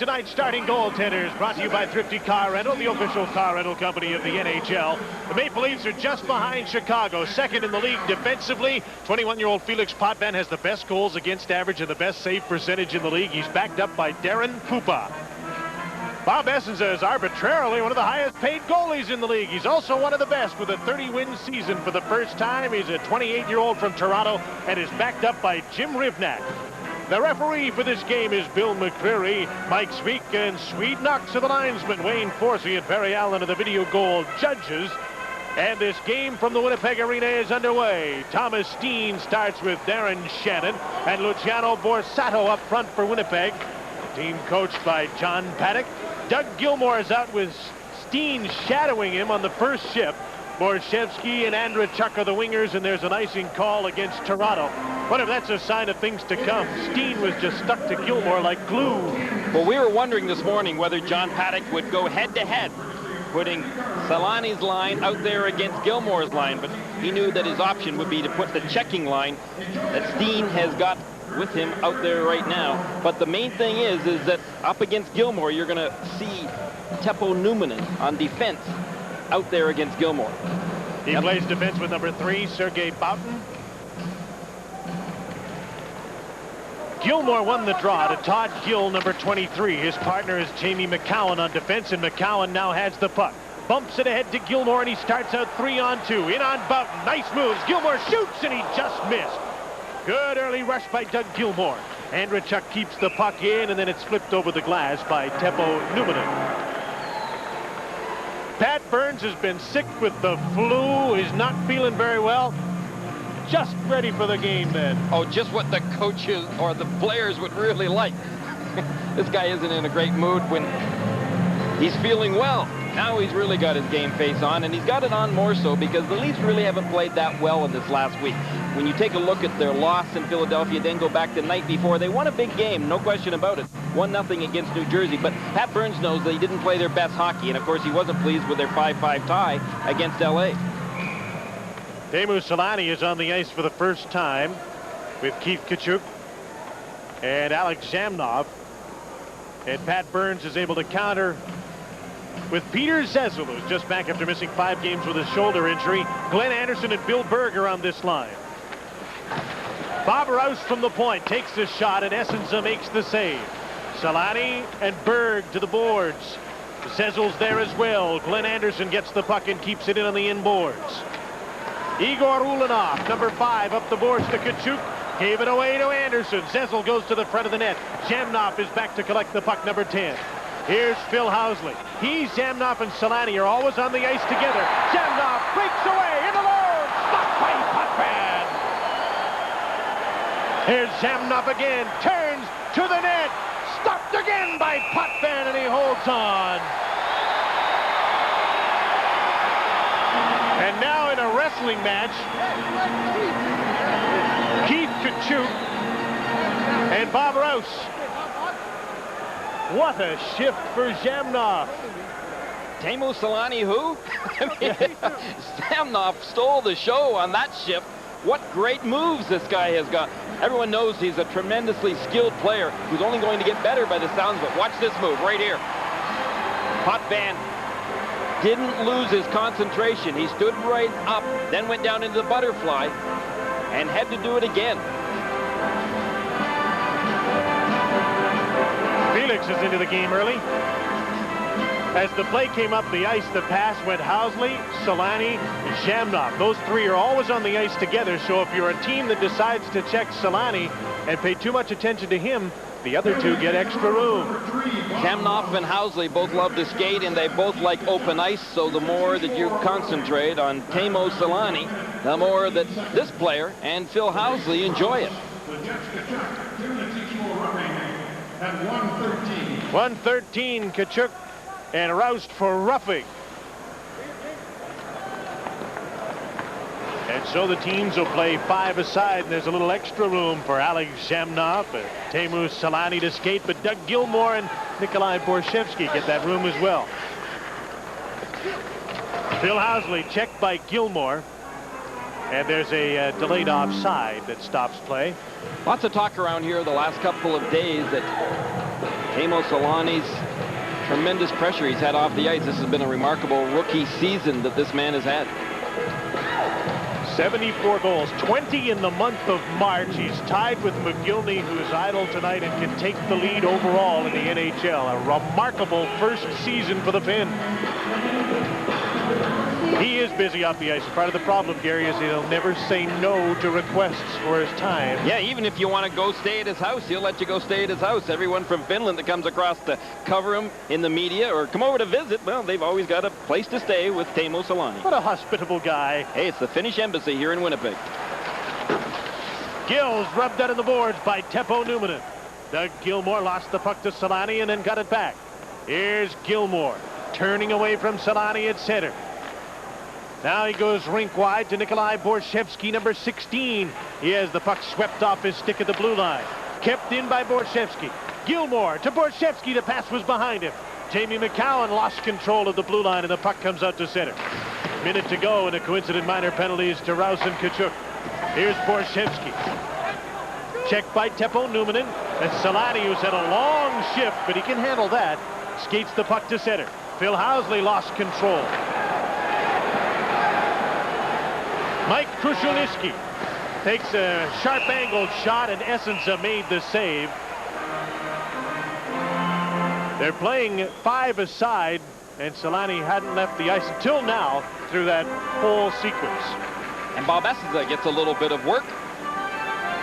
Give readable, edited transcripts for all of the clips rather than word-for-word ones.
tonight's starting goaltenders, brought to you by Thrifty Car Rental, the official car rental company of the NHL. The Maple Leafs are just behind Chicago, second in the league defensively. 21-year-old Felix Potvin has the best goals against average and the best save percentage in the league. He's backed up by Darren Pupa. Bob Essenza is arbitrarily one of the highest paid goalies in the league. He's also one of the best with a 30-win season for the first time. He's a 28-year-old from Toronto and is backed up by Jim Rivnak. The referee for this game is Bill McCreary. Mike Speak and Swede Knox are the linesmen. Wayne Forsey and Barry Allen are the video goal judges. And this game from the Winnipeg Arena is underway. Thomas Steen starts with Darren Shannon and Luciano Borsato up front for Winnipeg. The team coached by John Paddock. Doug Gilmour is out with Steen shadowing him on the first shift. Borshevsky and Andrechuk are the wingers, and there's an icing call against Toronto. What if that's a sign of things to come? Steen was just stuck to Gilmour like glue. Well, we were wondering this morning whether John Paddock would go head-to-head, putting Solani's line out there against Gilmour's line, but he knew that his option would be to put the checking line that Steen has got with him out there right now. But the main thing is that up against Gilmour, you're going to see Teppo Numminen on defense out there against Gilmour. He plays defense with number 3, Sergei Boughton. Gilmour won the draw to Todd Gill, number 23. His partner is Jamie McCowan on defense, and McCowan now has the puck. Bumps it ahead to Gilmour, and he starts out 3-on-2. In on Boughton. Nice moves. Gilmour shoots, and he just missed. Good early rush by Doug Gilmour. Andrechuk keeps the puck in, and then it's flipped over the glass by Teppo Numminen. Pat Burns has been sick with the flu. He's not feeling very well. Just ready for the game then. Oh, just what the coaches or the players would really like. This guy isn't in a great mood when he's feeling well. Now he's really got his game face on, and he's got it on more so because the Leafs really haven't played that well in this last week. When you take a look at their loss in Philadelphia, then go back the night before, they won a big game, no question about it. 1-0 against New Jersey, but Pat Burns knows they didn't play their best hockey, and of course he wasn't pleased with their 5-5 tie against LA. Teemu Selanne is on the ice for the first time with Keith Tkachuk and Alex Zamnov, and Pat Burns is able to counter with Peter Zezel, who's just back after missing 5 games with a shoulder injury. Glenn Anderson and Bill Berger on this line. Bob Rouse from the point takes the shot, and Essenza makes the save. Selanne and Berg to the boards. Zezel's there as well. Glenn Anderson gets the puck and keeps it in on the inboards. Igor Ulanov, number 5, up the boards to Tkachuk. Gave it away to Anderson. Zezel goes to the front of the net. Zamnov is back to collect the puck, number 10. Here's Phil Housley. He, Zamnov, and Selanne are always on the ice together. Zamnov breaks away in the zone. Stopped by Potvin. Here's Zamnov again. Turns to the net. Stopped again by Potvin, and he holds on. And now in a wrestling match, Keith Tkachuk and Bob Rouse. What a shift for Zamnov. Teemu Selanne, who? Zamnov stole the show on that shift. What great moves this guy has got. Everyone knows he's a tremendously skilled player who's only going to get better by the sounds of it. Watch this move right here. Potvin didn't lose his concentration. He stood right up, then went down into the butterfly, and had to do it again. Felix is into the game early. As the play came up the ice, the pass went Housley, Selanne, and Zamnov. Those 3 are always on the ice together, so if you're a team that decides to check Selanne and pay too much attention to him, the other 2 get extra room. Zamnov and Housley both love to skate, and they both like open ice, so the more that you concentrate on Teemu Selanne, the more that this player and Phil Housley enjoy it. At 113. 113, Tkachuk and Roust for roughing. And so the teams will play 5 aside, and there's a little extra room for Alex Zamnov and Teemu Selanne to skate, but Doug Gilmour and Nikolai Borshevsky get that room as well. Phil Housley checked by Gilmour, and there's a delayed offside that stops play. Lots of talk around here the last couple of days that Teemu Selanne's tremendous pressure he's had off the ice. This has been a remarkable rookie season that this man has had. 74 goals, 20 in the month of March. He's tied with McGillney, who is idle tonight and can take the lead overall in the NHL. A remarkable first season for the Finn. He is busy off the ice. Part of the problem, Gary, is he'll never say no to requests for his time. Yeah, even if you want to go stay at his house, he'll let you go stay at his house. Everyone from Finland that comes across to cover him in the media or come over to visit, well, they've always got a place to stay with Teemu Selanne. What a hospitable guy. Hey, it's the Finnish embassy here in Winnipeg. Gills rubbed out on the boards by Teppo Numminen. Doug Gilmour lost the puck to Selanne and then got it back. Here's Gilmour turning away from Selanne at center. Now he goes rink wide to Nikolai Borshevsky, number 16. He has the puck swept off his stick at the blue line. Kept in by Borshevsky. Gilmour to Borshevsky. The pass was behind him. Jamie McCowan lost control of the blue line, and the puck comes out to center. Minute to go, and a coincident minor penalties to Rouse and Kachuk. Here's Borshevsky. Checked by Teppo Numminen. And Selanne, who's had a long shift, but he can handle that, skates the puck to center. Phil Housley lost control. Mike Krushelnyski takes a sharp-angled shot, and Essensa made the save. They're playing 5 aside, and Selanne hadn't left the ice until now through that whole sequence. And Bob Essensa gets a little bit of work.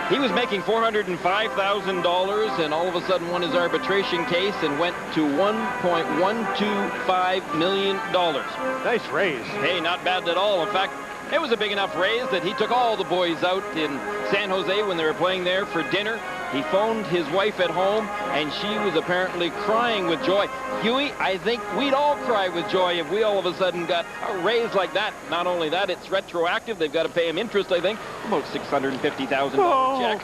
He was making $405,000 and all of a sudden won his arbitration case and went to $1.125 million. Nice raise. Hey, not bad at all. In fact, it was a big enough raise that he took all the boys out in San Jose when they were playing there for dinner. He phoned his wife at home, and she was apparently crying with joy. Huey, I think we'd all cry with joy if we all of a sudden got a raise like that. Not only that, it's retroactive. They've got to pay him interest, I think. About $650,000 check.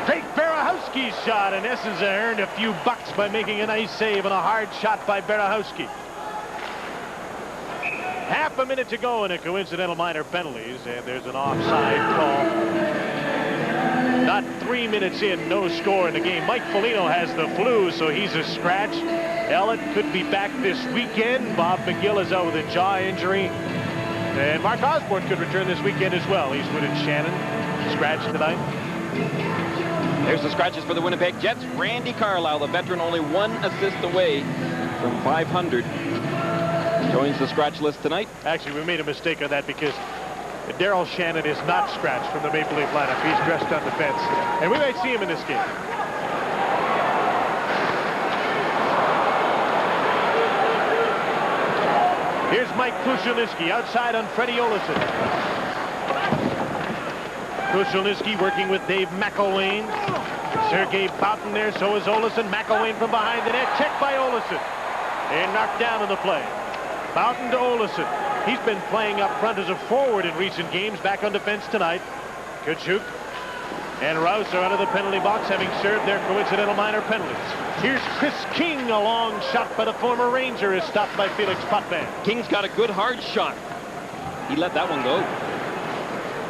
Great Berehowski's shot, and Essensa earned a few bucks by making a nice save and a hard shot by Berehowski. Half a minute to go in a coincidental minor penalties, and there's an offside call. Not 3 minutes in, no score in the game. Mike Foligno has the flu, so he's a scratch. Ellett could be back this weekend. Bob McGill is out with a jaw injury. And Mark Osborne could return this weekend as well. Eastwood and Shannon scratched tonight. There's the scratches for the Winnipeg Jets. Randy Carlyle, the veteran, only 1 assist away from 500. Joins the scratch list tonight. Actually, we made a mistake on that because Darryl Shannon is not scratched from the Maple Leaf lineup. He's dressed on defense, and we might see him in this game. Here's Mike Krushelnyski outside on Freddie Olesen. Krushelnyski working with Dave McElwain. Sergei Boughton there, so is Olesen. McElwain from behind the net, checked by Olesen, and knocked down on the play. Boughton to Olesen. He's been playing up front as a forward in recent games. Back on defense tonight. Kachuk and Rouse are out of the penalty box, having served their coincidental minor penalties. Here's Chris King. A long shot by the former Ranger is stopped by Felix Potvin. King's got a good hard shot. He let that one go.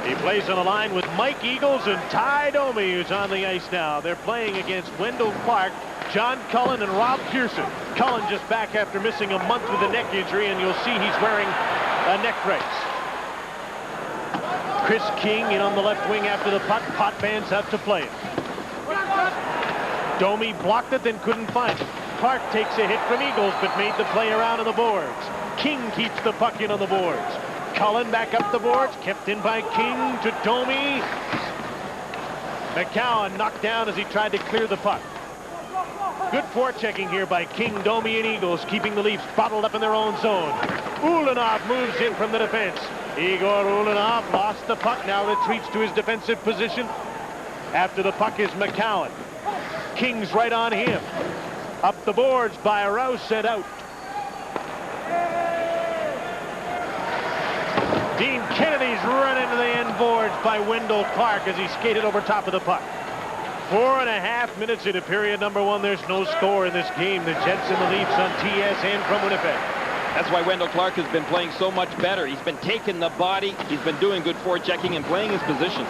He plays on the line with Mike Eagles and Ty Domi, who's on the ice now. They're playing against Wendell Clark, John Cullen, and Rob Pearson. Cullen just back after missing a month with a neck injury, and you'll see he's wearing a neck brace. Chris King in on the left wing after the puck. Potvan's out to play it. Domi blocked it, then couldn't find it. Clark takes a hit from Eagles, but made the play around on the boards. King keeps the puck in on the boards. Cullen back up the boards, kept in by King to Domi. McCowan knocked down as he tried to clear the puck. Good forechecking here by King, Domi, and Eagles, keeping the Leafs bottled up in their own zone. Ulanov moves in from the defense. Igor Ulanov lost the puck, now retreats to his defensive position. After the puck is McCowan. King's right on him. Up the boards by Rouse and out. Dean Kennedy's run into the end boards by Wendell Clark as he skated over top of the puck. 4.5 minutes into period number 1. There's no score in this game. The Jets and the Leafs on TSN from Winnipeg. That's why Wendell Clark has been playing so much better. He's been taking the body. He's been doing good forechecking and playing his position.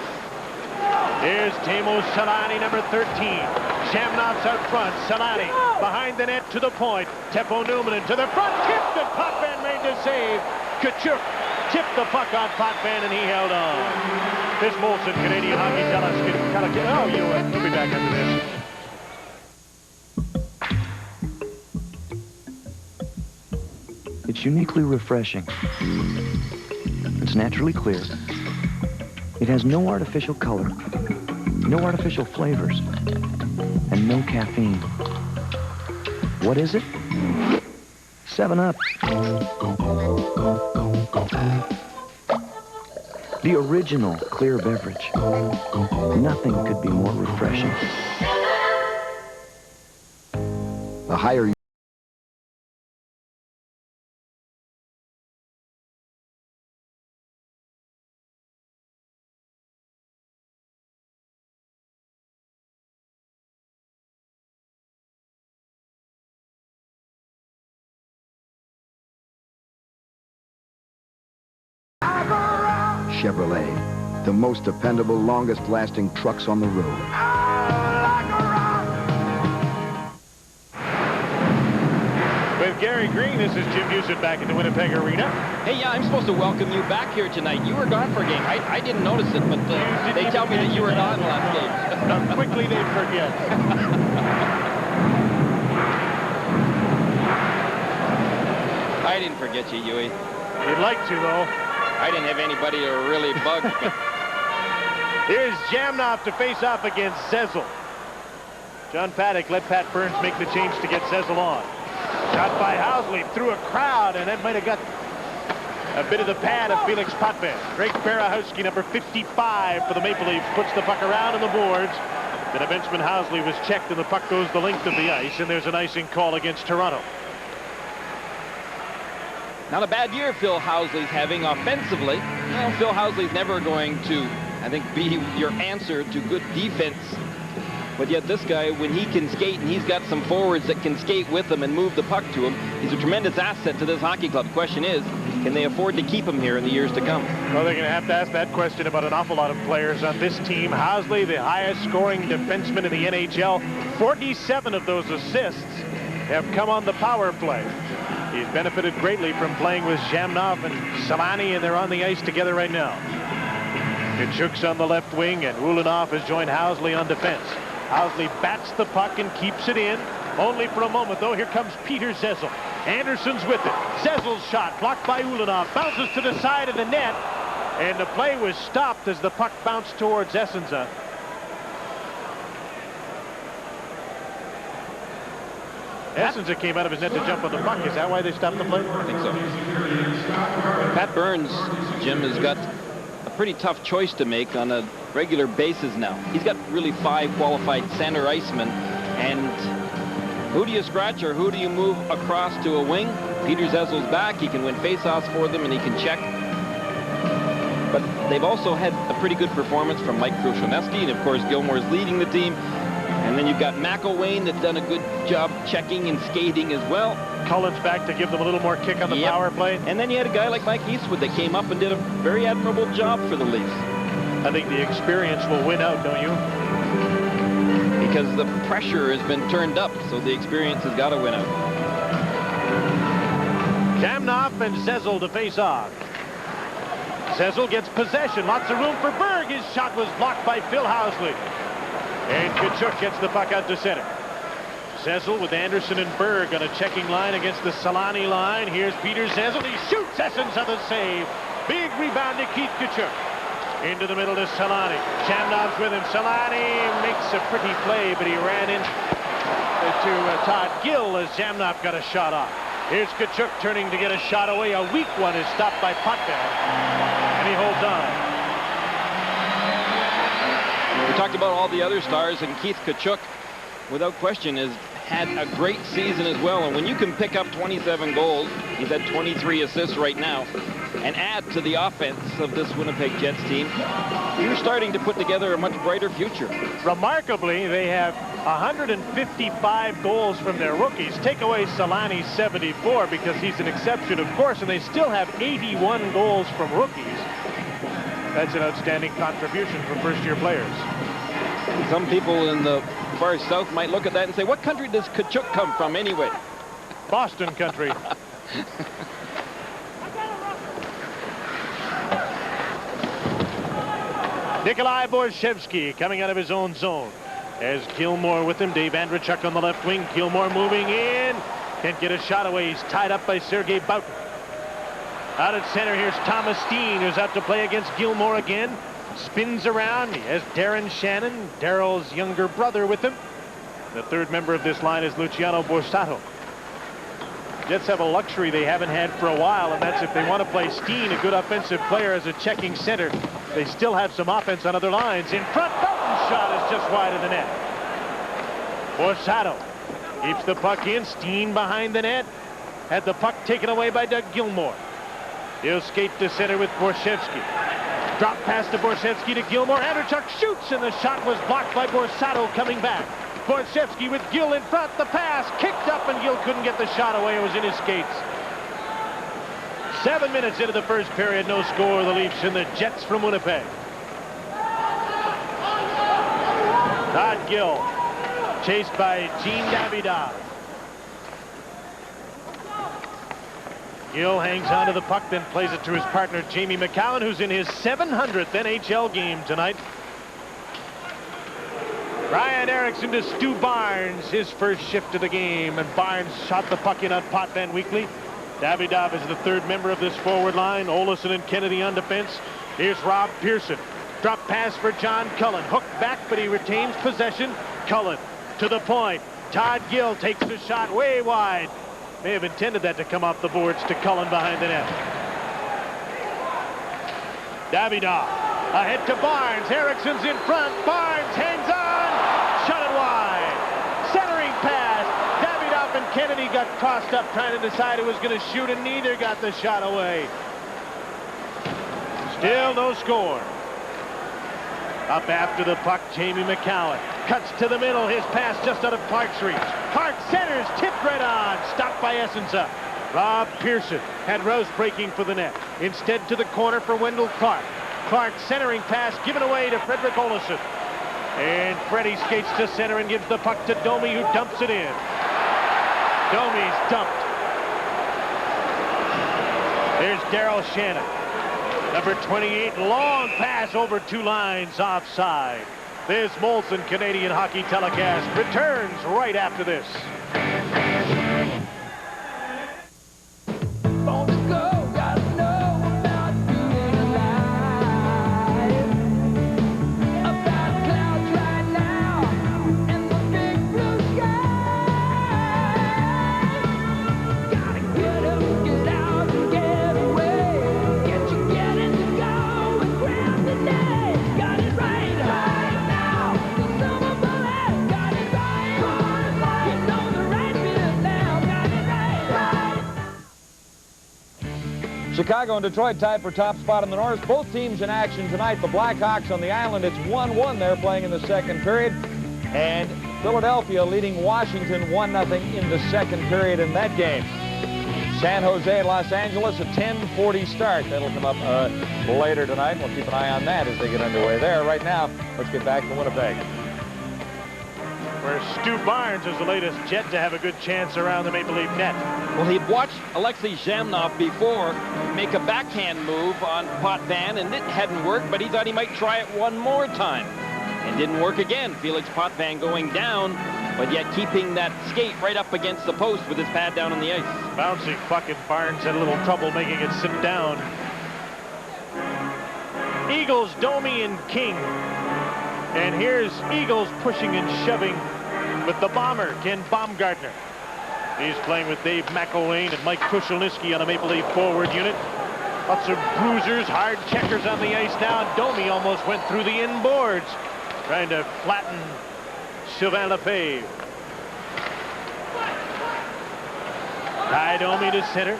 Here's Teemu Selanne, number 13. Shamnoff's out front. Solani behind the net to the point. Teppo Newman to the front. Tipped and Potvin made the save. Tkachuk tipped the puck on Potvin and he held on. This Molson Canadian Hockey tell us. Oh, you will. We'll be back after this. It's uniquely refreshing. It's naturally clear. It has no artificial color, no artificial flavors, and no caffeine. What is it? 7-Up. The original clear beverage. Nothing could be more refreshing. The higher Chevrolet, the most dependable, longest-lasting trucks on the road. With Gary Green, this is Jim Houston back at the Winnipeg Arena. Hey, yeah, I'm supposed to welcome you back here tonight. You were gone for a game. I didn't notice it, but they tell me that you were gone last game. How quickly they forget. I didn't forget you, Huey. You'd like to, though. I didn't have anybody to really bug. Here's Jamnoff to face off against Zezel. John Paddock let Pat Burns make the change to get Zezel on. Shot by Housley through a crowd, and that might have got a bit of the pad of Felix Potvin. Greg Berahowski, number 55 for the Maple Leafs, puts the puck around on the boards. The defenseman Housley was checked, and the puck goes the length of the ice, and there's an icing call against Toronto. Not a bad year Phil Housley's having offensively. Well, Phil Housley's never going to, I think, be your answer to good defense. But yet this guy, when he can skate and he's got some forwards that can skate with him and move the puck to him, he's a tremendous asset to this hockey club. The question is, can they afford to keep him here in the years to come? Well, they're going to have to ask that question about an awful lot of players on this team. Housley, the highest scoring defenseman in the NHL. 47 of those assists have come on the power play. He's benefited greatly from playing with Jamnoff and Solani, and they're on the ice together right now. Tkachuk's on the left wing, and Ulanov has joined Housley on defense. Housley bats the puck and keeps it in. Only for a moment, though. Here comes Peter Zezel. Anderson's with it. Zezel's shot blocked by Ulanov. Bounces to the side of the net, and the play was stopped as the puck bounced towards Essenza. Essenza came out of his net to jump on the puck. Is that why they stopped the play? I think so. Pat Burns, Jim, has got a pretty tough choice to make on a regular basis now. He's got really 5 qualified center icemen, and who do you scratch or who do you move across to a wing? Peter Zezel's back. He can win faceoffs for them, and he can check. But they've also had a pretty good performance from Mike Krushelnyski, and of course Gilmore's leading the team. And then you've got McElwain that's done a good job checking and skating as well. Cullen's back to give them a little more kick on the power play. And then you had a guy like Mike Eastwood that came up and did a very admirable job for the Leafs. I think the experience will win out, don't you? Because the pressure has been turned up, so the experience has got to win out. Jamnoff and Zezel to face off. Zezel gets possession. Lots of room for Berg. His shot was blocked by Phil Housley. And Tkachuk gets the puck out to center. Zezel with Anderson and Berg on a checking line against the Solani line. Here's Peter Zezel. He shoots Essenza the save. Big rebound to Keith Tkachuk. Into the middle to Solani. Jamnoff's with him. Solani makes a pretty play, but he ran into Todd Gill as Jamnoff got a shot off. Here's Tkachuk turning to get a shot away. A weak one is stopped by Potvin, and he holds on. We talked about all the other stars, and Keith Tkachuk, without question, has had a great season as well. And when you can pick up 27 goals, he's had 23 assists right now, and add to the offense of this Winnipeg Jets team, you're starting to put together a much brighter future. Remarkably, they have 155 goals from their rookies. Take away Solani's 74 because he's an exception, of course, and they still have 81 goals from rookies. That's an outstanding contribution from first-year players. Some people in the far south might look at that and say, what country does Kachuk come from anyway? Boston country. Nikolai Borshevsky coming out of his own zone. As Gilmore with him, Dave Andrechuk on the left wing. Gilmore moving in. Can't get a shot away. He's tied up by Sergei Boutin. Out at center, here's Thomas Steen, who's out to play against Gilmore again. Spins around. He has Darren Shannon, Darrell's younger brother, with him. The third member of this line is Luciano Borsato. Jets have a luxury they haven't had for a while, and that's if they want to play Steen, a good offensive player, as a checking center. They still have some offense on other lines. In front, Boutin's shot is just wide of the net. Borsato keeps the puck in. Steen behind the net. Had the puck taken away by Doug Gilmore. He'll skate to center with Borshevsky. Drop pass to Borshevsky to Gilmore. Andrechuk shoots, and the shot was blocked by Borsato coming back. Borshevsky with Gill in front. The pass kicked up, and Gill couldn't get the shot away. It was in his skates. 7 minutes into the first period, no score. The Leafs and the Jets from Winnipeg. Todd Gill chased by Gene Davidoff. Gill hangs onto the puck, then plays it to his partner Jamie McCowan, who's in his 700th NHL game tonight. Ryan Erickson to Stu Barnes, his first shift of the game, and Barnes shot the puck in on Pot Van Weekley. Davidoff is the third member of this forward line. Olesen and Kennedy on defense. Here's Rob Pearson. Drop pass for John Cullen. Hooked back, but he retains possession. Cullen to the point. Todd Gill takes the shot way wide. May have intended that to come off the boards to Cullen behind the net. Davidoff ahead to Barnes. Erickson's in front. Barnes hangs on. Shot it wide. Centering pass. Davidoff and Kennedy got crossed up trying to decide who was going to shoot, and neither got the shot away. Still no score. Up after the puck, Jamie McCowan cuts to the middle. His pass just out of Clark's reach. Clark centers, tipped right on. Stopped by Essensa. Rob Pearson had Rose breaking for the net. Instead to the corner for Wendell Clark. Clark centering pass given away to Frederick Olesen. And Freddie skates to center and gives the puck to Domi, who dumps it in. Domi's dumped. There's Darrell Shannon. Number 28, long pass over two lines offside. This Molson Canadian hockey telecast returns right after this. Chicago and Detroit tied for top spot in the North. Both teams in action tonight. The Blackhawks on the island. It's 1-1 there playing in the second period. And Philadelphia leading Washington 1-0 in the second period in that game. San Jose and Los Angeles, a 10:40 start. That'll come up later tonight. We'll keep an eye on that as they get underway there. Right now, let's get back to Winnipeg, where Stu Barnes is the latest Jet to have a good chance around the Maple Leaf net. Well, he'd watched Alexei Zhamnov before make a backhand move on Potvin, and it hadn't worked, but he thought he might try it one more time. And didn't work again. Felix Potvin going down, but yet keeping that skate right up against the post with his pad down on the ice. Bouncing puck, and Barnes had a little trouble making it sit down. Eagles, Domi, and King. And here's Eagles pushing and shoving with the bomber, Ken Baumgartner. He's playing with Dave McElwain and Mike Kushelniski on a Maple Leaf forward unit. Lots of bruisers, hard checkers on the ice now. And Domi almost went through the inboards, trying to flatten Sylvain Lefebvre. Ty Domi to center.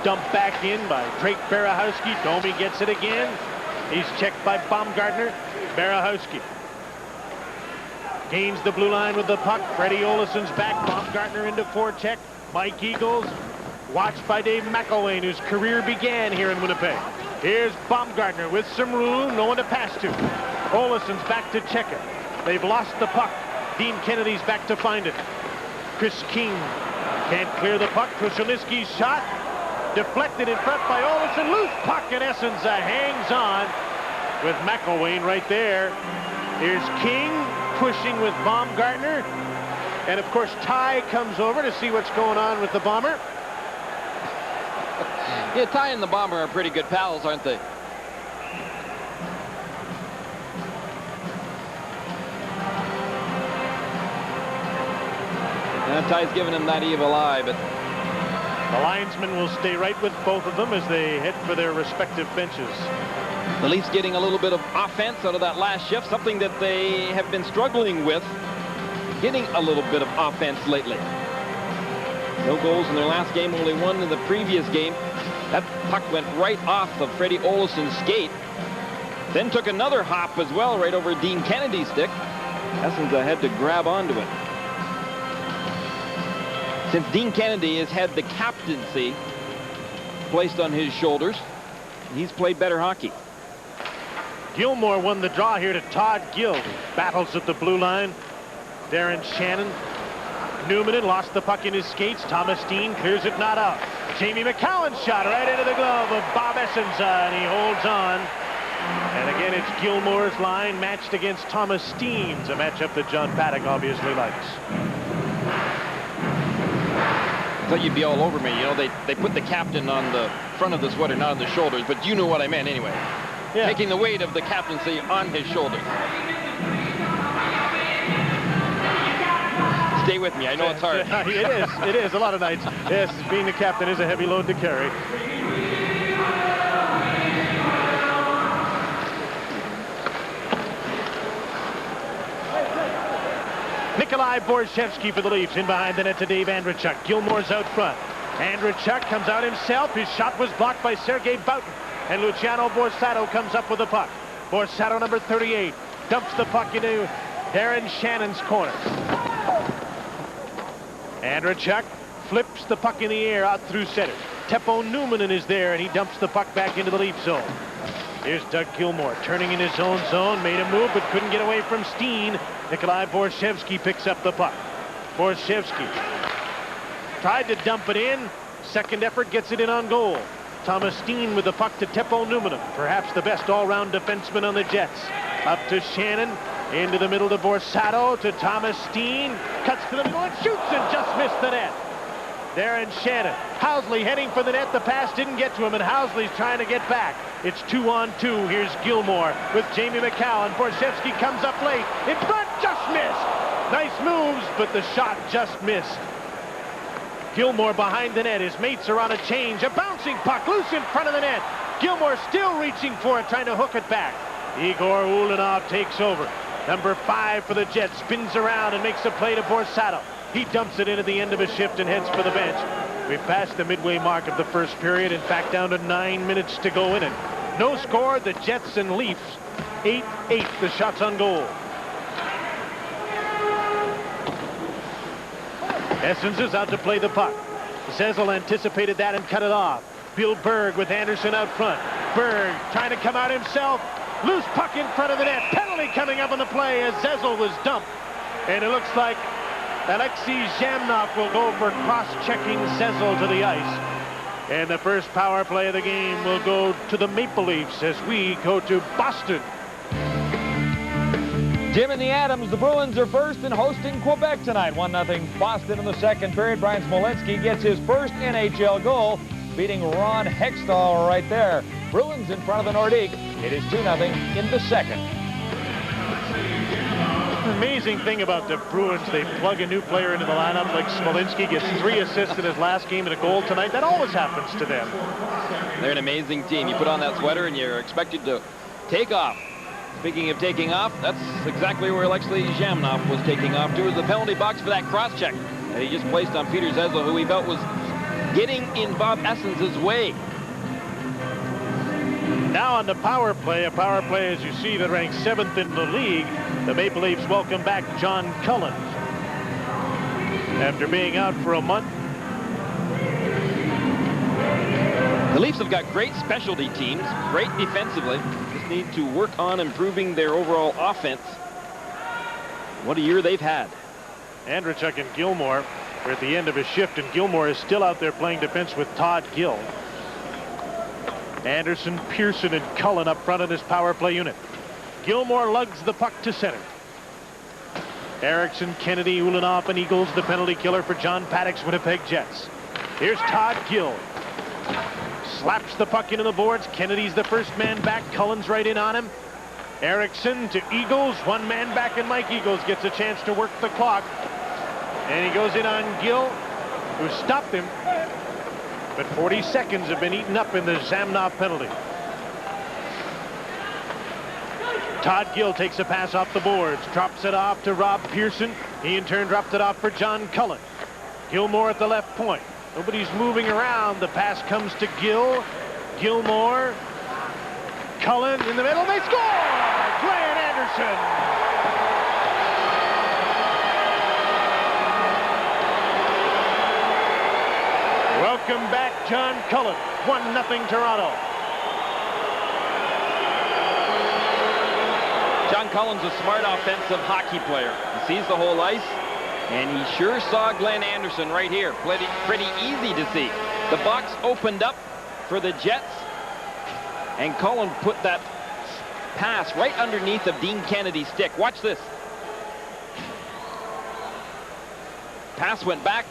Dumped back in by Drake Berehowski. Domi gets it again. He's checked by Baumgartner. Berehowski gains the blue line with the puck. Freddie Olesen's back. Baumgartner into forecheck. Mike Eagles watched by Dave McElwain, whose career began here in Winnipeg. Here's Baumgartner with some room, no one to pass to. Olesen's back to check it. They've lost the puck. Dean Kennedy's back to find it. Chris King can't clear the puck. Krushelnyski's shot deflected in front by Olsen. Loose puck, and Essenza hangs on with McElwain right there. Here's King pushing with Baumgartner. And of course, Ty comes over to see what's going on with the Bomber. Yeah, Ty and the Bomber are pretty good pals, aren't they? And Ty's giving him that evil eye, but the linesmen will stay right with both of them as they head for their respective benches. the Leafs getting a little bit of offense out of that last shift, something that they have been struggling with, getting a little bit of offense lately. No goals in their last game, only one in the previous game. That puck went right off of Freddie Olsen's skate, then took another hop as well right over Dean Kennedy's stick. Essenza had to grab onto it. Since Dean Kennedy has had the captaincy placed on his shoulders, he's played better hockey. Gilmore won the draw here to Todd Gill. Battles at the blue line. Darren Shannon. Newman lost the puck in his skates. Thomas Dean clears it not out. Jamie McCowan's shot right into the glove of Bob Essenza, and he holds on. And again, it's Gilmore's line matched against Thomas Steen's, a matchup that John Paddock obviously likes. I thought you'd be all over me. You know, they put the captain on the front of the sweater, not on the shoulders, but you know what I meant anyway. Yeah. Taking the weight of the captaincy on his shoulders. Stay with me. I know it's hard. It is a lot of nights. Yes, being the captain is a heavy load to carry. Nikolai Borshevsky for the Leafs, in behind the net to Dave Andrechuk. Gilmore's out front. Andrechuk comes out himself. His shot was blocked by Sergei Boutin. And Luciano Borsato comes up with the puck. Borsato, number 38, dumps the puck into Darren Shannon's corner. Andrechuk flips the puck in the air out through center. Teppo Newman is there, and he dumps the puck back into the Leaf zone. Here's Doug Gilmour turning in his own zone, made a move but couldn't get away from Steen. Nikolai Borshevsky picks up the puck. Borshevsky tried to dump it in. Second effort gets it in on goal. Thomas Steen with the puck to Teppo Newman, perhaps the best all-round defenseman on the Jets. Up to Shannon, into the middle to Borsato, to Thomas Steen, cuts to the middle and shoots and just missed the net. Darren Shannon. Housley heading for the net. The pass didn't get to him, and Housley's trying to get back. It's 2-on-2. Here's Gilmour with Jamie McCowan. Borshevsky comes up late. In front, just missed. Nice moves, but the shot just missed. Gilmour behind the net. His mates are on a change. A bouncing puck loose in front of the net. Gilmour still reaching for it, trying to hook it back. Igor Ulanov takes over. Number 5 for the Jets spins around and makes a play to Borsato. He dumps it in at the end of a shift and heads for the bench. We've passed the midway mark of the first period. In fact, down to 9 minutes to go in it. No score. The Jets and Leafs 8-8. The shots on goal. Essens is out to play the puck. Zezel anticipated that and cut it off. Bill Berg with Anderson out front. Berg trying to come out himself. Loose puck in front of the net. Penalty coming up on the play as Zezel was dumped. And it looks like Alexei Zhamnov will go for cross-checking Zezel to the ice. And the first power play of the game will go to the Maple Leafs as we go to Boston. Jim and the Adams, the Bruins are first and hosting Quebec tonight. 1-0 Boston in the second period. Brian Smolinski gets his first NHL goal, beating Ron Hextall right there. Bruins in front of the Nordique. It is 2-0 in the second. The amazing thing about the Bruins, they plug a new player into the lineup like Smolinski, gets 3 assists in his last game and a goal tonight. That always happens to them. They're an amazing team. You put on that sweater and you're expected to take off. Speaking of taking off, that's exactly where Alexei Zhamnov was taking off to, is the penalty box for that cross-check that he just placed on Peter Zezel, who he felt was getting in Bob Essence's way. Now on the power play, a power play, as you see, that ranks 7th in the league. The Maple Leafs welcome back John Cullen. After being out for a month. The Leafs have got great specialty teams, great defensively. Just need to work on improving their overall offense. What a year they've had. Andrechuk and Gilmore are at the end of a shift, and Gilmore is still out there playing defense with Todd Gill. Anderson, Pearson, and Cullen up front in his power play unit. Gilmore lugs the puck to center. Erickson, Kennedy, Ulanoff, and Eagles, the penalty killer for John Paddock's Winnipeg Jets. Here's Todd Gill. Slaps the puck into the boards. Kennedy's the first man back. Cullen's right in on him. Erickson to Eagles. One man back, and Mike Eagles gets a chance to work the clock. And he goes in on Gill, who stopped him. But 40 seconds have been eaten up in the Zamnov penalty. Todd Gill takes a pass off the boards, drops it off to Rob Pearson. He in turn dropped it off for John Cullen. Gilmore at the left point. Nobody's moving around. The pass comes to Gill. Gilmore. Cullen in the middle. They score! Glenn Anderson. Welcome back, John Cullen. 1-0 Toronto. John Cullen's a smart offensive hockey player. He sees the whole ice, and he sure saw Glenn Anderson right here. Pretty easy to see. The box opened up for the Jets, and Cullen put that pass right underneath of Dean Kennedy's stick. Watch this. Pass went back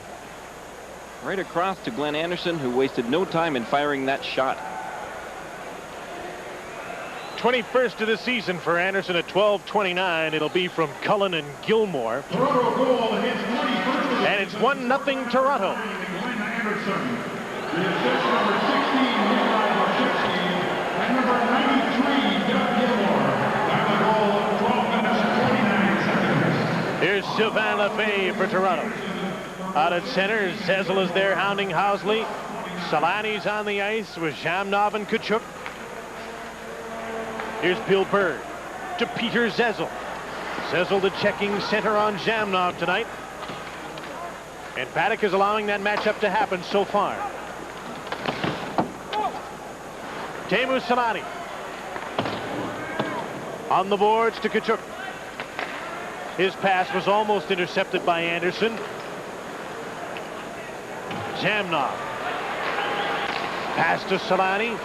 right across to Glenn Anderson, who wasted no time in firing that shot. 21st of the season for Anderson at 12:29. It'll be from Cullen and Gilmore. Toronto goal, his 21st. And it's 1-0 Toronto. Glenn Anderson. The assist number 16, Nikolai Washevsky, and number 93, Doug Gilmore. Time the goal of 12 minutes, 29 seconds. Here's Sylvain Lefebvre for Toronto. Out at center, Zezel is there hounding Housley. Solani's on the ice with Zamnov and Kachuk. Here's Bill Bird to Peter Zezel. Zezel the checking center on Zamnov tonight. And Paddock is allowing that matchup to happen so far. Teemu Solani. On the boards to Kachuk. His pass was almost intercepted by Anderson. Zamnov. Pass to Solani.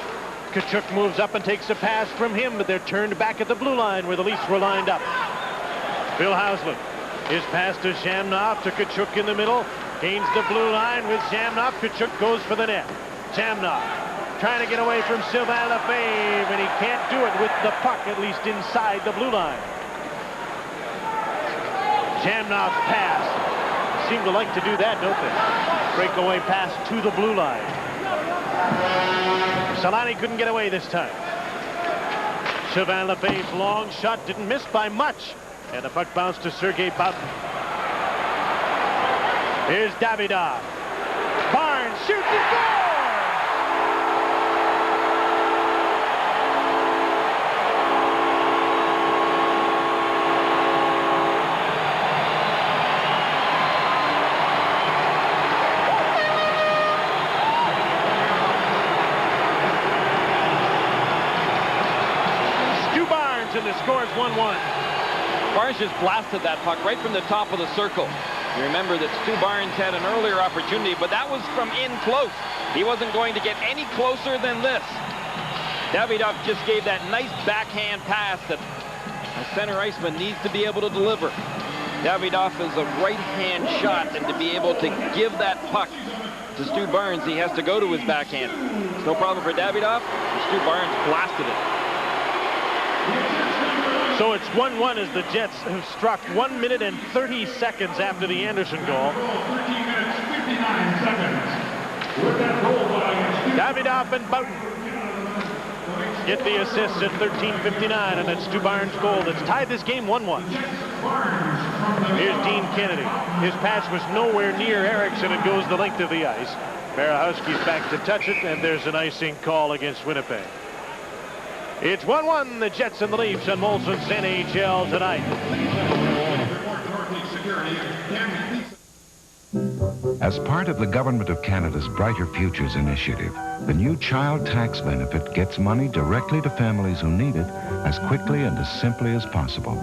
Kachuk moves up and takes a pass from him, but they're turned back at the blue line where the Leafs were lined up. Bill Housley. His pass to Zamnov to Kachuk in the middle. Gains the blue line with Zamnov. Kachuk goes for the net. Zamnov trying to get away from Sylvain Lefebvre, and he can't do it with the puck, at least inside the blue line. Zamnov's pass. Seem to like to do that, don't they? Breakaway pass to the blue line. Solani couldn't get away this time. Sylvain Lefebvre's long shot didn't miss by much. And the puck bounced to Sergei Boutin. Here's Davidov. Barnes shoots and scores! And the score is 1-1. Barnes just blasted that puck right from the top of the circle. You remember that Stu Barnes had an earlier opportunity, but that was from in close. He wasn't going to get any closer than this. Davidov just gave that nice backhand pass that a center iceman needs to be able to deliver. Davidov is a right-hand shot, and to be able to give that puck to Stu Barnes, he has to go to his backhand. It's no problem for Davidov. Stu Barnes blasted it. So it's 1-1 as the Jets have struck 1 minute and 30 seconds after the Anderson goal. 13 minutes, 59 seconds. With that goal by Davidov and Boutin get the assists at 13:59, and that's Stu Barnes' goal that's tied this game 1-1. Here's Dean Kennedy. His pass was nowhere near Erickson and goes the length of the ice. Barahowski's back to touch it, and there's an icing call against Winnipeg. It's 1-1, the Jets and the Leafs on Molson's NHL tonight. As part of the Government of Canada's Brighter Futures initiative, the new child tax benefit gets money directly to families who need it as quickly and as simply as possible.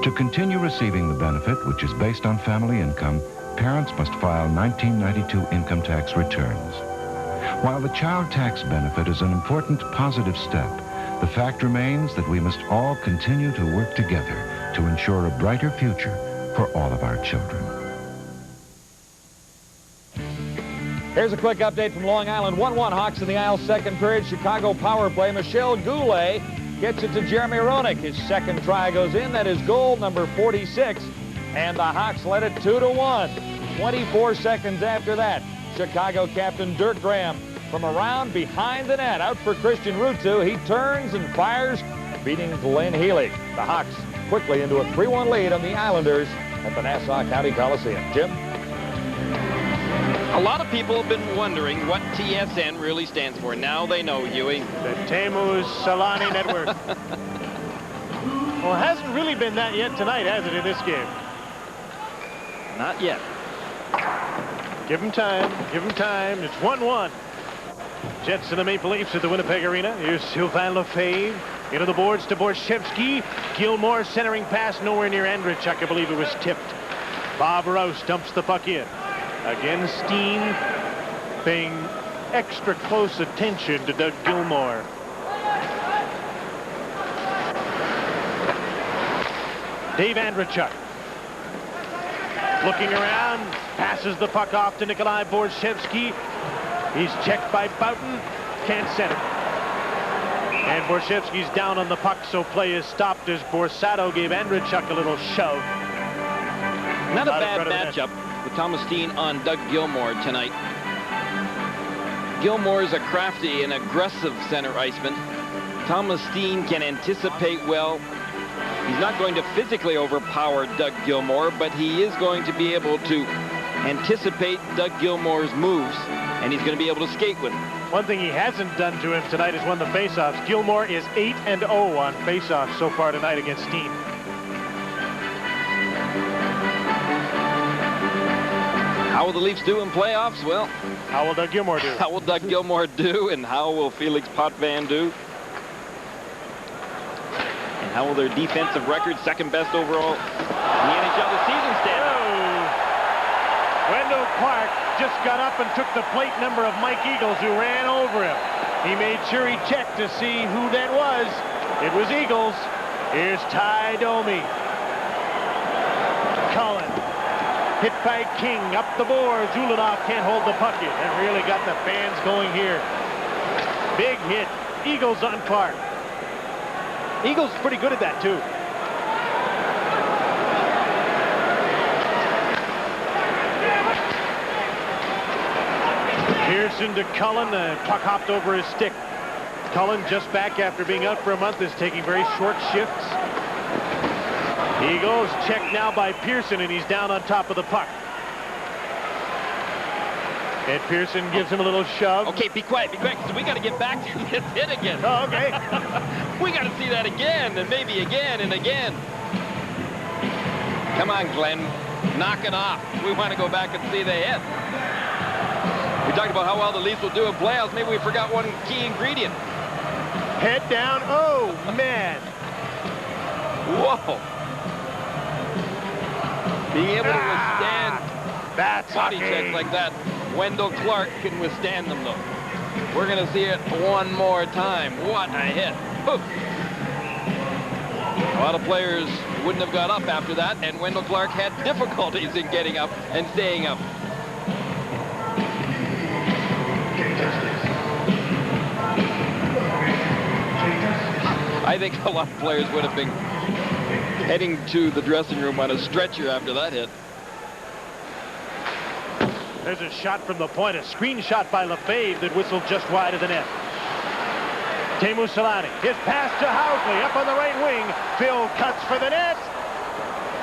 To continue receiving the benefit, which is based on family income, parents must file 1992 income tax returns. While the child tax benefit is an important positive step, the fact remains that we must all continue to work together to ensure a brighter future for all of our children. Here's a quick update from Long Island. 1-1 Hawks in the Isle, second period. Chicago power play. Michel Goulet gets it to Jeremy Roenick. His second try goes in. That is goal number 46. And the Hawks led it 2-1. 24 seconds after that, Chicago captain Dirk Graham from around behind the net. Out for Christian Rutu. He turns and fires, beating Glenn Healy. The Hawks quickly into a 3-1 lead on the Islanders at the Nassau County Coliseum. Jim? A lot of people have been wondering what TSN really stands for. Now they know, Huey. The Teemu Selanne Network. Well, it hasn't really been that yet tonight, has it, in this game? Not yet. Give him time. Give him time. It's 1-1. Jets and the Maple Leafs at the Winnipeg Arena. Here's Sylvain Lefebvre. Into the boards to Borshevsky. Gilmore centering pass nowhere near Andreychuk. I believe it was tipped. Bob Rouse dumps the puck in. Again, Steen paying extra close attention to Doug Gilmore. Dave Andreychuk looking around, passes the puck off to Nikolai Borshevsky. He's checked by Boughton, can't set it. And Borshevsky's down on the puck, so play is stopped as Borsato gave Andreychuk a little shove. Not a bad matchup with Thomas Steen on Doug Gilmore tonight. Gilmore is a crafty and aggressive center iceman. Thomas Steen can anticipate well. He's not going to physically overpower Doug Gilmore, but he is going to be able to anticipate Doug Gilmore's moves, and he's going to be able to skate with him. One thing he hasn't done to him tonight is won the faceoffs. Gilmore is 8-0 on faceoffs so far tonight against Steen. How will the Leafs do in playoffs? Well, how will Doug Gilmore do? How will Doug Gilmore do, and how will Felix Potvin do? And how will their defensive record, second best overall in the NHL this season, stand? Wendell Clark just got up and took the plate number of Mike Eagles, who ran over him. He made sure he checked to see who that was. It was Eagles. Here's Ty Domi. Cullen. Hit by King, up the boards. Ulanov can't hold the puck in. And really got the fans going here. Big hit. Eagles on Clark. Eagles pretty good at that, too. Pearson to Cullen. The puck hopped over his stick. Cullen, just back after being out for a month, is taking very short shifts. Eagles checked now by Pearson, and he's down on top of the puck. And Pearson gives him a little shove. Okay, be quiet, because we got to get back to this hit again. Oh, okay. We got to see that again, and maybe again and again. Come on, Glenn. Knock it off. We want to go back and see the hit. We talked about how well the Leafs will do in playoffs. Maybe we forgot one key ingredient. Head down. Oh, man. Whoa. Being able to withstand body checks like that. Wendell Clark can withstand them, though. We're going to see it one more time. What a hit. Oof. A lot of players wouldn't have got up after that, and Wendell Clark had difficulties in getting up and staying up. I think a lot of players would have been heading to the dressing room on a stretcher after that hit. There's a shot from the point, a screen shot by Lefebvre that whistled just wide of the net. Teemu Selanne, his pass to Housley, up on the right wing. Phil cuts for the net.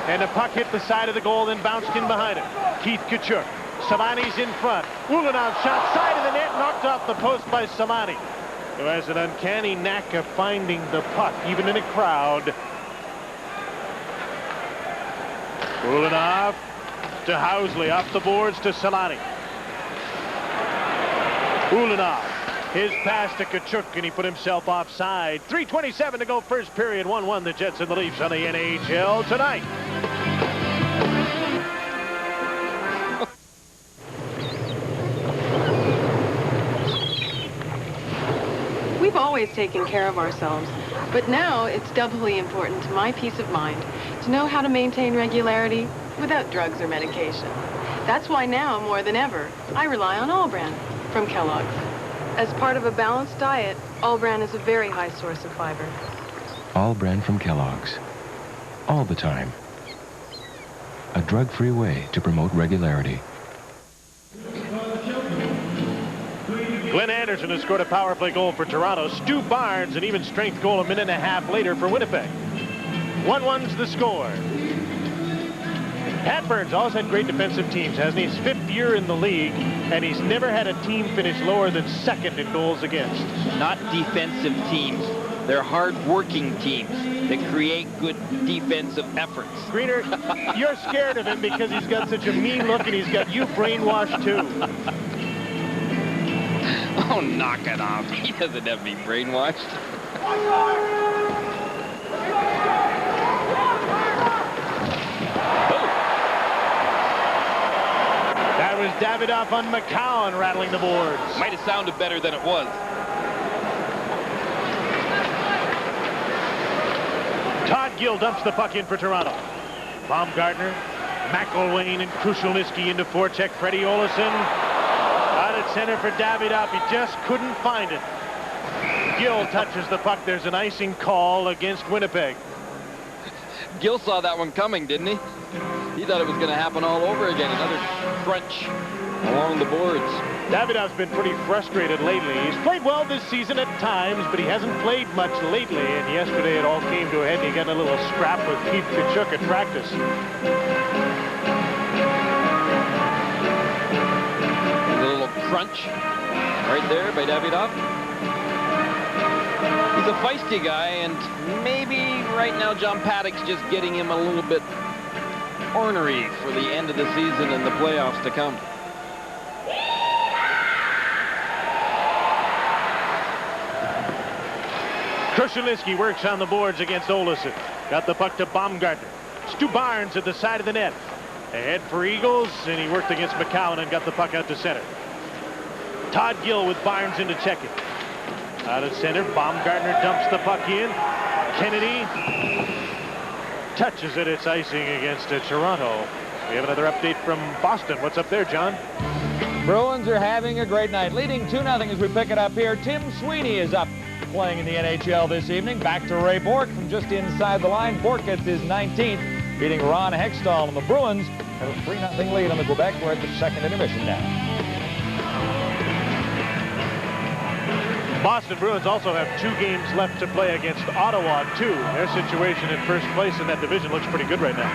And the puck hit the side of the goal, then bounced in behind it. Keith Tkachuk. Selanne's in front. Ulanov shot side of the net, knocked off the post by Selanne, who has an uncanny knack of finding the puck, even in a crowd. Ulanov to Housley, off the boards to Selanne. Ulanov His pass to Tkachuk, and he put himself offside. 3:27 to go first period. 1-1 the Jets and the Leafs on the NHL tonight. We've always taken care of ourselves, but now it's doubly important to my peace of mind to know how to maintain regularity without drugs or medication. That's why now, more than ever, I rely on All Bran from Kellogg's. As part of a balanced diet, All Bran is a very high source of fiber. All Bran from Kellogg's. All the time. A drug-free way to promote regularity. Glenn Anderson has scored a power play goal for Toronto. Stu Barnes, an even strength goal a minute and a half later for Winnipeg. 1-1's the score. Pat Burns always had great defensive teams, hasn't he? His 5th year in the league, and he's never had a team finish lower than 2nd in goals against. Not defensive teams. They're hard-working teams that create good defensive efforts. Greener, you're scared of him because he's got such a mean look, and he's got you brainwashed too. Oh, knock it off. He doesn't have me brainwashed. That was Davidoff on McCown rattling the boards. Might have sounded better than it was. Todd Gill dumps the puck in for Toronto. Baumgartner, McElwain, and Krushelnyski into forecheck. Freddie Olesen out at center for Davidoff. He just couldn't find it. Gill touches the puck. There's an icing call against Winnipeg. Gill saw that one coming, didn't he? He thought it was going to happen all over again. Another crunch along the boards. Davidoff's been pretty frustrated lately. He's played well this season at times, but he hasn't played much lately. And yesterday it all came to a head. He got in a little scrap with Keith Tkachuk at practice. There's a little crunch right there by Davidoff. He's a feisty guy, and maybe right now John Paddock's just getting him a little bit ornery for the end of the season and the playoffs to come. Krushelnyski works on the boards against Olesen. Got the puck to Baumgartner. Stu Barnes at the side of the net. Ahead for Eagles, and he worked against McCown and got the puck out to center. Todd Gill with Barnes into checking. Out of center, Baumgartner dumps the puck in. Kennedy touches it. It's icing against Toronto. We have another update from Boston. What's up there, John? Bruins are having a great night, leading 2-0 as we pick it up here. Tim Sweeney is up playing in the NHL this evening. Back to Ray Bourque from just inside the line. Bourque gets his 19th, beating Ron Hextall, and the Bruins have a 3-0 lead on the Quebec. We're at the second intermission now. Boston Bruins also have 2 games left to play against Ottawa, too. Their situation in first place in that division looks pretty good right now.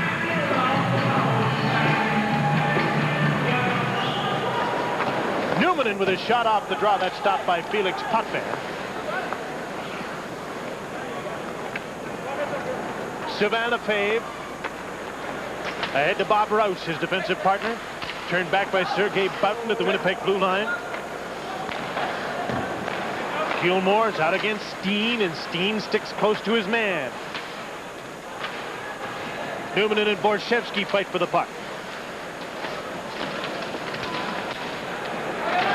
Newman with a shot off the draw. That's stopped by Felix Potvin. Savannah Fave. Ahead to Bob Rouse, his defensive partner. Turned back by Sergei Boughton at the Winnipeg blue line. Gilmore's out against Steen, and Steen sticks close to his man. Newman and Borshevsky fight for the puck.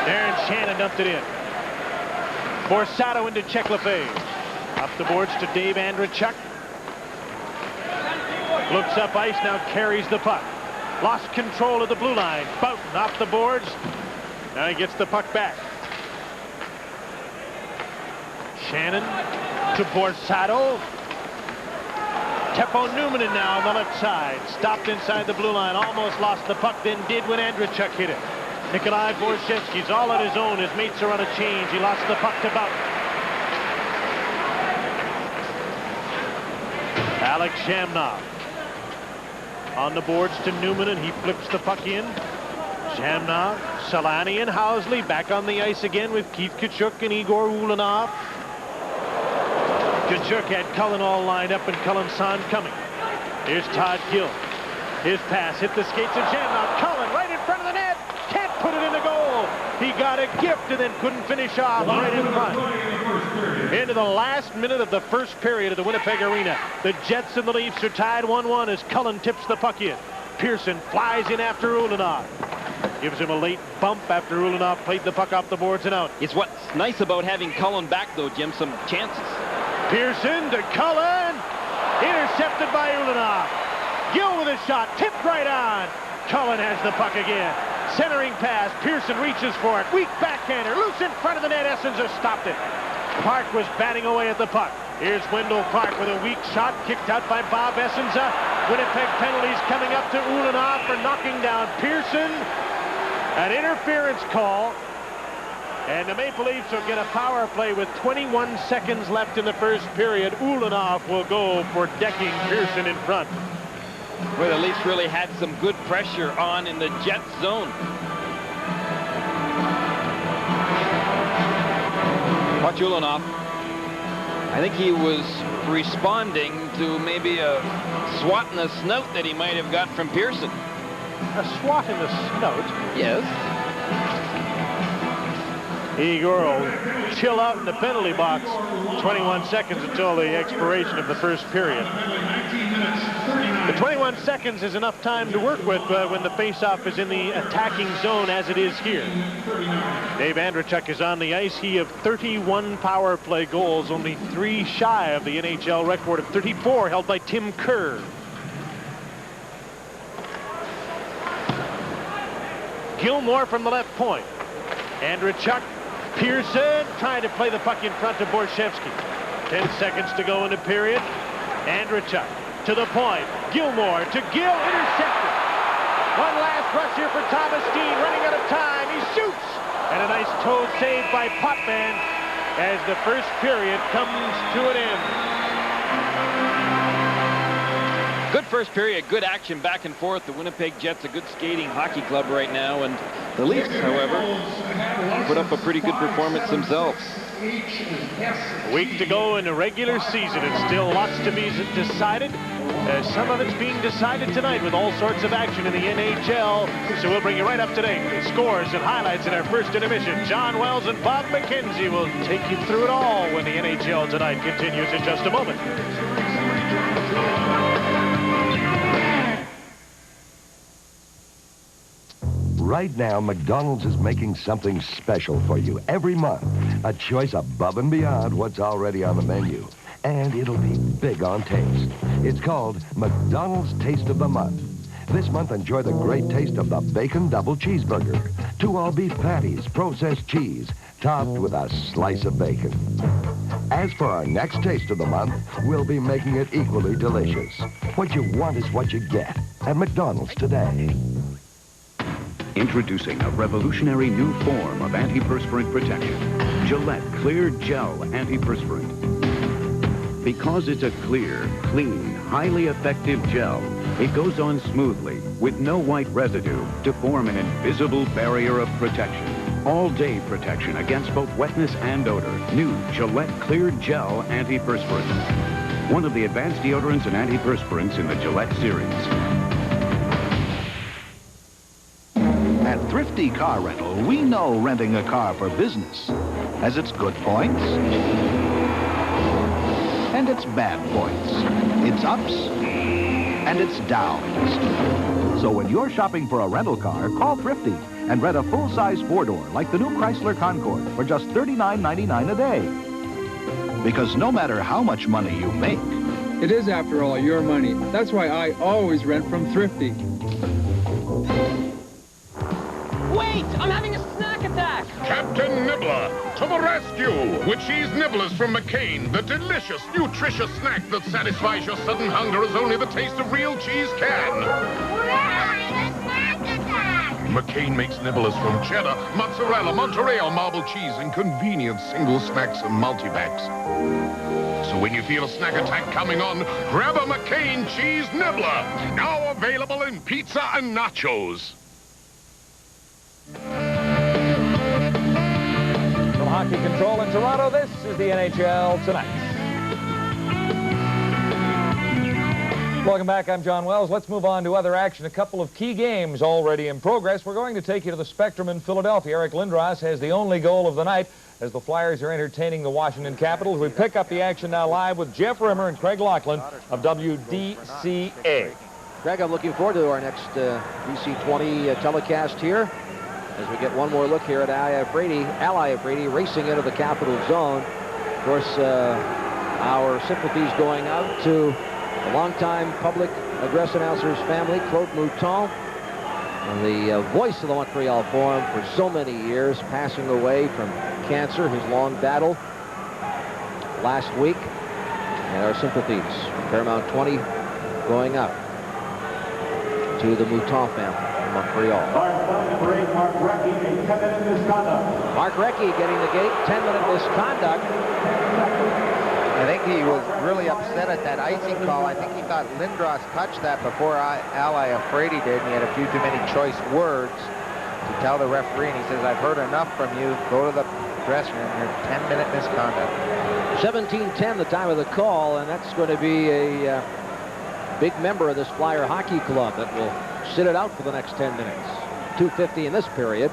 Darren Shannon dumped it in. Borsato into Czech Lefebvre. Up the boards to Dave Andrechuk. Looks up ice, now carries the puck. Lost control of the blue line. Boughton off the boards. Now he gets the puck back. Shannon to Borsato. Teppo Newman now on the left side. Stopped inside the blue line. Almost lost the puck, then did when Andrechuk hit it. Nikolai Borshevsky's all on his own. His mates are on a change. He lost the puck to Boughton. Alex Shamnov on the boards to Newman, and he flips the puck in. Shamnov, Solani, and Housley back on the ice again with Keith Tkachuk and Igor Ulanov. Tkachuk had Cullen all lined up and Cullen saw him coming. Here's Todd Gill. His pass hit the skates of Shamnov. Cullen right in front of the net. Can't put it in the goal. He got a gift and then couldn't finish off right in front. Into the last minute of the first period of the Winnipeg Arena. The Jets and the Leafs are tied 1-1 as Cullen tips the puck in. Pearson flies in after Ulanov. Gives him a late bump after Ulanov played the puck off the boards and out. It's what's nice about having Cullen back, though, Jim, some chances. Pearson to Cullen. Intercepted by Ulanov. Gill with a shot. Tipped right on. Cullen has the puck again. Centering pass. Pearson reaches for it. Weak backhander. Loose in front of the net. Essenza stopped it. Park was batting away at the puck. Here's Wendell Park with a weak shot. Kicked out by Bob Essenza. Winnipeg penalties coming up to Ulanov for knocking down Pearson. An interference call. And the Maple Leafs will get a power play with 21 seconds left in the first period. Ulanov will go for decking Pearson in front. Where the Leafs really had some good pressure on in the Jets zone. Watch Ulanov. I think he was responding to maybe a swat in the snout that he might have got from Pearson. A swat in the snout? Yes. Igor will chill out in the penalty box. 21 seconds until the expiration of the first period. The 21 seconds is enough time to work with when the faceoff is in the attacking zone as it is here. Dave Andreychuk is on the ice. He of 31 power play goals, only 3 shy of the NHL record of 34 held by Tim Kerr. Gilmore from the left point. Andreychuk. Pearson trying to play the puck in front to Borshevsky. 10 seconds to go in the period. Andreychuk to the point. Gilmore to Gill. Intercepted. One last rush here for Thomas Dean. Running out of time. He shoots. And a nice toe save by Potvin as the first period comes to an end. Good first period, good action back and forth. The Winnipeg Jets, a good skating hockey club right now, and the Leafs, however, put up a pretty good performance themselves. A week to go in the regular season, and still lots to be decided. Some of it's being decided tonight with all sorts of action in the NHL. So we'll bring you right up to date with scores and highlights in our first intermission. John Wells and Bob McKenzie will take you through it all when the NHL Tonight continues in just a moment. Right now, McDonald's is making something special for you every month. A choice above and beyond what's already on the menu. And it'll be big on taste. It's called McDonald's Taste of the Month. This month, enjoy the great taste of the Bacon Double Cheeseburger. 2 all-beef patties, processed cheese, topped with a slice of bacon. As for our next Taste of the Month, we'll be making it equally delicious. What you want is what you get at McDonald's today. Introducing a revolutionary new form of antiperspirant protection. Gillette Clear Gel Antiperspirant. Because it's a clear, clean, highly effective gel, it goes on smoothly with no white residue to form an invisible barrier of protection. All-day protection against both wetness and odor. New Gillette Clear Gel Antiperspirant. One of the advanced deodorants and antiperspirants in the Gillette series. At Thrifty Car Rental, we know renting a car for business has its good points and its bad points, its ups and its downs. So when you're shopping for a rental car, call Thrifty and rent a full-size 4-door like the new Chrysler Concorde for just $39.99 a day. Because no matter how much money you make, it is, after all, your money. That's why I always rent from Thrifty. Wait! I'm having a snack attack! Captain Nibbler, to the rescue! With cheese nibblers from McCain, the delicious, nutritious snack that satisfies your sudden hunger as only the taste of real cheese can. We're having a snack attack! McCain makes nibblers from cheddar, mozzarella, Monterey, marble cheese, and convenient single snacks and multi-packs. So when you feel a snack attack coming on, grab a McCain cheese nibbler. Now available in pizza and nachos. From Hockey Control in Toronto, this is the NHL Tonight. Welcome back. I'm John Wells. Let's move on to other action. A couple of key games already in progress. We're going to take you to the Spectrum in Philadelphia. Eric Lindros has the only goal of the night as the Flyers are entertaining the Washington Capitals. We pick up the action now live with Jeff Rimmer and Craig Laughlin of WDCA. Craig, I'm looking forward to our next BC20 telecast here as we get one more look here at Ally Brady racing into the Capital zone. Of course, our sympathies going out to the longtime public address announcer's family, Claude Mouton, the voice of the Montreal Forum for so many years, passing away from cancer, his long battle last week. And our sympathies, Paramount 20, going out to the Mouton family in Montreal. Mark Recchi getting the gate, 10-minute misconduct. I think he was really upset at that icing call. I think he thought Lindros touched that before Ally Afraidy did, and he had a few too many choice words to tell the referee, and he says, I've heard enough from you. Go to the dressing room. You're 10-minute misconduct. 17:10 the time of the call, and that's going to be a big member of this Flyer hockey club that will sit it out for the next 10 minutes. 2:50 in this period.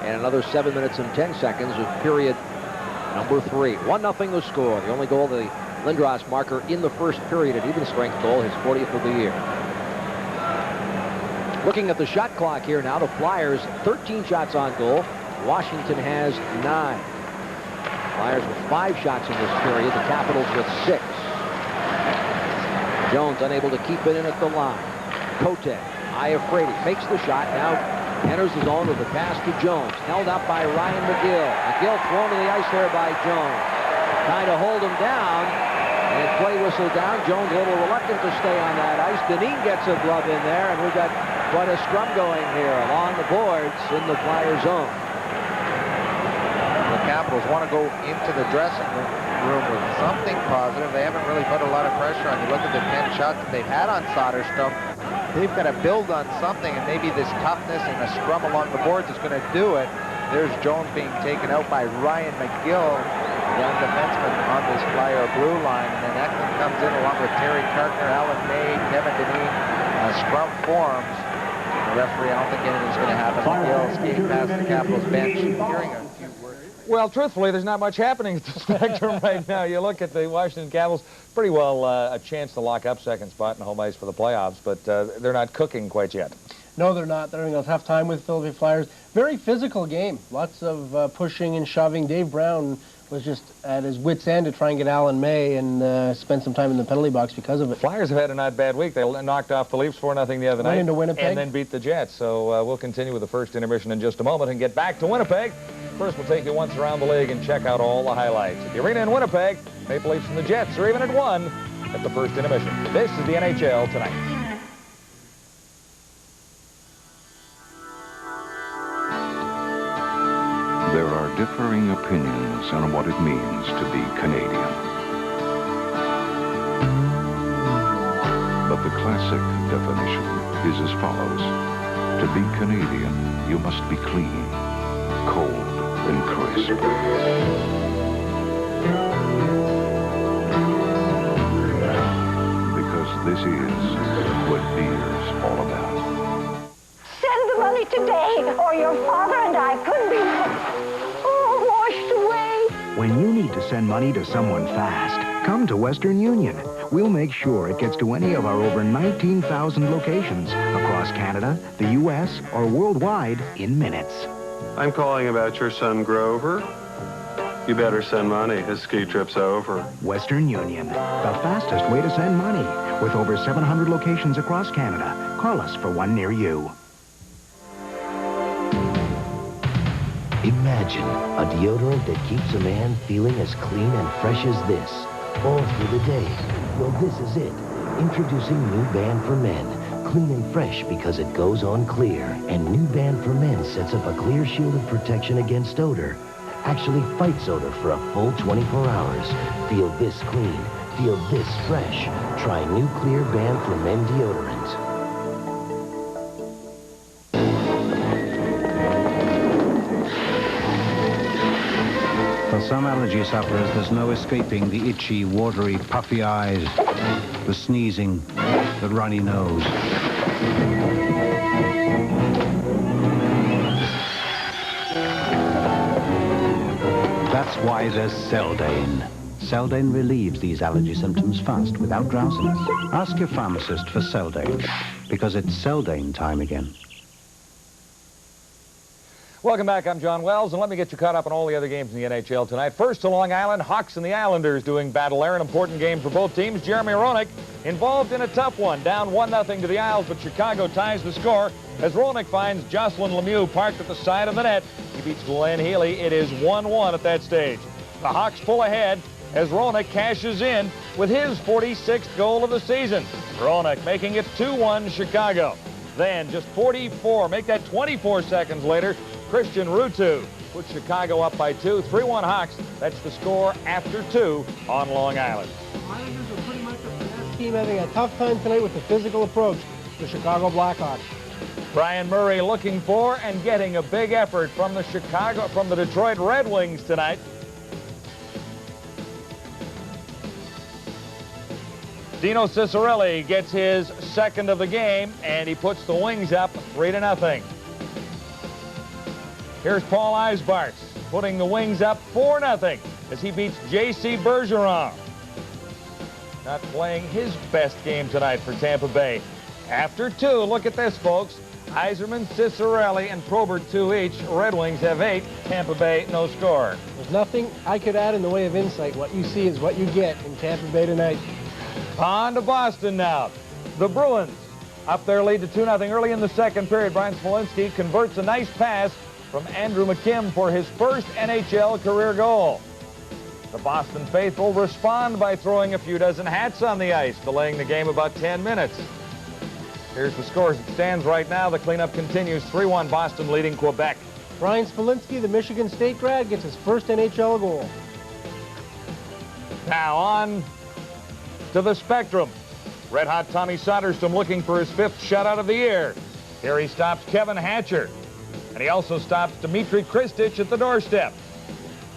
And another 7 minutes and 10 seconds of period number 3. 1-0 the score. The only goal of the Lindros marker in the first period, an even strength goal, his 40th of the year. Looking at the shot clock here now, the Flyers 13 shots on goal. Washington has 9. Flyers with 5 shots in this period. The Capitals with 6. Jones unable to keep it in at the line. Cote, Iafrate makes the shot. Now enters the zone with a pass to Jones. Held up by Ryan McGill. McGill thrown to the ice there by Jones. Trying to hold him down. And play whistle down. Jones a little reluctant to stay on that ice. Dineen gets a glove in there, and we've got quite a scrum going here along the boards in the Flyer zone. The Capitals want to go into the dressing room with something positive. They haven't really put a lot of pressure on. You look at the 10 shots that they've had on Soderstrom. They've got to build on something, and maybe this toughness and a scrum along the boards is going to do it. There's Jones being taken out by Ryan McGill, young defenseman on this Flyer blue line, and then Eklund comes in along with Terry Kartner, Alan May, Kevin Dineen. Scrum forms. The referee, I don't think anything's going to happen. McGill skating past the Capitals bench, hearing a few words. Well, truthfully, there's not much happening at the Spectrum right now. You look at the Washington Capitals, pretty well a chance to lock up second spot in home ice for the playoffs, but they're not cooking quite yet. No, they're not. They're having a tough time with Philadelphia Flyers. Very physical game. Lots of pushing and shoving. Dave Brown was just at his wit's end to try and get Alan May and spend some time in the penalty box because of it. Flyers have had a not bad week. They knocked off the Leafs 4-0 the other night. Into Winnipeg. And then beat the Jets. So we'll continue with the first intermission in just a moment and get back to Winnipeg. First, we'll take you once around the league and check out all the highlights. At the arena in Winnipeg, Maple Leafs and the Jets are even at 1 at the first intermission. This is the NHL Tonight. There are differing opinions on what it means to be Canadian. But the classic definition is as follows. To be Canadian, you must be clean, cold, and crisp. Because this is what beer's all about. Send the money today, or your father and I could be washed away. When you need to send money to someone fast, come to Western Union. We'll make sure it gets to any of our over 19,000 locations across Canada, the U.S., or worldwide in minutes. I'm calling about your son, Grover. You better send money. His ski trip's over. Western Union, the fastest way to send money. With over 700 locations across Canada. Call us for one near you. Imagine a deodorant that keeps a man feeling as clean and fresh as this, all through the day. Well, this is it. Introducing New Band for Men. Clean and fresh because it goes on clear. And New Band for Men sets up a clear shield of protection against odor. Actually fights odor for a full 24 hours. Feel this clean. Feel this fresh. Try New Clear Band for Men deodorant. For For some allergy sufferers, there's no escaping the itchy, watery, puffy eyes, the sneezing, the runny nose. That's why there's Seldane. Seldane relieves these allergy symptoms fast, without drowsiness. Ask your pharmacist for Seldane, because it's Seldane time again. Welcome back. I'm John Wells, and let me get you caught up on all the other games in the NHL tonight. First to Long Island, Hawks and the Islanders doing battle there. An important game for both teams. Jeremy Roenick involved in a tough one. Down 1-0 to the Isles, but Chicago ties the score as Roenick finds Jocelyn Lemieux parked at the side of the net. He beats Glenn Healy. It is 1-1 at that stage. The Hawks pull ahead as Roenick cashes in with his 46th goal of the season. Roenick making it 2-1 Chicago. Then, just 24 seconds later, Christian Ruutu puts Chicago up by 2. 3-1 Hawks. That's the score after 2 on Long Island. Islanders are pretty much a finesse team having a tough time tonight with the physical approach. The Chicago Blackhawks. Brian Murray looking for and getting a big effort from the Detroit Red Wings tonight. Dino Ciccarelli gets his second of the game, and he puts the Wings up 3-0. Here's Paul Eisbarts putting the Wings up 4-0 as he beats J.C. Bergeron. Not playing his best game tonight for Tampa Bay. After 2, look at this, folks. Yzerman, Ciccarelli, and Probert 2 each. Red Wings have 8. Tampa Bay, no score. There's nothing I could add in the way of insight. What you see is what you get in Tampa Bay tonight. On to Boston now. The Bruins up their lead to 2-0 early in the second period. Brian Smolinski converts a nice pass from Andrew McKim for his first NHL career goal. The Boston faithful respond by throwing a few dozen hats on the ice, delaying the game about 10 minutes. Here's the score as it stands right now. The cleanup continues. 3-1 Boston leading Quebec. Brian Smolinski, the Michigan State grad, gets his first NHL goal. Now on to the Spectrum. Red-hot Tommy Soderstrom looking for his 5th shutout of the year. Here he stops Kevin Hatcher. And he also stops Dmitry Kristich at the doorstep.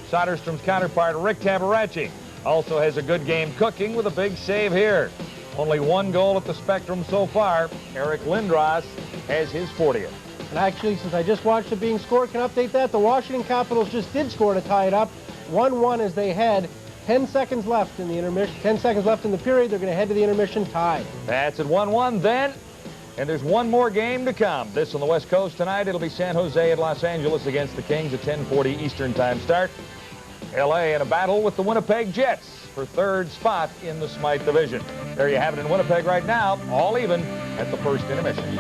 Soderstrom's counterpart, Rick Tabaracci, also has a good game cooking with a big save here. Only 1 goal at the Spectrum so far. Eric Lindros has his 40th. And actually, since I just watched it being scored, can update that. The Washington Capitals just did score to tie it up. 1-1 as they had 10 seconds left in the intermission. 10 seconds left in the period. They're going to head to the intermission tied. That's at 1-1 then. And there's one more game to come. This on the West Coast tonight. It'll be San Jose at Los Angeles against the Kings at 10:40 Eastern Time start. L.A. in a battle with the Winnipeg Jets for 3rd spot in the Smythe Division. There you have it in Winnipeg right now, all even at the first intermission.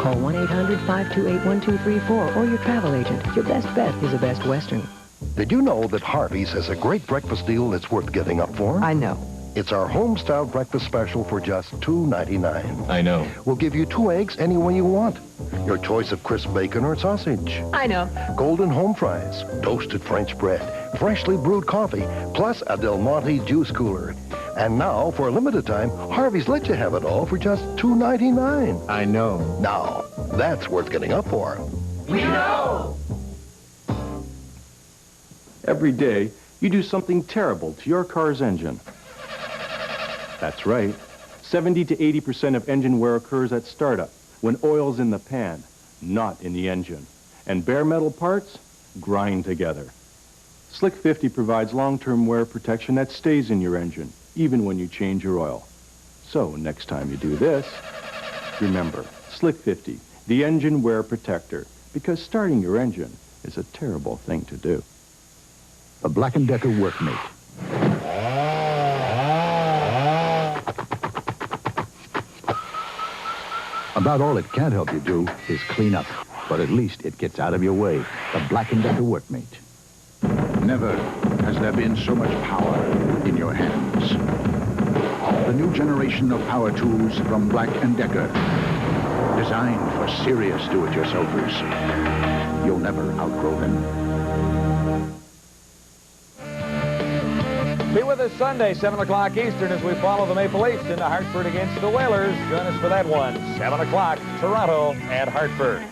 Call 1-800-528-1234 or your travel agent. Your best bet is a Best Western. Did you know that Harvey's has a great breakfast deal that's worth getting up for? I know. It's our home-style breakfast special for just $2.99. I know. We'll give you 2 eggs any way you want. Your choice of crisp bacon or sausage. I know. Golden home fries, toasted French bread, freshly brewed coffee, plus a Del Monte juice cooler. And now, for a limited time, Harvey's let you have it all for just $2.99. I know. Now, that's worth getting up for. We know! Every day, you do something terrible to your car's engine. That's right. 70 to 80% of engine wear occurs at startup, when oil's in the pan, not in the engine. And bare metal parts grind together. Slick 50 provides long-term wear protection that stays in your engine, even when you change your oil. So next time you do this, remember, Slick 50, the engine wear protector, because starting your engine is a terrible thing to do. The Black & Decker Workmate. About all it can't help you do is clean up, but at least it gets out of your way. The Black & Decker Workmate. Never has there been so much power in your hands. The new generation of power tools from Black & Decker. Designed for serious do-it-yourselfers. You'll never outgrow them. Be with us Sunday, 7 o'clock Eastern, as we follow the Maple Leafs into Hartford against the Whalers. Join us for that one, 7 o'clock, Toronto at Hartford.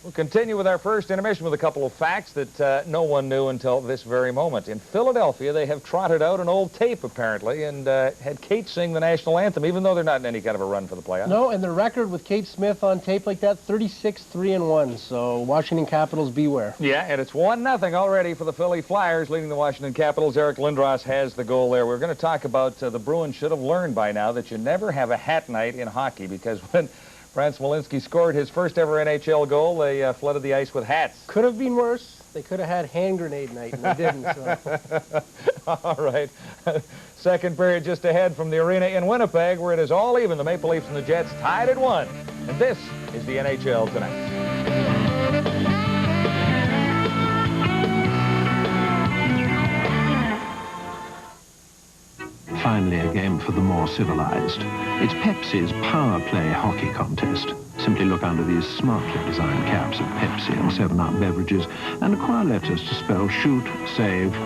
We'll continue with our first intermission with a couple of facts that no one knew until this very moment. In Philadelphia, they have trotted out an old tape, apparently, and had Kate sing the national anthem, even though they're not in any kind of a run for the playoffs. No, and the record with Kate Smith on tape like that, 36-3-1. So Washington Capitals, beware. Yeah, and it's 1-0 already for the Philly Flyers, leading the Washington Capitals. Eric Lindros has the goal there. We're going to talk about the Bruins should have learned by now that you never have a hat night in hockey, because when Franz Smolinski scored his first ever NHL goal, they flooded the ice with hats. Could have been worse. They could have had hand grenade night, and they didn't. So. All right. Second period just ahead from the arena in Winnipeg, where it is all even. The Maple Leafs and the Jets tied at 1. And this is the NHL tonight. Finally, a game for the more civilized. It's Pepsi's Power Play Hockey Contest. Simply look under these smartly designed caps of Pepsi and 7-Up beverages and acquire letters to spell shoot, save,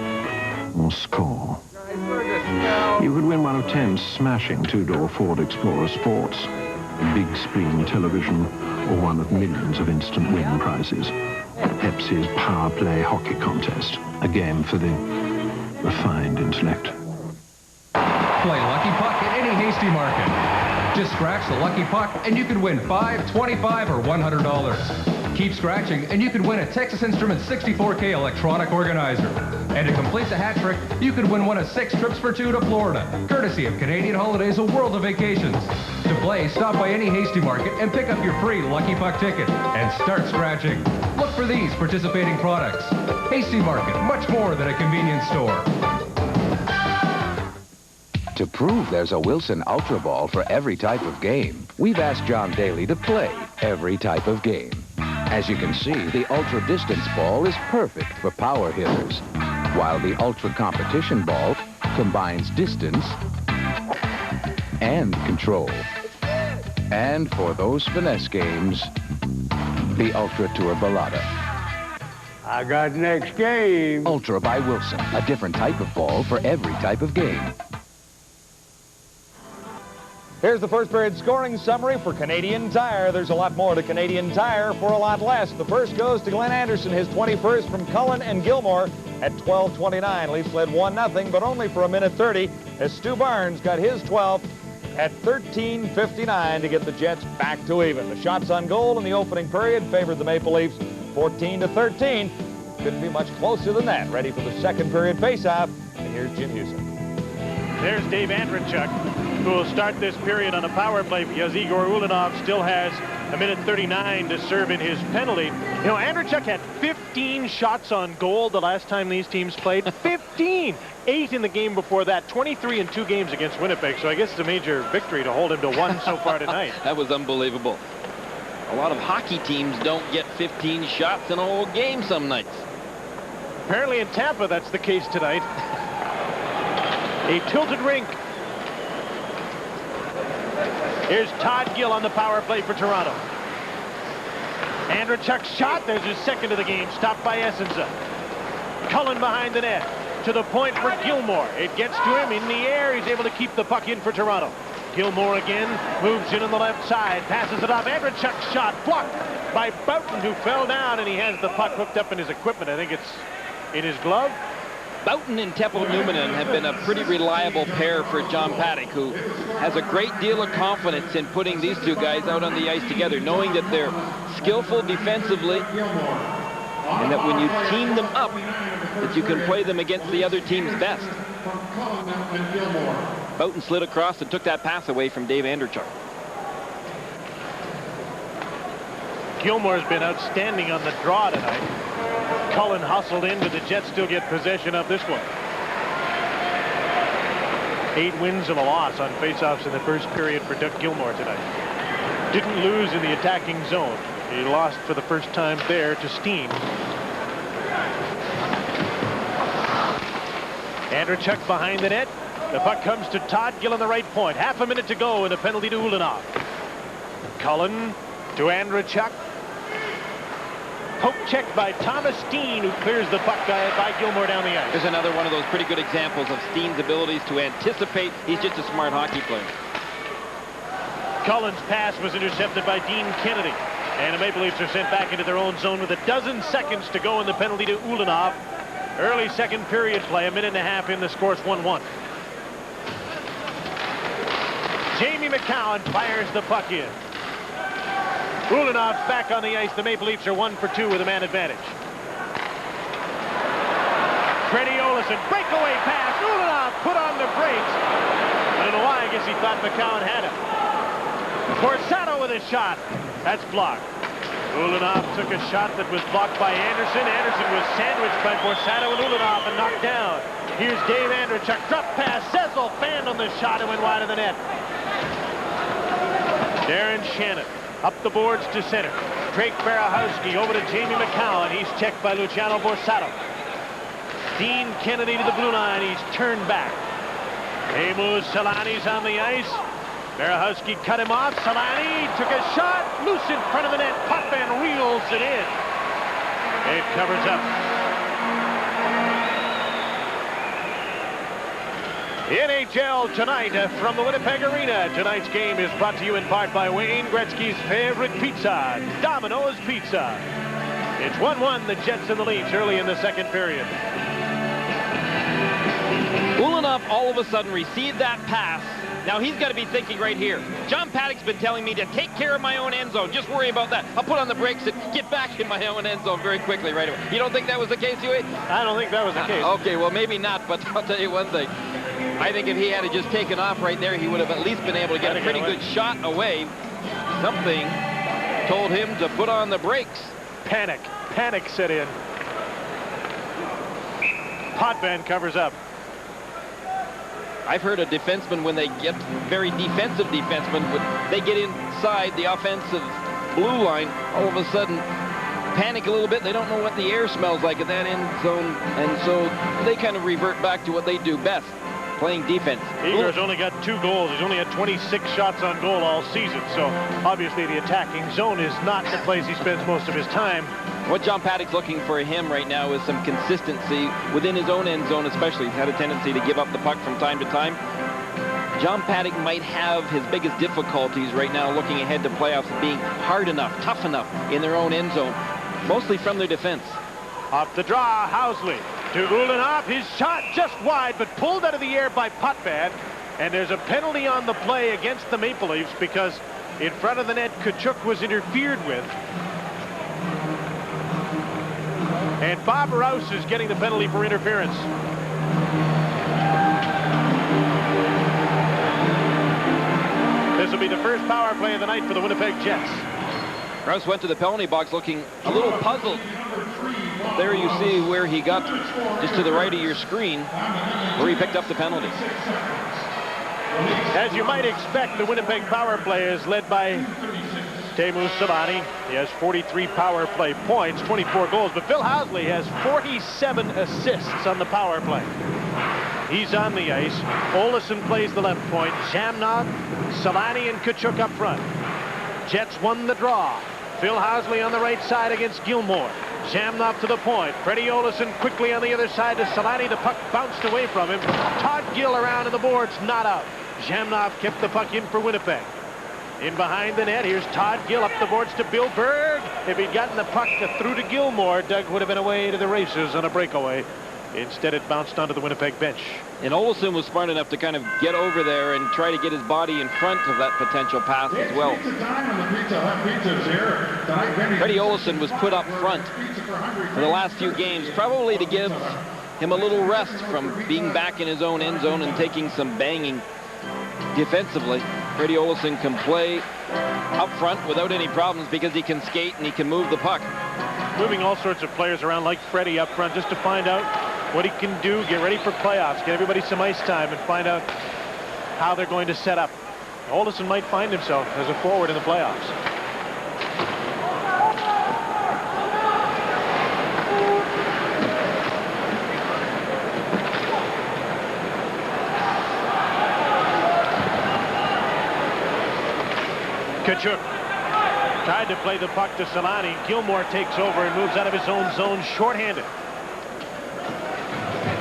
or score. You could win one of 10 smashing two-door Ford Explorer Sports, a big screen television, or one of millions of instant win prizes. Pepsi's Power Play Hockey Contest. A game for the refined intellect. Play Lucky Puck at any Hasty Market. Just scratch the Lucky Puck and you could win $5, $25, or $100. Keep scratching and you could win a Texas Instruments 64K electronic organizer. And to complete the hat trick, you could win one of 6 trips for 2 to Florida, courtesy of Canadian Holidays, a world of vacations. To play, stop by any Hasty Market and pick up your free Lucky Puck ticket and start scratching. Look for these participating products. Hasty Market, much more than a convenience store. To prove there's a Wilson Ultra Ball for every type of game, we've asked John Daly to play every type of game. As you can see, the Ultra Distance Ball is perfect for power hitters, while the Ultra Competition Ball combines distance and control. And for those finesse games, the Ultra Tour Ballata. I got next game. Ultra by Wilson, a different type of ball for every type of game. Here's the first period scoring summary for Canadian Tire. There's a lot more to Canadian Tire for a lot less. The first goes to Glenn Anderson, his 21st from Cullen and Gilmore at 12:29. Leafs led 1-0, but only for a minute 30, as Stu Barnes got his 12th at 13:59 to get the Jets back to even. The shots on goal in the opening period favored the Maple Leafs 14-13. Couldn't be much closer than that. Ready for the second period faceoff, and here's Jim Houston. There's Dave Andreychuk, who will start this period on a power play because Igor Ulanov still has a minute 39 to serve in his penalty. You know, Andreychuk had 15 shots on goal the last time these teams played. 15! 8 in the game before that. 23 in 2 games against Winnipeg. So I guess it's a major victory to hold him to 1 so far tonight. That was unbelievable. A lot of hockey teams don't get 15 shots in a whole game some nights. Apparently in Tampa, that's the case tonight. A tilted rink. Here's Todd Gill on the power play for Toronto. Andreychuk's shot. There's his second of the game. Stopped by Essenza. Cullen behind the net. To the point for Gilmore. It gets to him in the air. He's able to keep the puck in for Toronto. Gilmore again moves in on the left side. Passes it off. Andreychuk's shot blocked by Boughton, who fell down, and he has the puck hooked up in his equipment. I think it's in his glove. Boughton and Teppo Numminen have been a pretty reliable pair for John Paddock, who has a great deal of confidence in putting these two guys out on the ice together, knowing that they're skillful defensively and that when you team them up, that you can play them against the other team's best. Boughton slid across and took that pass away from Dave Andreychuk. Gilmore's been outstanding on the draw tonight. Cullen hustled in, but the Jets still get possession of this one. 8 wins and a loss on faceoffs in the first period for Doug Gilmore tonight. Didn't lose in the attacking zone. He lost for the first time there to Steen. Andrechuk behind the net. The puck comes to Todd Gill on the right point. Half a minute to go, and a penalty to Ulanov. Cullen to Andrechuk. Poke check by Thomas Steen, who clears the puck by Gilmore down the ice. There's another one of those pretty good examples of Steen's abilities to anticipate. He's just a smart hockey player. Cullen's pass was intercepted by Dean Kennedy. And the Maple Leafs are sent back into their own zone with 12 seconds to go in the penalty to Ulanov. Early second period play, a minute and a half in, the score's 1-1. Jamie McCowan fires the puck in. Ulanov's back on the ice. The Maple Leafs are 1 for 2 with a man advantage. Freddie Olesen, breakaway pass. Ulanov put on the brakes. I don't know why. I guess he thought McCowan had it. Borsato with a shot. That's blocked. Ulanov took a shot that was blocked by Anderson. Anderson was sandwiched by Borsato and Ulanov and knocked down. Here's Dave Andrechuk. Drop pass. Cecil fanned on the shot and went wide of the net. Darren Shannon up the boards to center. Drake Barahowski over to Jamie McCowan. He's checked by Luciano Borsato. Dean Kennedy to the blue line. He's turned back. Teemu Selänne's on the ice. Barahowski cut him off. Selanne took a shot. Loose in front of the net. Potvin reels it in. It covers up. NHL tonight from the Winnipeg Arena. Tonight's game is brought to you in part by Wayne Gretzky's favorite pizza, Domino's Pizza. It's 1-1, the Jets and the Leafs early in the second period. Ulanov all of a sudden received that pass. Now he's got to be thinking right here. John Paddock's been telling me to take care of my own end zone. Just worry about that. I'll put on the brakes and get back in my own end zone very quickly right away. You don't think that was the case, Huey? I don't think that was the case. Okay, well, maybe not, but I'll tell you one thing. I think if he had just taken off right there, he would have at least been able to get a pretty good shot away. Something told him to put on the brakes. Panic set in. Potvin covers up. I've heard a defenseman, when they get very defensive defensemen, when they get inside the offensive blue line, all of a sudden panic a little bit. They don't know what the air smells like at that end zone, and so they kind of revert back to what they do best, playing defense. Eagles only got 2 goals. He's only had 26 shots on goal all season, so obviously the attacking zone is not the place he spends most of his time. What John Paddock's looking for him right now is some consistency within his own end zone, especially. He's had a tendency to give up the puck from time to time. John Paddock might have his biggest difficulties right now looking ahead to playoffs, being hard enough, tough enough in their own end zone, mostly from their defense. Off the draw, Housley to Ulanov. His shot just wide, but pulled out of the air by Potvin. And there's a penalty on the play against the Maple Leafs because in front of the net, Tkachuk was interfered with. And Bob Rouse is getting the penalty for interference. This will be the first power play of the night for the Winnipeg Jets. Rouse went to the penalty box looking a little puzzled. There you see where he got just to the right of your screen, where he picked up the penalty. As you might expect, the Winnipeg power play is led by Teemu Selanne. He has 43 power play points, 24 goals, but Phil Housley has 47 assists on the power play. He's on the ice. Olesen plays the left point. Jamnov, Selanne, and Tkachuk up front. Jets won the draw. Phil Housley on the right side against Gilmore. Jamnov to the point. Freddie Olesen quickly on the other side to Selanne. The puck bounced away from him. Todd Gill around in the boards, not out. Jamnov kept the puck in for Winnipeg. In behind the net, here's Todd Gill up the boards to Bill Berg. If he'd gotten the puck through to Gilmore, Doug would have been away to the races on a breakaway. Instead, it bounced onto the Winnipeg bench. And Olesen was smart enough to kind of get over there and try to get his body in front of that potential pass as well. Freddie Olesen was put up front for the last few games, probably to give him a little rest from being back in his own end zone and taking some banging defensively. Freddie Olesen can play up front without any problems because he can skate and he can move the puck. Moving all sorts of players around like Freddie up front just to find out what he can do, get ready for playoffs, get everybody some ice time, and find out how they're going to set up. Olesen might find himself as a forward in the playoffs. Tkachuk tried to play the puck to Solani. Gilmore takes over and moves out of his own zone shorthanded.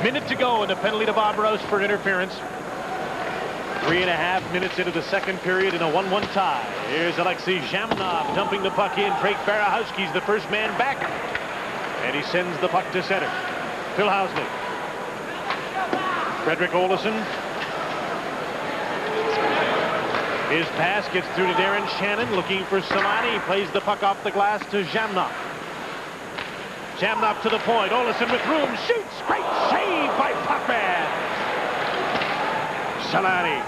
Minute to go in the penalty to Bobros for interference. 3.5 minutes into the second period in a 1-1 tie. Here's Alexei Zhamnov dumping the puck in. Drake Barahowski's the first man back. And he sends the puck to center. Phil Housley. Frederick Olesen. His pass gets through to Darren Shannon, looking for Solani. He plays the puck off the glass to Zhamnov. Zhamnov to the point. Olesen with room. Shoots. Great save by Puckman. Solani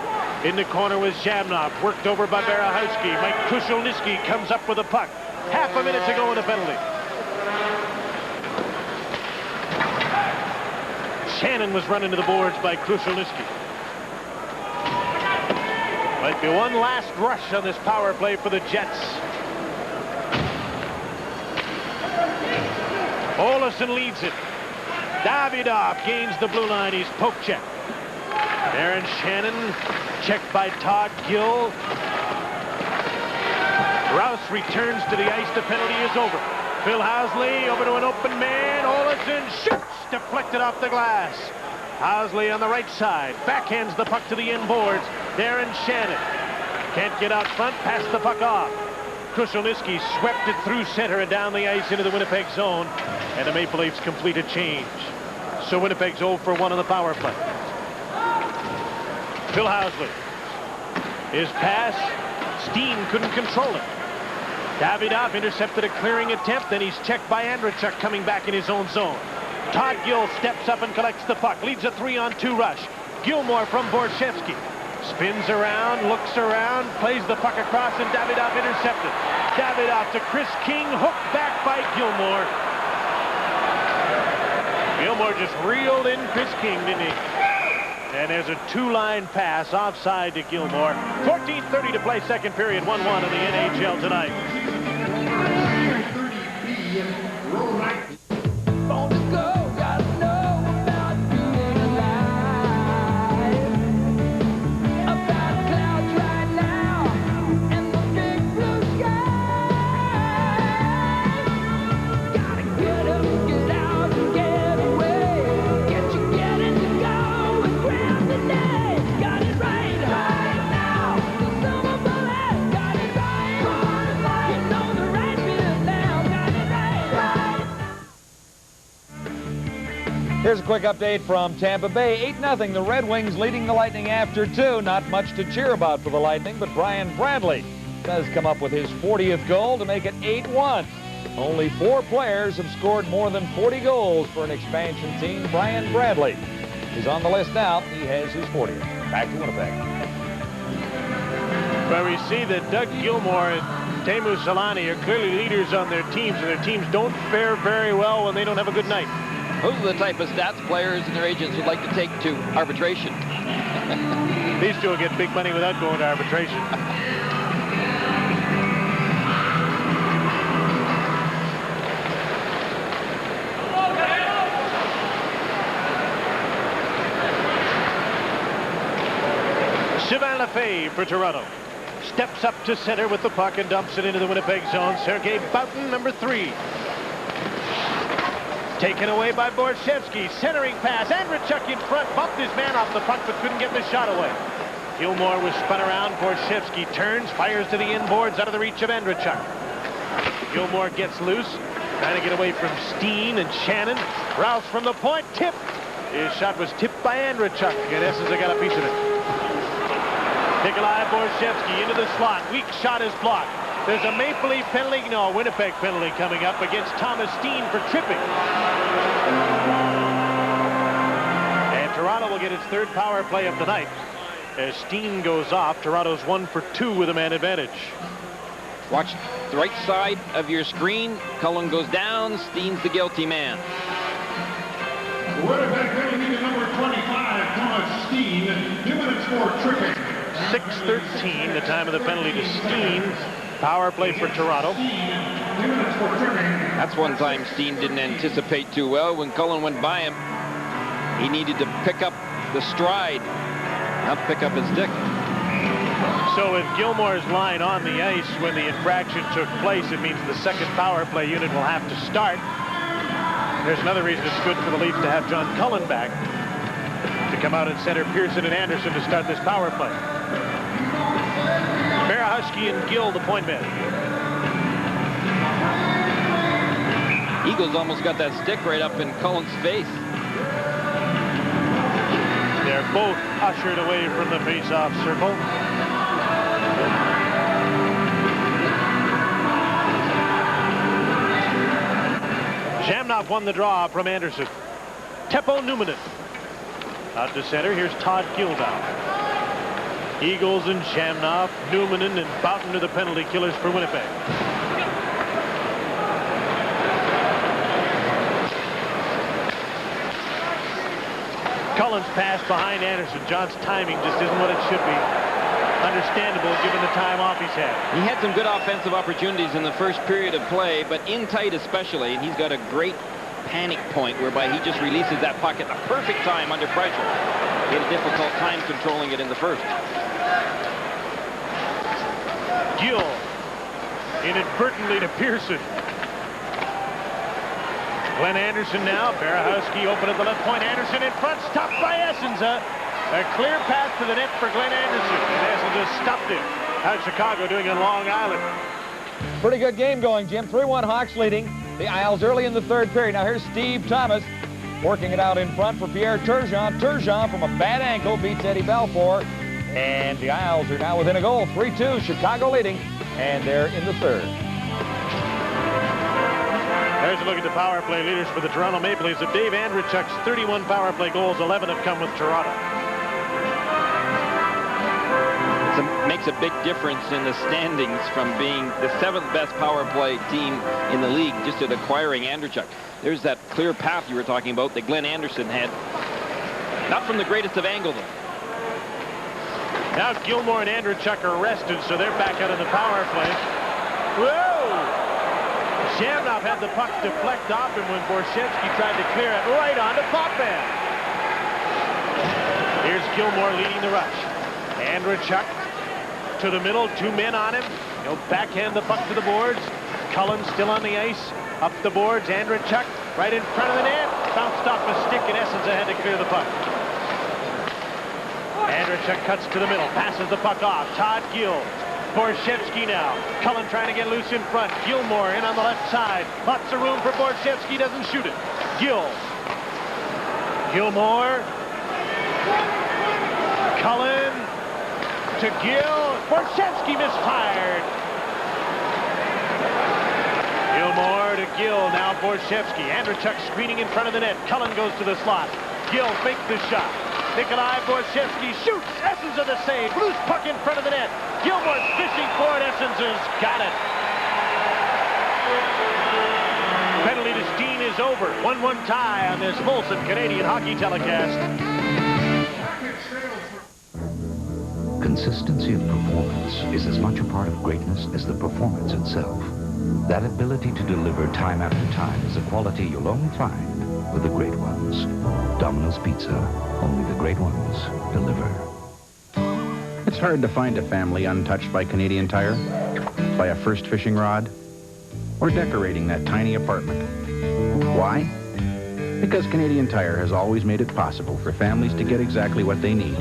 in the corner with Zhamnov. Worked over by Barahowski. Mike Krushelnyski comes up with a puck. Half a minute to go in the penalty. Shannon was run into the boards by Krushelnyski. Might be one last rush on this power play for the Jets. Olesen leads it. Davidov gains the blue line. He's poke checked. Darren Shannon checked by Todd Gill. Rouse returns to the ice. The penalty is over. Phil Housley over to an open man. Olesen shoots. Deflected off the glass. Housley on the right side. Backhands the puck to the inboards. Darren Shannon can't get out front. Pass the puck off. Krushelnyski swept it through center and down the ice into the Winnipeg zone. And the Maple Leafs complete a change. So Winnipeg's 0 for 1 on the power play. Phil Housley. His pass. Steen couldn't control it. Davidov intercepted a clearing attempt. Then he's checked by Andrechuk coming back in his own zone. Todd Gill steps up and collects the puck. Leads a 3-on-2 rush. Gilmore from Borshevsky. Spins around, looks around, plays the puck across, and Davidov intercepted. Davidov to Chris King, hooked back by Gilmore. Gilmore just reeled in Chris King, didn't he? And there's a two-line pass offside to Gilmore. 14:30 to play, second period, 1-1 in the NHL tonight. Here's a quick update from Tampa Bay. 8-0. The Red Wings leading the Lightning after 2. Not much to cheer about for the Lightning, but Brian Bradley does come up with his 40th goal to make it 8-1. Only 4 players have scored more than 40 goals for an expansion team. Brian Bradley is on the list now. He has his 40th. Back to Winnipeg. Well, we see that Doug Gilmore and Teemu Solani are clearly leaders on their teams, and their teams don't fare very well when they don't have a good night. Those are the type of stats players and their agents would like to take to arbitration. These two will get big money without going to arbitration. Sylvain Lefebvre for Toronto. Steps up to center with the puck and dumps it into the Winnipeg zone. Sergei Boutin, number 3. Taken away by Borshevsky. Centering pass. Andrechuk in front. Bumped his man off the puck but couldn't get the shot away. Gilmore was spun around. Borshevsky turns. Fires to the inboards out of the reach of Andrechuk. Gilmore gets loose. Trying to get away from Steen and Shannon. Rouse from the point. Tipped. His shot was tipped by Andrechuk. And Esses got a piece of it. Nikolai Borshevsky into the slot. Weak shot is blocked. There's a Maple Leaf penalty, no, a Winnipeg penalty coming up against Thomas Steen for tripping. And Toronto will get its 3rd power play of the night. As Steen goes off, Toronto's 1 for 2 with a man advantage. Watch the right side of your screen. Cullen goes down. Steen's the guilty man. Winnipeg penalty to number 25, Thomas Steen. 2 minutes for tripping. 6:13, the time of the penalty to Steen. Power play for Toronto. That's one time Steen didn't anticipate too well. When Cullen went by him, he needed to pick up the stride, not pick up his stick. So with Gilmore's line on the ice when the infraction took place, it means the second power play unit will have to start. There's another reason it's good for the Leafs to have John Cullen back, to come out and center Pearson and Anderson to start this power play. Berahusky and Gill, the point men. Eagles almost got that stick right up in Cullen's face. They're both ushered away from the face-off circle. Jamnov won the draw from Anderson. Teppo Numminen. Out to center, here's Todd Gildow. Eagles and Jamnov, Numminen and Boughton are the penalty killers for Winnipeg. Cullen's pass behind Anderson. John's timing just isn't what it should be. Understandable given the time off he's had. He had some good offensive opportunities in the first period of play, but in tight especially, and he's got a great panic point whereby he just releases that puck at the perfect time under pressure. He had a difficult time controlling it in the first. Gill inadvertently to Pearson. Glenn Anderson now. Berahusky open at the left point. Anderson in front, stopped by Essenza. A clear path to the net for Glenn Anderson. And Essenza stopped it. How's Chicago doing in Long Island? Pretty good game going, Jim. 3-1 Hawks leading the Isles early in the third period. Now here's Steve Thomas working it out in front for Pierre Turgeon. Turgeon from a bad ankle beats Eddie Balfour. And the Isles are now within a goal. 3-2, Chicago leading. And they're in the third. There's a look at the power play leaders for the Toronto Maple Leafs. Of Dave Andreychuk's 31 power play goals, 11 have come with Toronto. It makes a big difference in the standings from being the 7th best power play team in the league just at acquiring Andreychuk. There's that clear path you were talking about that Glenn Anderson had. Not from the greatest of angles. Now Gilmore and Andreychuk are rested, so they're back out of the power play. Whoa! Jamnov had the puck deflect off him when Borshevsky tried to clear it right onto Potvin. Here's Gilmore leading the rush. Andreychuk to the middle, 2 men on him. He'll backhand the puck to the boards. Cullen still on the ice, up the boards. Andreychuk right in front of the net. Bounced off a stick and Essenza had to clear the puck. Andreychuk cuts to the middle, passes the puck off. Todd Gill. Borshevsky now. Cullen trying to get loose in front. Gilmore in on the left side. Lots of room for Borshevsky. Doesn't shoot it. Gill. Gilmore. Cullen to Gill. Borshevsky misfired. Gilmore to Gill. Now Borshevsky. Andreychuk screening in front of the net. Cullen goes to the slot. Gill fakes the shot. Nikolai Borshevsky shoots. Essenza the save. Loose puck in front of the net. Gilmore's fishing for it. Essenza's got it. Penalty to Steen is over. 1-1 tie on this Molson Canadian hockey telecast. Consistency of performance is as much a part of greatness as the performance itself. That ability to deliver time after time is a quality you'll only find with the great ones. Domino's Pizza. Only the great ones deliver. It's hard to find a family untouched by Canadian Tire, by a first fishing rod, or decorating that tiny apartment. Why? Because Canadian Tire has always made it possible for families to get exactly what they need.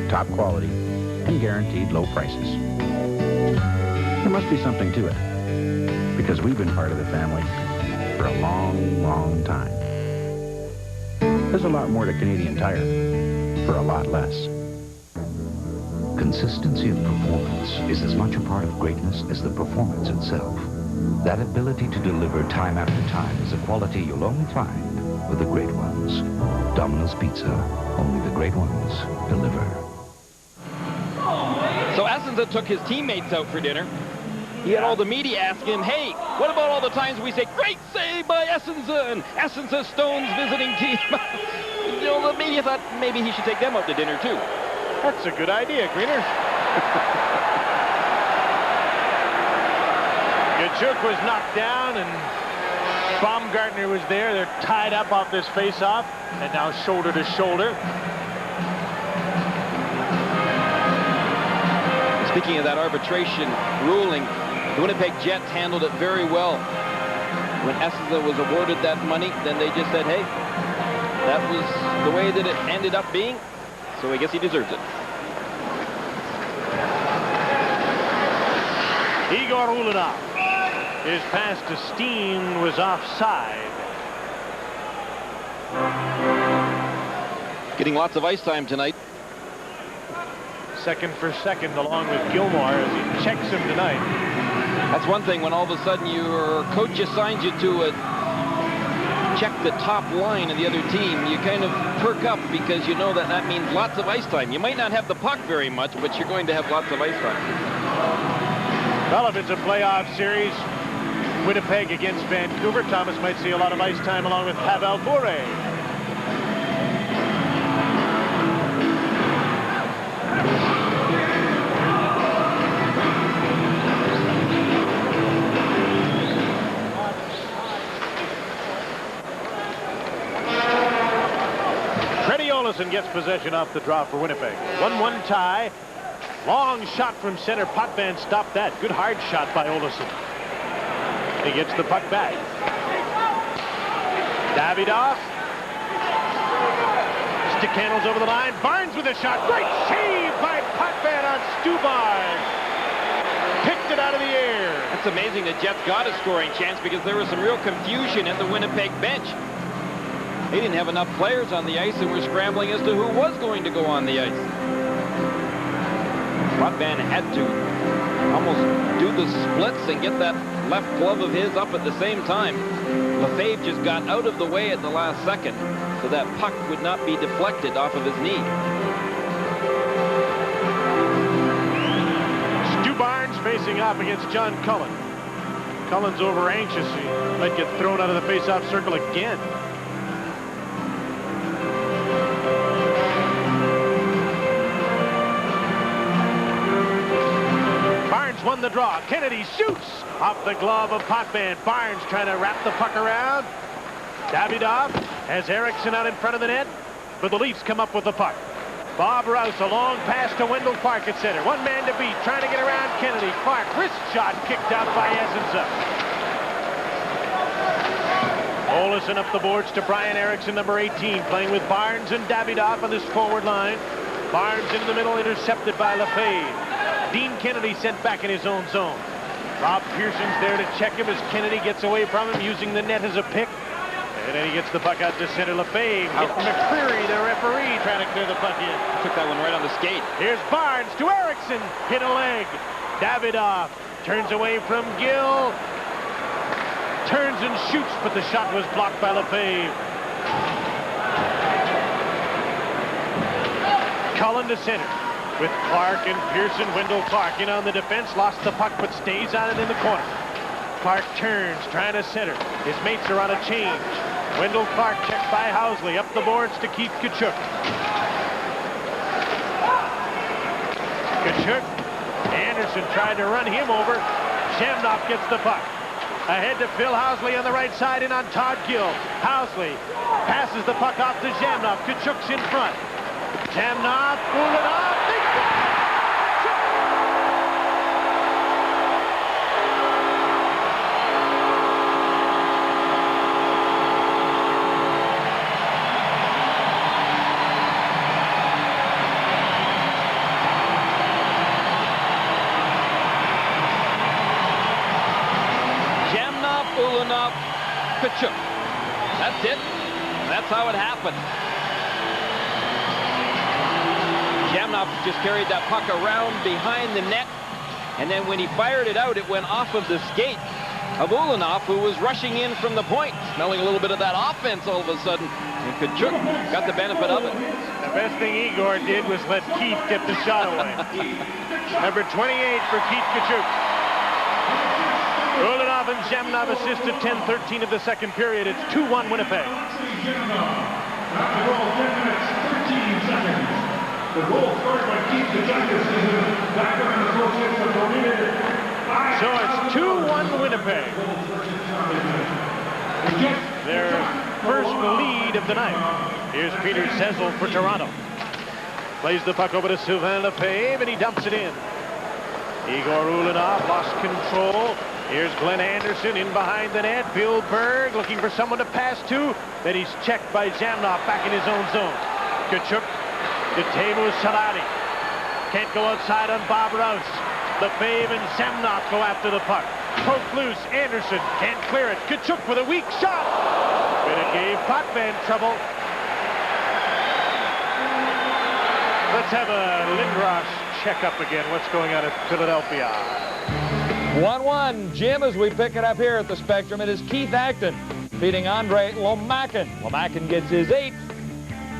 Top quality and guaranteed low prices. There must be something to it, because we've been part of the family for a long, long time. There's a lot more to Canadian Tire for a lot less. Consistency of performance is as much a part of greatness as the performance itself. That ability to deliver time after time is a quality you'll only find with the great ones. Domino's Pizza. Only the great ones deliver. So Essenza took his teammates out for dinner. He had all the media asking him, hey, what about all the times we say, great save by Essenza and Essenza Stone's visiting team? You know, the media thought maybe he should take them out to dinner, too. That's a good idea, Greener. Tkachuk was knocked down, and Baumgartner was there. They're tied up off this face-off, and now shoulder to shoulder. Speaking of that arbitration ruling, the Winnipeg Jets handled it very well. When Esza was awarded that money, then they just said, hey, that was the way that it ended up being, so I guess he deserves it. Igor Ulanov. His pass to Steen was offside. Getting lots of ice time tonight. Second for second along with Gilmore as he checks him tonight. That's one thing when all of a sudden your coach assigns you to check the top line of the other team. You kind of perk up because you know that that means lots of ice time. You might not have the puck very much, but you're going to have lots of ice time. Well, if it's a playoff series, Winnipeg against Vancouver, Thomas might see a lot of ice time along with Pavel Bure. Gets possession off the draw for Winnipeg. 1-1 tie. Long shot from center. Potvin stopped that. Good hard shot by Olsson. He gets the puck back. Davidoff. Stikano's over the line. Barnes with a shot. Great save by Potvin on Stubar. Picked it out of the air. It's amazing the Jets got a scoring chance because there was some real confusion at the Winnipeg bench. They didn't have enough players on the ice and were scrambling as to who was going to go on the ice. Potvin had to almost do the splits and get that left glove of his up at the same time. Lefebvre just got out of the way at the last second so that puck would not be deflected off of his knee. Stu Barnes facing off against John Cullen. Cullen's over anxious. He might get thrown out of the face-off circle again. Won the draw. Kennedy shoots off the glove of Potvin. Barnes trying to wrap the puck around. Davidoff has Eriksson out in front of the net, but the Leafs come up with the puck. Bob Rouse, a long pass to Wendell Clark at center. One man to beat, trying to get around Kennedy. Clark, wrist shot, kicked out by Esza. Olsson up the boards to Brian Eriksson, number 18, playing with Barnes and Davidoff on this forward line. Barnes into the middle, intercepted by Lefebvre. Dean Kennedy sent back in his own zone. Bob Pearson's there to check him as Kennedy gets away from him, using the net as a pick. And then he gets the puck out to center. Lefebvre hit McCreary, the referee, trying to clear the puck in. Took that one right on the skate. Here's Barnes to Eriksson. Hit a leg. Davidoff turns away from Gill. Turns and shoots, but the shot was blocked by Lefebvre. Cullen to center. With Clark and Pearson. Wendell Clark in on the defense, lost the puck but stays on it in the corner. Clark turns, trying to center. His mates are on a change. Wendell Clark checked by Housley, up the boards to Keith Tkachuk. Tkachuk, Anderson tried to run him over. Shamrock gets the puck. Ahead to Phil Housley on the right side and on Todd Gill. Housley passes the puck off to Shamrock. Tkachuk's in front. Shamrock, pull it off. Tkachuk. That's it. That's how it happened. Jamnov just carried that puck around behind the net, and then when he fired it out, it went off of the skate of Ulanov, who was rushing in from the point, smelling a little bit of that offense all of a sudden. And Tkachuk got the benefit of it. The best thing Igor did was let Keith get the shot away. Number 28 for Keith Tkachuk. Ulanov and Jamnov assisted 10-13 of the second period. It's 2-1 Winnipeg. The goal scored by Keith Tkachuk So it's 2-1 Winnipeg. Their first lead of the night. Here's Peter Cecil for Toronto. Plays the puck over to Sylvain Lefebvre, and he dumps it in. Igor Ulanov lost control. Here's Glenn Anderson in behind the net. Bill Berg looking for someone to pass to. Then he's checked by Zamnov back in his own zone. Tkachuk to Teemu Salani. Can't go outside on Bob Rouse. Lefebvre and Zamnov go after the puck. Poked loose. Anderson can't clear it. Tkachuk with a weak shot. But it gave Potvin trouble. Let's have a Lindros check up again. What's going on at Philadelphia? 1-1, Jim, as we pick it up here at the Spectrum. It is Keith Acton beating Andre Lomakin. Lomakin gets his 8th,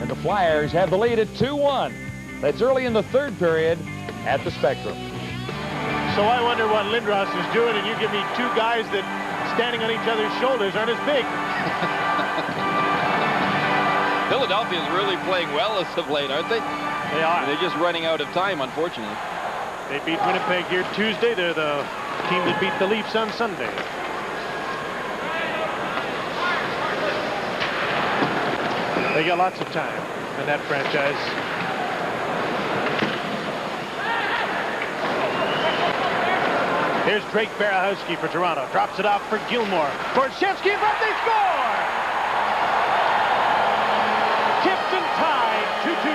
and the Flyers have the lead at 2-1. That's early in the third period at the Spectrum. So I wonder what Lindros is doing, and you give me two guys that standing on each other's shoulders aren't as big. Philadelphia is really playing well as of late, aren't they? They are. They're just running out of time, unfortunately. They beat Winnipeg here Tuesday. They're the team that beat the Leafs on Sunday. They got lots of time in that franchise. Here's Drake Berehowski for Toronto. Drops it off for Gilmore. Borshevsky in front. They score! Tipped and tied 2-2.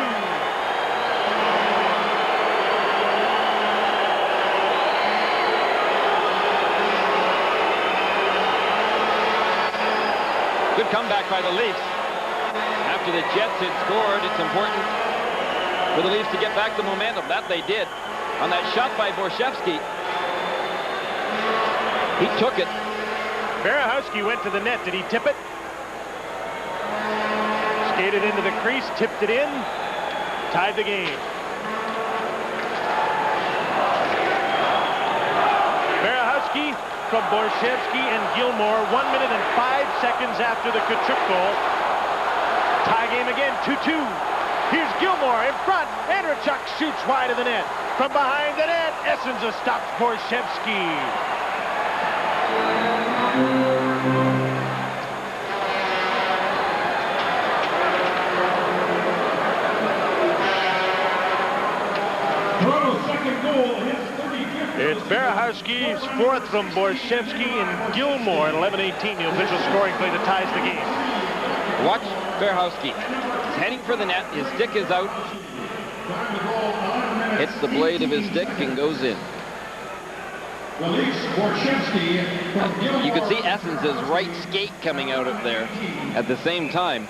Good comeback by the Leafs. After the Jets had scored, it's important for the Leafs to get back the momentum. That they did on that shot by Borshevsky. He took it. Berehowski went to the net. Did he tip it? Skated into the crease, tipped it in, tied the game. Berehowski from Borshevsky and Gilmore, 1 minute and 5 seconds after the Tkachuk goal. Tie game again, 2-2. Here's Gilmore in front. Andrechuk shoots wide of the net. From behind the net, Essenza stops Borshevsky. It's Berehowski's 4th from Borshevsky and Gilmore at 11:18. The official scoring play that ties the game. Watch Berehowski. He's heading for the net. His stick is out. Hits the blade of his stick and goes in. You could see Essence's right skate coming out of there at the same time.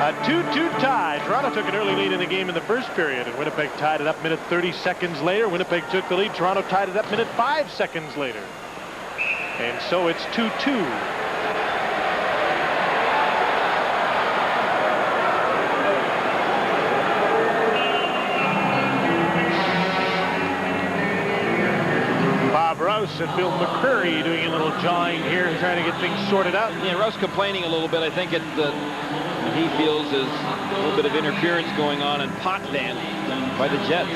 A 2-2 tie. Toronto took an early lead in the game in the first period, and Winnipeg tied it up minute 30 seconds later. Winnipeg took the lead. Toronto tied it up minute 5 seconds later. And so it's 2-2. Bob Rouse and Bill McCurry doing a little jawing here and trying to get things sorted out. Yeah, Rouse complaining a little bit. I think he feels is a little bit of interference going on in Potvin by the Jets.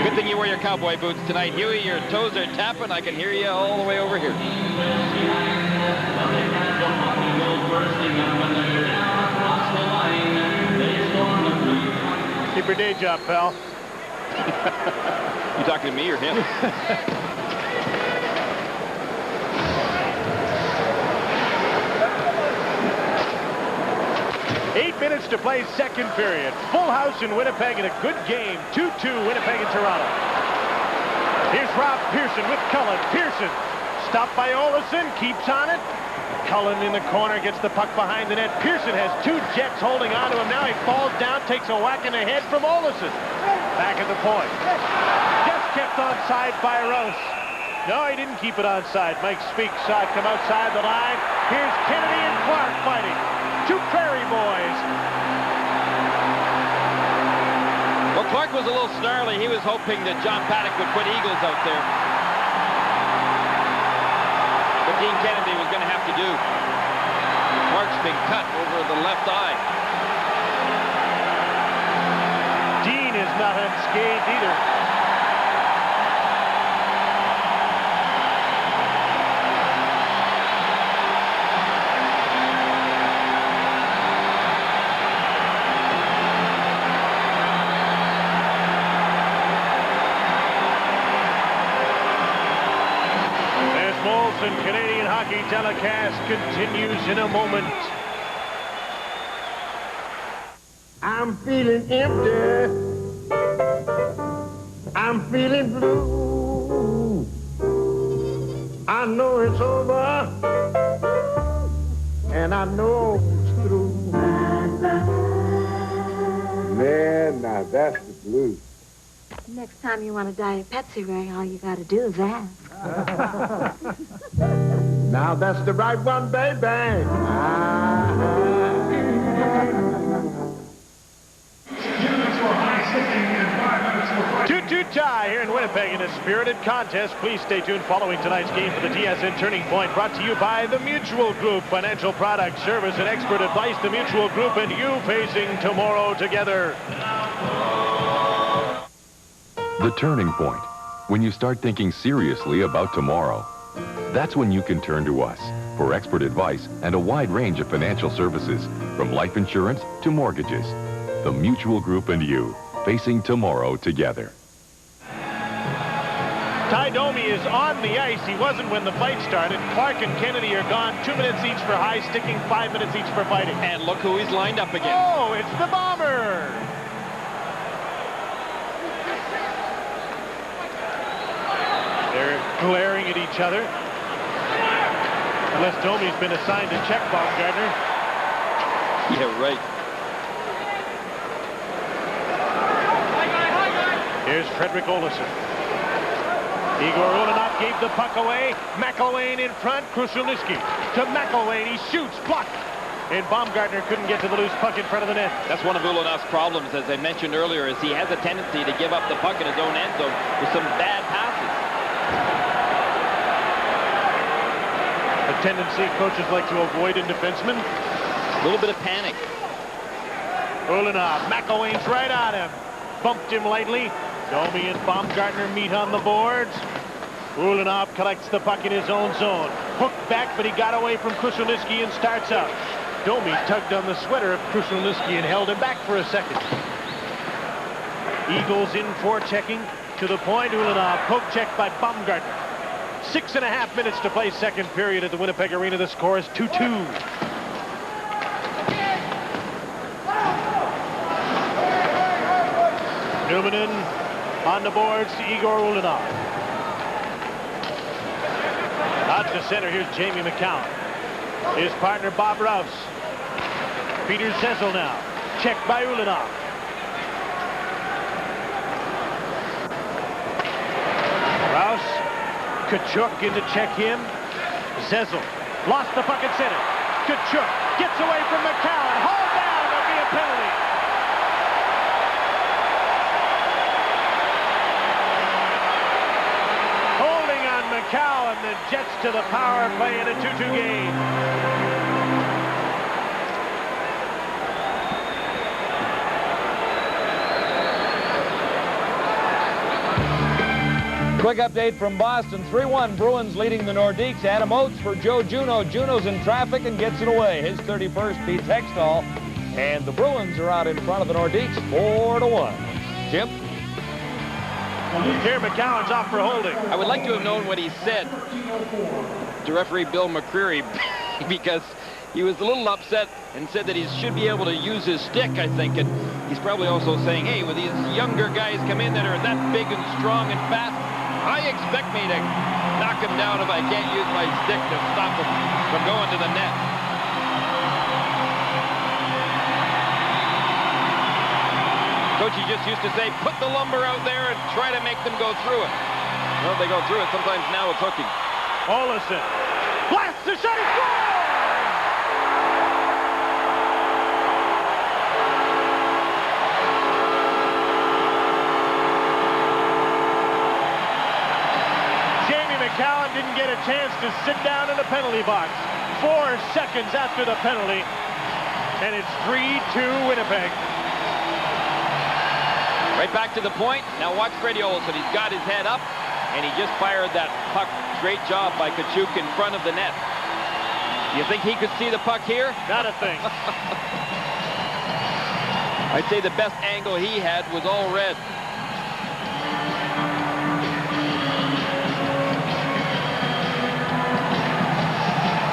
Good thing you wear your cowboy boots tonight, Huey. Your toes are tapping. I can hear you all the way over here. Keep your day job, pal. You talking to me or him? 8 minutes to play second period. Full house in Winnipeg and a good game. 2-2 Winnipeg and Toronto. Here's Rob Pearson with Cullen. Pearson stopped by Olesen, keeps on it. Cullen in the corner gets the puck behind the net. Pearson has 2 Jets holding on to him now. He falls down, takes a whack in the head from Olesen. Back at the point. Just kept onside by Rouse. No, he didn't keep it onside. Mike Speak saw it come outside the line. Here's Kennedy and Clark fighting. 2 Prairie boys. Well, Clark was a little snarly. He was hoping that John Paddock would put Eagles out there. But Dean Kennedy was going to have to do. Mark's been cut over the left eye. Dean is not unscathed either. And Canadian hockey telecast continues in a moment. I'm feeling empty. I'm feeling blue. I know it's over. And I know it's through. Man, now that's the blues. Next time you want to dye a Pepsi, Ray, all you got to do is ask. Now that's the right one, baby. 2-2 tie here in Winnipeg in a spirited contest. Please stay tuned following tonight's game for the TSN Turning Point, brought to you by the Mutual Group. Financial product, service, and expert advice. The Mutual Group and you facing tomorrow together. The Turning Point. When you start thinking seriously about tomorrow, that's when you can turn to us for expert advice and a wide range of financial services, from life insurance to mortgages. The Mutual Group and you, facing tomorrow together. Ty Domi is on the ice. He wasn't when the fight started. Clark and Kennedy are gone. 2 minutes each for high sticking, 5 minutes each for fighting. And look who he's lined up against. Oh, it's the Bomber. They're glaring at each other. Unless Domi's been assigned to check Baumgartner. Yeah, right. Here's Frederick Olesen. Igor Ulanov gave the puck away. McElwain in front. Krushelnyski to McElwain. He shoots. Blocked. And Baumgartner couldn't get to the loose puck in front of the net. That's one of Ulanov's problems, as I mentioned earlier, is he has a tendency to give up the puck in his own end zone with some bad passes. A tendency coaches like to avoid in defensemen. A little bit of panic. Ulanov. McElwain's right on him. Bumped him lightly. Domi and Baumgartner meet on the boards. Ulanov collects the puck in his own zone. Hooked back, but he got away from Krushelnyski and starts out. Domi tugged on the sweater of Krushelnyski and held him back for a second. Eagles in forechecking to the point. Ulanov poke check by Baumgartner. 6.5 minutes to play second period at the Winnipeg Arena. The score is 2-2. Numanen on the boards to Igor Ulanov. Out to center, here's Jamie McCown. His partner Bob Rouse. Peter Zezel now. Checked by Ulanov. Rouse. Kachuk in to check him. Zezel lost the puck at center. Kachuk gets away from McCown. Hauled down. There'll be a penalty. McCown, the Jets to the power play in a 2-2 game. Quick update from Boston. 3-1 Bruins leading the Nordiques. Adam Oates for Joe Juneau. Juneau's in traffic and gets it away. His 31st beats Hextall. And the Bruins are out in front of the Nordiques 4-1. Jim? Here, McCown's off for holding. I would like to have known what he said to referee Bill McCreary, because he was a little upset and said that he should be able to use his stick, I think. And he's probably also saying, hey, when these younger guys come in that are that big and strong and fast, I expect me to knock him down if I can't use my stick to stop him from going to the net. Coachy just used to say, put the lumber out there and try to make them go through it. Well, if they go through it, sometimes now it's hooking. Olesen blasts the shot, he scores! Jamie McCowan didn't get a chance to sit down in the penalty box. 4 seconds after the penalty, and it's 3-2 Winnipeg. Right back to the point. Now watch Freddie Olsen. He's got his head up, and he just fired that puck. Great job by Tkachuk in front of the net. You think he could see the puck here? Not a thing. I'd say the best angle he had was all red.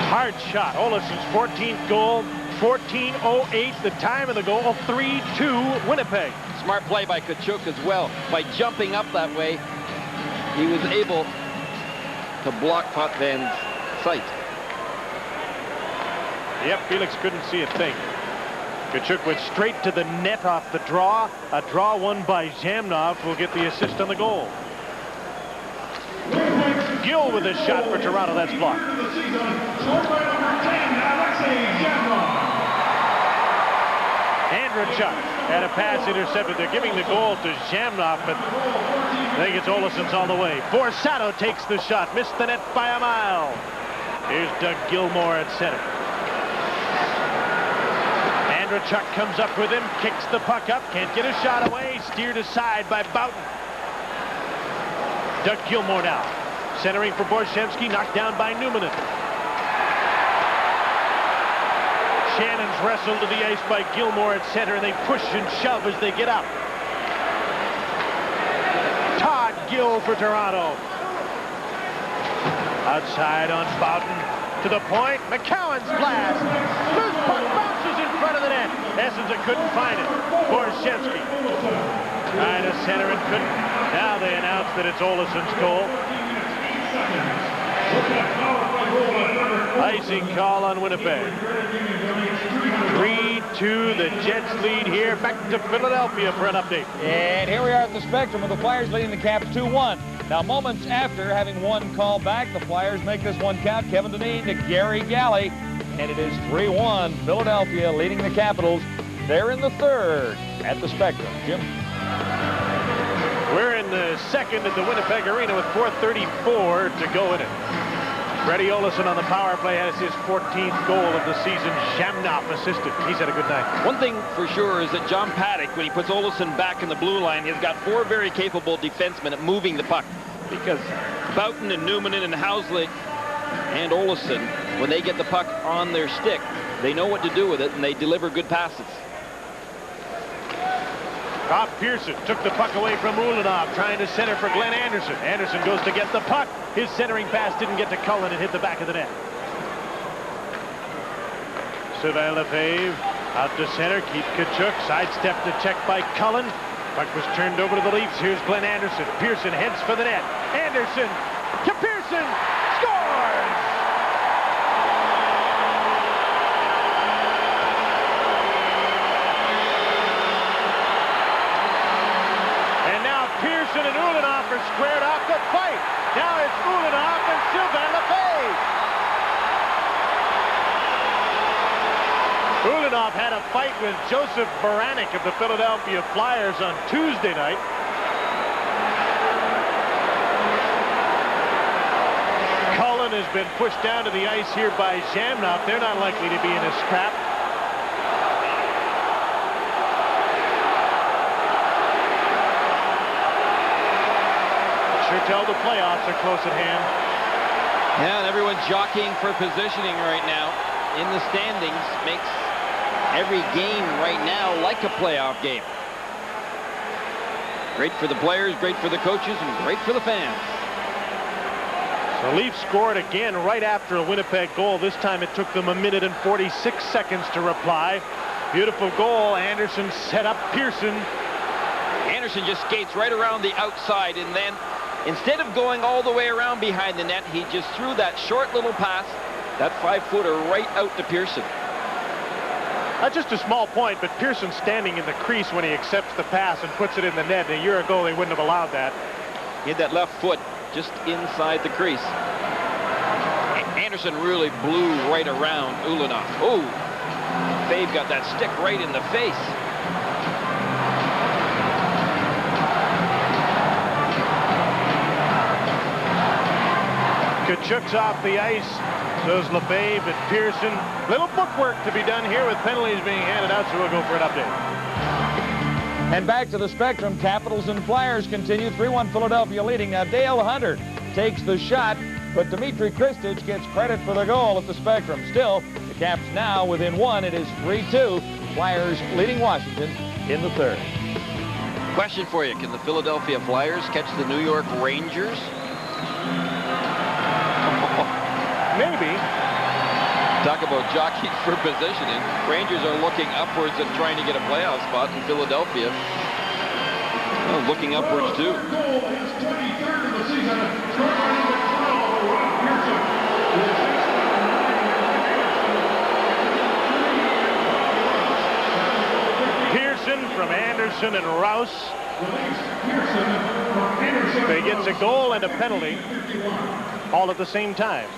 Hard shot. Olsen's 14th goal, 14:08 the time of the goal, 3-2 Winnipeg. Smart play by Tkachuk as well. By jumping up that way, he was able to block Potvin's sight. Yep, Felix couldn't see a thing. Tkachuk went straight to the net off the draw. A draw won by Zamnov will get the assist on the goal. Gill with a shot for Toronto. That's blocked. Andrechuk had a pass intercepted. They're giving the goal to Zamnov, but I think it's Olsen's all the way. Borsato takes the shot. Missed the net by a mile. Here's Doug Gilmour at center. Andrechuk comes up with him, kicks the puck up, can't get a shot away, steered aside by Boughton. Doug Gilmour now, centering for Borshevsky, knocked down by Numanen. Shannon's wrestled to the ice by Gilmour at center, and they push and shove as they get up. Todd Gill for Toronto. Outside on Boughton, to the point, McCowan's blast. Loose puck bounces in front of the net. Essenza couldn't find it. Borshevsky trying to center and couldn't. Now they announce that it's Olsen's goal. Icing call on Winnipeg. 3-2, the Jets lead here. Back to Philadelphia for an update. And here we are at the Spectrum with the Flyers leading the Caps 2-1. Now, moments after having one call back, the Flyers make this one count. Kevin Dineen to Gary Galley. And it is 3-1, Philadelphia leading the Capitals. They're in the third at the Spectrum. Jim? We're in the second at the Winnipeg Arena with 4:34 to go in it. Freddie Olsen on the power play has his 14th goal of the season. Zamnov assisted. He's had a good night. One thing for sure is that John Paddock, when he puts Olsen back in the blue line, has got 4 very capable defensemen at moving the puck. Because Boughton and Numanen and Hauslick and Olsen, when they get the puck on their stick, they know what to do with it, and they deliver good passes. Rob Pearson took the puck away from Ulanov, trying to center for Glenn Anderson. Anderson goes to get the puck. His centering pass didn't get to Cullen and hit the back of the net. Sylvain Lefebvre out to center. Keith Tkachuk sidestep to check by Cullen. Puck was turned over to the Leafs. Here's Glenn Anderson. Pearson heads for the net. Anderson to Pearson. Scores! Pearson and Ulanov are squared off the fight. Now it's Ulanov and Sylvain Lefebvre. Ulanov had a fight with Joseph Baranek of the Philadelphia Flyers on Tuesday night. Cullen has been pushed down to the ice here by Zamnov. They're not likely to be in a scrap. Tell the playoffs are close at hand. Yeah, and everyone's jockeying for positioning right now in the standings. Makes every game right now like a playoff game. Great for the players, great for the coaches, and great for the fans. The Leafs scored again right after a Winnipeg goal. This time it took them 1 minute and 46 seconds to reply. Beautiful goal. Anderson set up Pearson. Anderson just skates right around the outside, and then instead of going all the way around behind the net, he just threw that short little pass, that 5-footer, right out to Pearson. Just a small point, but Pearson standing in the crease when he accepts the pass and puts it in the net. A year ago, they wouldn't have allowed that. He had that left foot just inside the crease. Anderson really blew right around Ulanov. Oh, Fave got that stick right in the face. Kachuk's off the ice. So's Lefebvre and Pearson. Little bookwork to be done here with penalties being handed out, so we'll go for an update. And back to the Spectrum, Capitals and Flyers continue. 3-1 Philadelphia leading. Now Dale Hunter takes the shot, but Dmitry Kristich gets credit for the goal at the Spectrum. Still, the Caps now within 1. It is 3-2. Flyers leading Washington in the third. Question for you. Can the Philadelphia Flyers catch the New York Rangers? Maybe. Talk about jockeying for positioning. Rangers are looking upwards and trying to get a playoff spot in Philadelphia. Well, looking upwards too. Pearson from Anderson and Rouse. He gets a goal and a penalty all at the same time.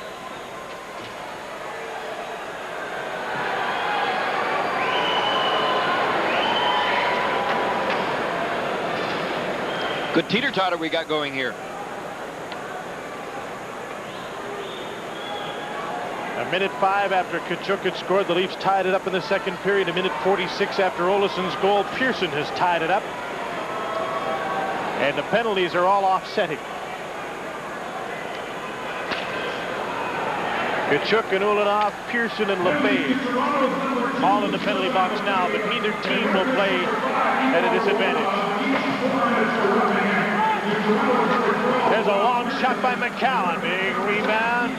Good teeter-totter we got going here. A minute 5 after Kachuk had scored, the Leafs tied it up in the second period. A minute 46 after Oleson's goal, Pearson has tied it up. And the penalties are all offsetting. Kachuk and Ulanov, Pearson and Lefebvre all in the penalty box now, but neither team will play at a disadvantage. There's a long shot by McCowan. Big rebound.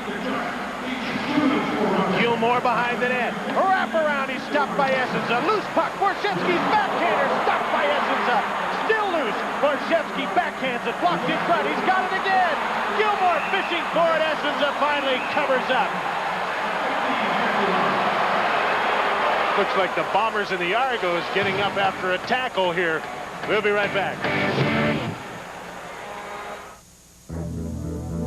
Gilmore behind the net. A wraparound. He's stopped by Essens. A loose puck. Borshevsky's backhander. Stopped by Essens up. Still loose. Borshevsky backhands it. Blocked in front. He's got it again. Gilmore fishing for it. Essens finally covers up. Looks like the Bombers and the Argos getting up after a tackle here. We'll be right back.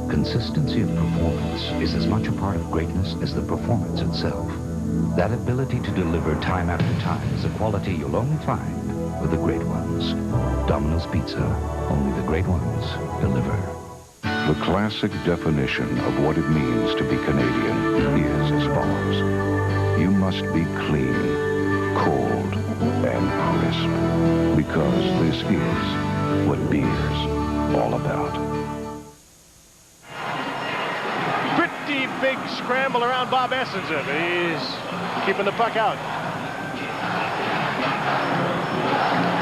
Consistency of performance is as much a part of greatness as the performance itself. That ability to deliver time after time is a quality you'll only find with the great ones. Domino's Pizza, only the great ones deliver. The classic definition of what it means to be Canadian is as follows. You must be clean, cold, and crisp, because this is what beer's all about. Pretty big scramble around Bob Essens. He's keeping the puck out.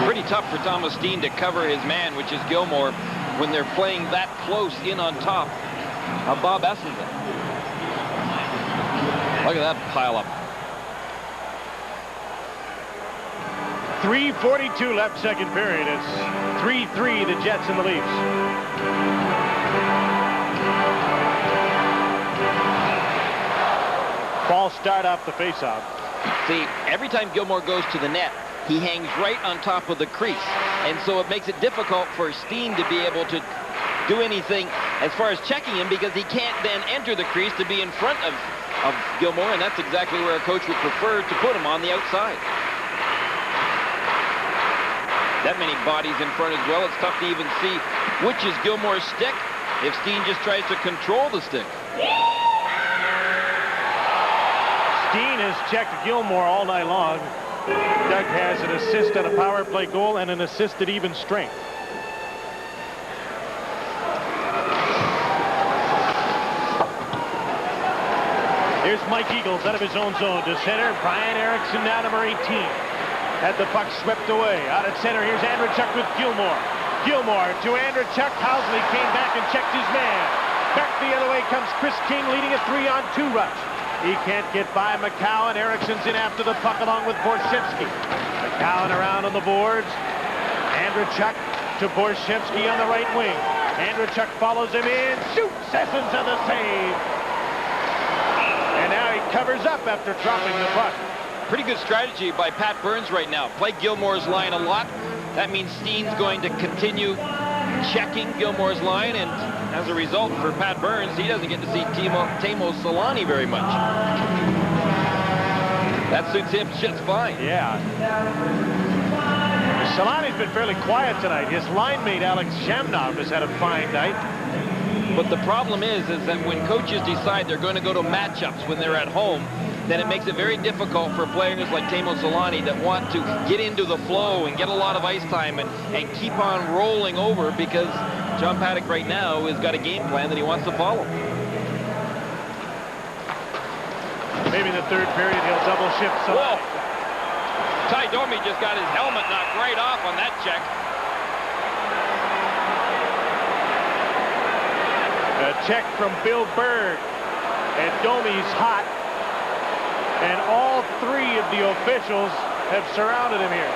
Pretty tough for Thomas Steen to cover his man, which is Gilmore, when they're playing that close in on top of Bob Essens. Look at that pile up. 3:42 left second period. It's 3-3 the Jets and the Leafs. Ball start off the faceoff. See, every time Gilmore goes to the net, he hangs right on top of the crease. And so it makes it difficult for Steen to be able to do anything as far as checking him, because he can't then enter the crease to be in front of Gilmore, and that's exactly where a coach would prefer to put him, on the outside. That many bodies in front as well. It's tough to even see which is Gilmore's stick if Steen just tries to control the stick. Steen has checked Gilmore all night long. Doug has an assist on a power play goal and an assist at even strength. Here's Mike Eagles out of his own zone to center. Brian Erickson now number 18. Had the puck swept away. Out at center, here's Andrechuk with Gilmore. Gilmore to Andrechuk. Housley came back and checked his man. Back the other way comes Chris King, leading a 3-on-2 rush. He can't get by McCowan. Erickson's in after the puck along with Borshevsky. McCowan around on the boards. Andrechuk to Borshevsky on the right wing. Andrechuk follows him in. Shoots. Essens on the save. And now he covers up after dropping the puck. Pretty good strategy by Pat Burns right now. Play Gilmore's line a lot. That means Steen's going to continue checking Gilmore's line, and as a result for Pat Burns, he doesn't get to see Teemu Selanne very much. That suits him just fine. Yeah. Selanne's been fairly quiet tonight. His line mate Alex Shamnov has had a fine night. But the problem is that when coaches decide they're going to go to matchups when they're at home, then it makes it very difficult for players like Teemu Selanne that want to get into the flow and get a lot of ice time and keep on rolling over, because John Paddock right now has got a game plan that he wants to follow. Maybe in the third period he'll double shift. Whoa! Ty Domi just got his helmet knocked right off on that check. A check from Bill Berg, and Domi's hot, and all three of the officials have surrounded him here.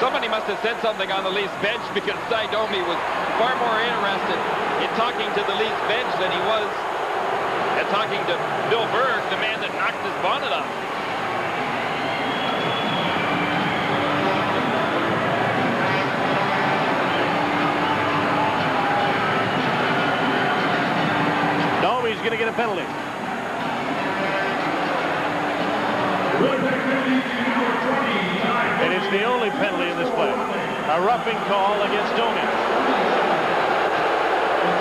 Somebody must have said something on the Leafs bench, because Ty Domi was far more interested in talking to the Leafs bench than he was at talking to Bill Berg, the man that knocked his bonnet off. Domi's going to get a penalty. And it's the only penalty in this play. A roughing call against Domi.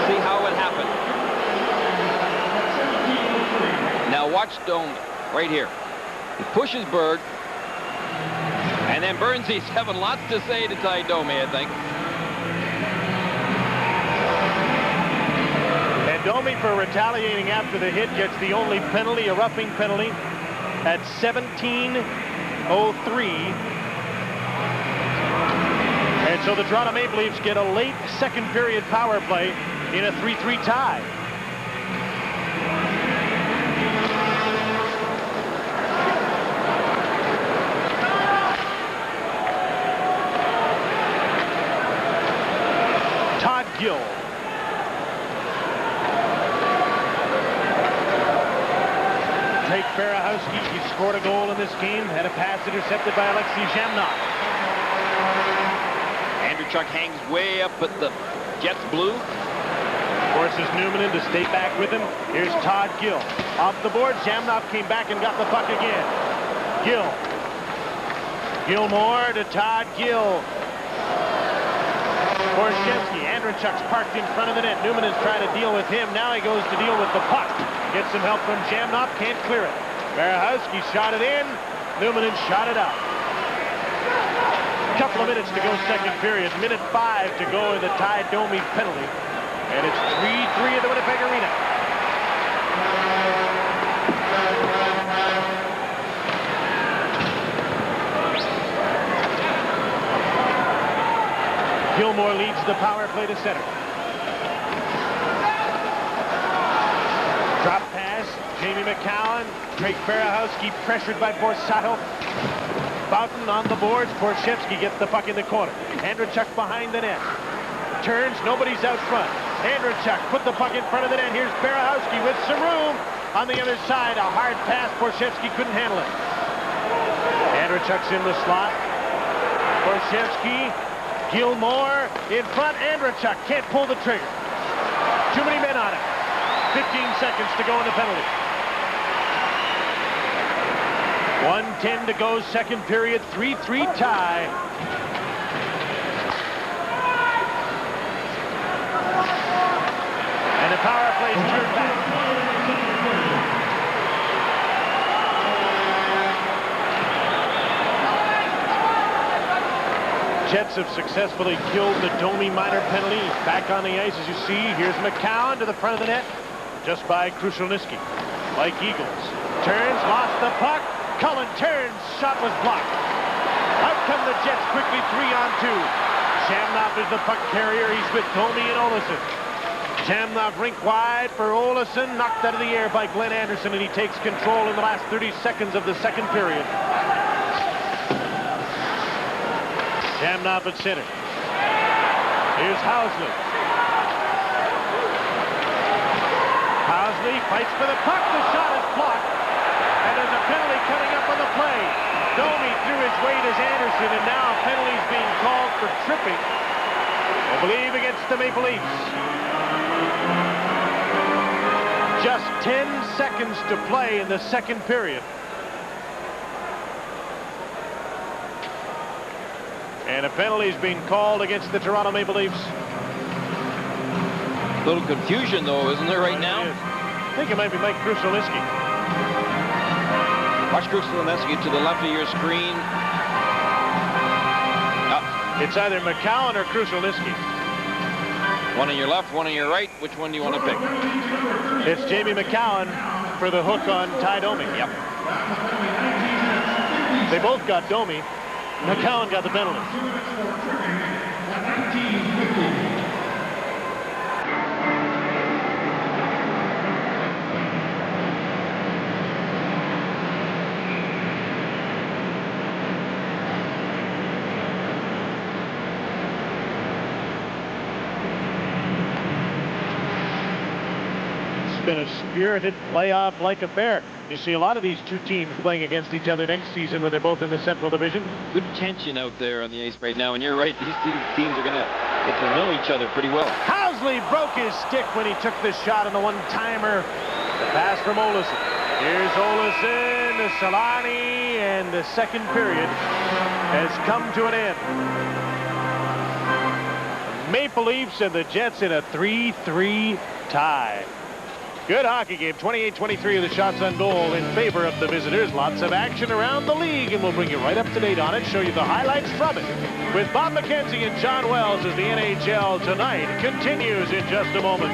See how it happened. Now watch Domi right here. He pushes Berg, and then Burnsy's having lots to say to Ty Domi, I think. And Domi, for retaliating after the hit, gets the only penalty, a roughing penalty, at 17:03. And so the Toronto Maple Leafs get a late second period power play in a 3-3 tie. Todd Gill. Drake Berehowski, he scored a goal in this game, had a pass intercepted by Alexei Zhamnov. Andreychuk hangs way up at the Jets blue. Forces Newman in to stay back with him. Here's Todd Gill. Off the board, Zhamnov came back and got the puck again. Gill. Gilmore to Todd Gill. Borshevsky. Andreychuk's parked in front of the net. Newman is trying to deal with him. Now he goes to deal with the puck. Gets some help from Zhamnov. Can't clear it. Berehowski shot it in. Newman shot it out. Couple of minutes to go second period. Minute 5 to go in the Ty Domi penalty. And it's 3-3 at the Winnipeg Arena. Gilmore leads the power play to center. Drop pass. Jamie McCowan. Drake Berehowski pressured by Borsato. Boughton on the boards. Borshevsky gets the puck in the corner. Andreychuk behind the net. Turns. Nobody's out front. Andreychuk put the puck in front of the net. Here's Berehowski with some room. On the other side, a hard pass. Borshevsky couldn't handle it. Andreychuk's in the slot. Borshevsky. Gilmore in front. Andreychuk can't pull the trigger. Too many men on it. 15 seconds to go in the penalty. 1:10 to go, second period, 3-3 tie. And the power play is turned back. Jets have successfully killed the Domi minor penalty. Back on the ice, as you see. Here's McCowan to the front of the net, just by Krushelnyski. Like Eagles. Turns, lost the puck. Cullen turns, shot was blocked. Out come the Jets quickly, 3-on-2. Zhamnov is the puck carrier. He's with Domi and Olesen. Zhamnov rink wide for Olesen, knocked out of the air by Glenn Anderson, and he takes control in the last 30 seconds of the second period. Zhamnov at center. Here's Housley. Housley fights for the puck. The shot is blocked. And there's a penalty coming up on the play. Domi threw his weight as Anderson, and now a penalty is being called for tripping, I believe, against the Maple Leafs. Just 10 seconds to play in the second period. And a penalty's being called against the Toronto Maple Leafs. A little confusion, though, isn't there, right now? I think it might be Mike Krusaliski. Watch Krusaliski to the left of your screen. It's either McCowan or Krusaliski. One on your left, one on your right. Which one do you want to pick? It's Jamie McCowan for the hook on Ty Domi. Yep. They both got Domi. McCowan got the penalty. Been a spirited playoff-like affair. You see a lot of these two teams playing against each other next season when they're both in the Central Division. Good tension out there on the ice right now, and you're right, these two teams are going to get to know each other pretty well. Housley broke his stick when he took the shot on the one-timer. The pass from Olesen. Here's Olesen to Solani, and the second period has come to an end. Maple Leafs and the Jets in a 3-3 tie. Good hockey game. 28-23 of the shots on goal in favor of the visitors. Lots of action around the league, and we'll bring you right up to date on it, show you the highlights from it with Bob McKenzie and John Wells as the NHL Tonight continues in just a moment.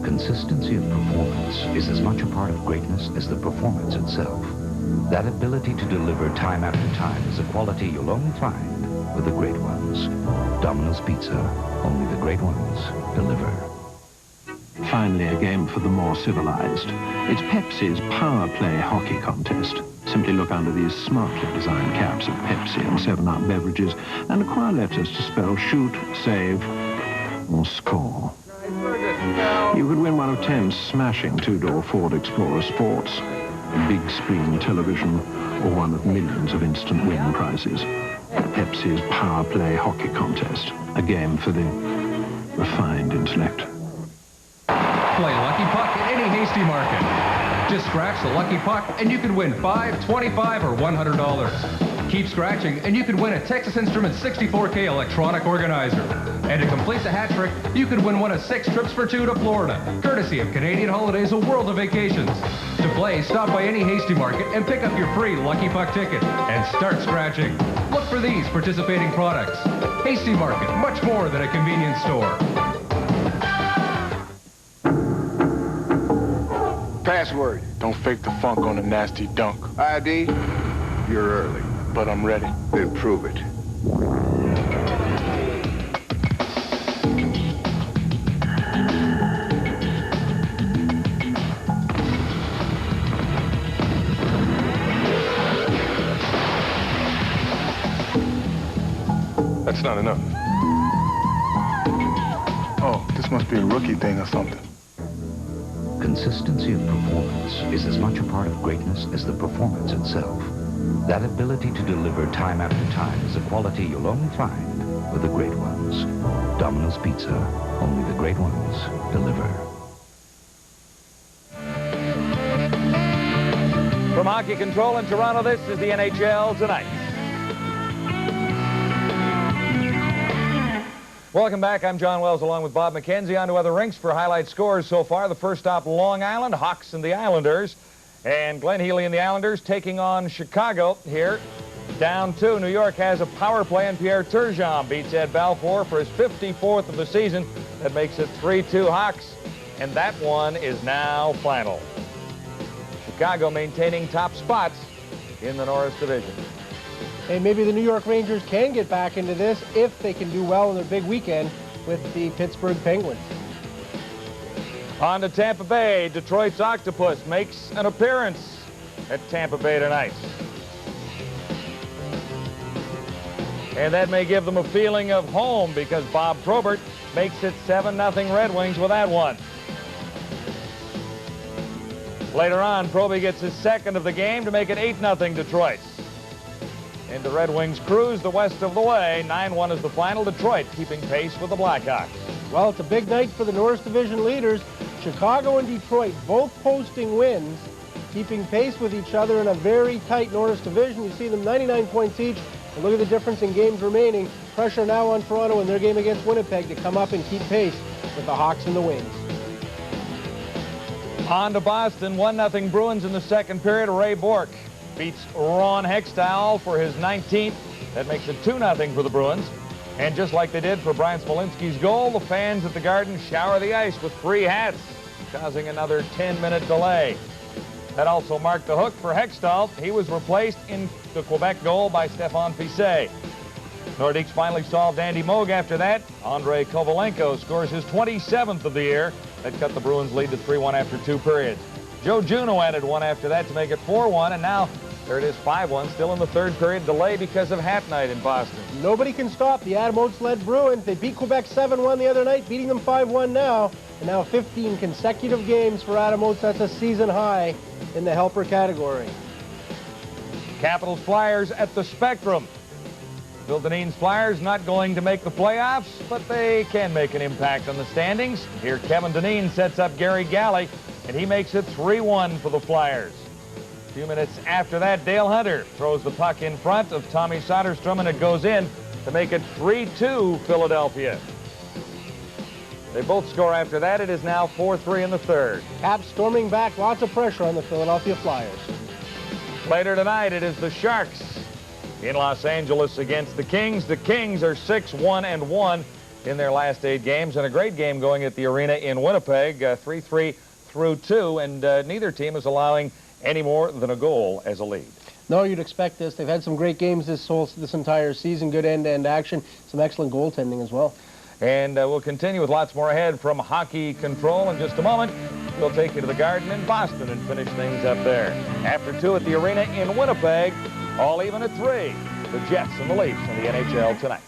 Consistency of performance is as much a part of greatness as the performance itself. That ability to deliver time after time is a quality you'll only find with the great ones. Domino's Pizza, only the great ones deliver. Finally, a game for the more civilized. It's Pepsi's Power Play Hockey Contest. Simply look under these smartly designed caps of Pepsi and 7-Up beverages and acquire letters to spell shoot, save, or score. You could win one of 10 smashing two-door Ford Explorer Sports, a big screen television, or one of millions of instant win prizes. Pepsi's Power Play Hockey Contest, a game for the refined intellect. Play Lucky Puck at any Hasty Market. Just scratch the Lucky Puck and you could win $5, $25, or $100. Keep scratching and you could win a Texas Instruments 64K electronic organizer. And to complete the hat trick, you could win one of 6 trips for 2 to Florida, courtesy of Canadian Holidays, a world of vacations. To play, stop by any Hasty Market and pick up your free Lucky Puck ticket and start scratching. Look for these participating products. Hasty Market, much more than a convenience store. Password. Don't fake the funk on a nasty dunk. ID? You're early. But I'm ready. Then prove it. That's not enough. Oh, this must be a rookie thing or something. Consistency of performance is as much a part of greatness as the performance itself. That ability to deliver time after time is a quality you'll only find with the great ones. Domino's Pizza, only the great ones deliver. From Hockey Control in Toronto, this is the NHL Tonight. Welcome back. I'm John Wells along with Bob McKenzie. On to other rinks for highlight scores so far. The first stop, Long Island, Hawks and the Islanders. And Glenn Healy and the Islanders taking on Chicago here. Down 2. New York has a power play, and Pierre Turgeon beats Ed Balfour for his 54th of the season. That makes it 3-2 Hawks. And that one is now final. Chicago maintaining top spots in the Norris Division. Hey, maybe the New York Rangers can get back into this if they can do well in their big weekend with the Pittsburgh Penguins. On to Tampa Bay. Detroit's Octopus makes an appearance at Tampa Bay tonight. And that may give them a feeling of home because Bob Probert makes it 7-0 Red Wings with that one. Later on, Proby gets his second of the game to make it 8-0 Detroit. And the Red Wings cruise the west of the way. 9-1 is the final. Detroit keeping pace with the Blackhawks. Well, it's a big night for the Norris Division leaders. Chicago and Detroit both posting wins, keeping pace with each other in a very tight Norris Division. You see them 99 points each. And look at the difference in games remaining. Pressure now on Toronto in their game against Winnipeg to come up and keep pace with the Hawks and the Wings. On to Boston, 1-0 Bruins in the second period. Ray Bourque beats Ron Hextall for his 19th. That makes it 2-0 for the Bruins. And just like they did for Brian Smolinski's goal, the fans at the Garden shower the ice with free hats, causing another 10-minute delay. That also marked the hook for Hextall. He was replaced in the Quebec goal by Stefan Pisset. Nordiques finally solved Andy Moog after that. Andrei Kovalenko scores his 27th of the year. That cut the Bruins' lead to 3-1 after 2 periods. Joe Juneau added one after that to make it 4-1, and now there it is 5-1, still in the third period delay because of hat night in Boston. Nobody can stop the Adam Oates-led Bruins. They beat Quebec 7-1 the other night, beating them 5-1 now. And now 15 consecutive games for Adam Oates. That's a season high in the helper category. Capitals Flyers at the Spectrum. Bill Dineen's Flyers not going to make the playoffs, but they can make an impact on the standings. Here Kevin Dineen sets up Gary Galley, and he makes it 3-1 for the Flyers. A few minutes after that, Dale Hunter throws the puck in front of Tommy Soderstrom, and it goes in to make it 3-2 Philadelphia. They both score after that. It is now 4-3 in the third. Caps storming back, lots of pressure on the Philadelphia Flyers. Later tonight, it is the Sharks in Los Angeles against the Kings. The Kings are 6-1-1 in their last 8 games, and a great game going at the arena in Winnipeg, 3-3 through 2, and neither team is allowing any more than a goal as a lead. No, you'd expect this. They've had some great games this entire season, good end-to-end action, some excellent goaltending as well. And we'll continue with lots more ahead from Hockey Control in just a moment. We'll take you to the Garden in Boston and finish things up there. After 2 at the arena in Winnipeg, all even at 3. The Jets and the Leafs in the NHL tonight.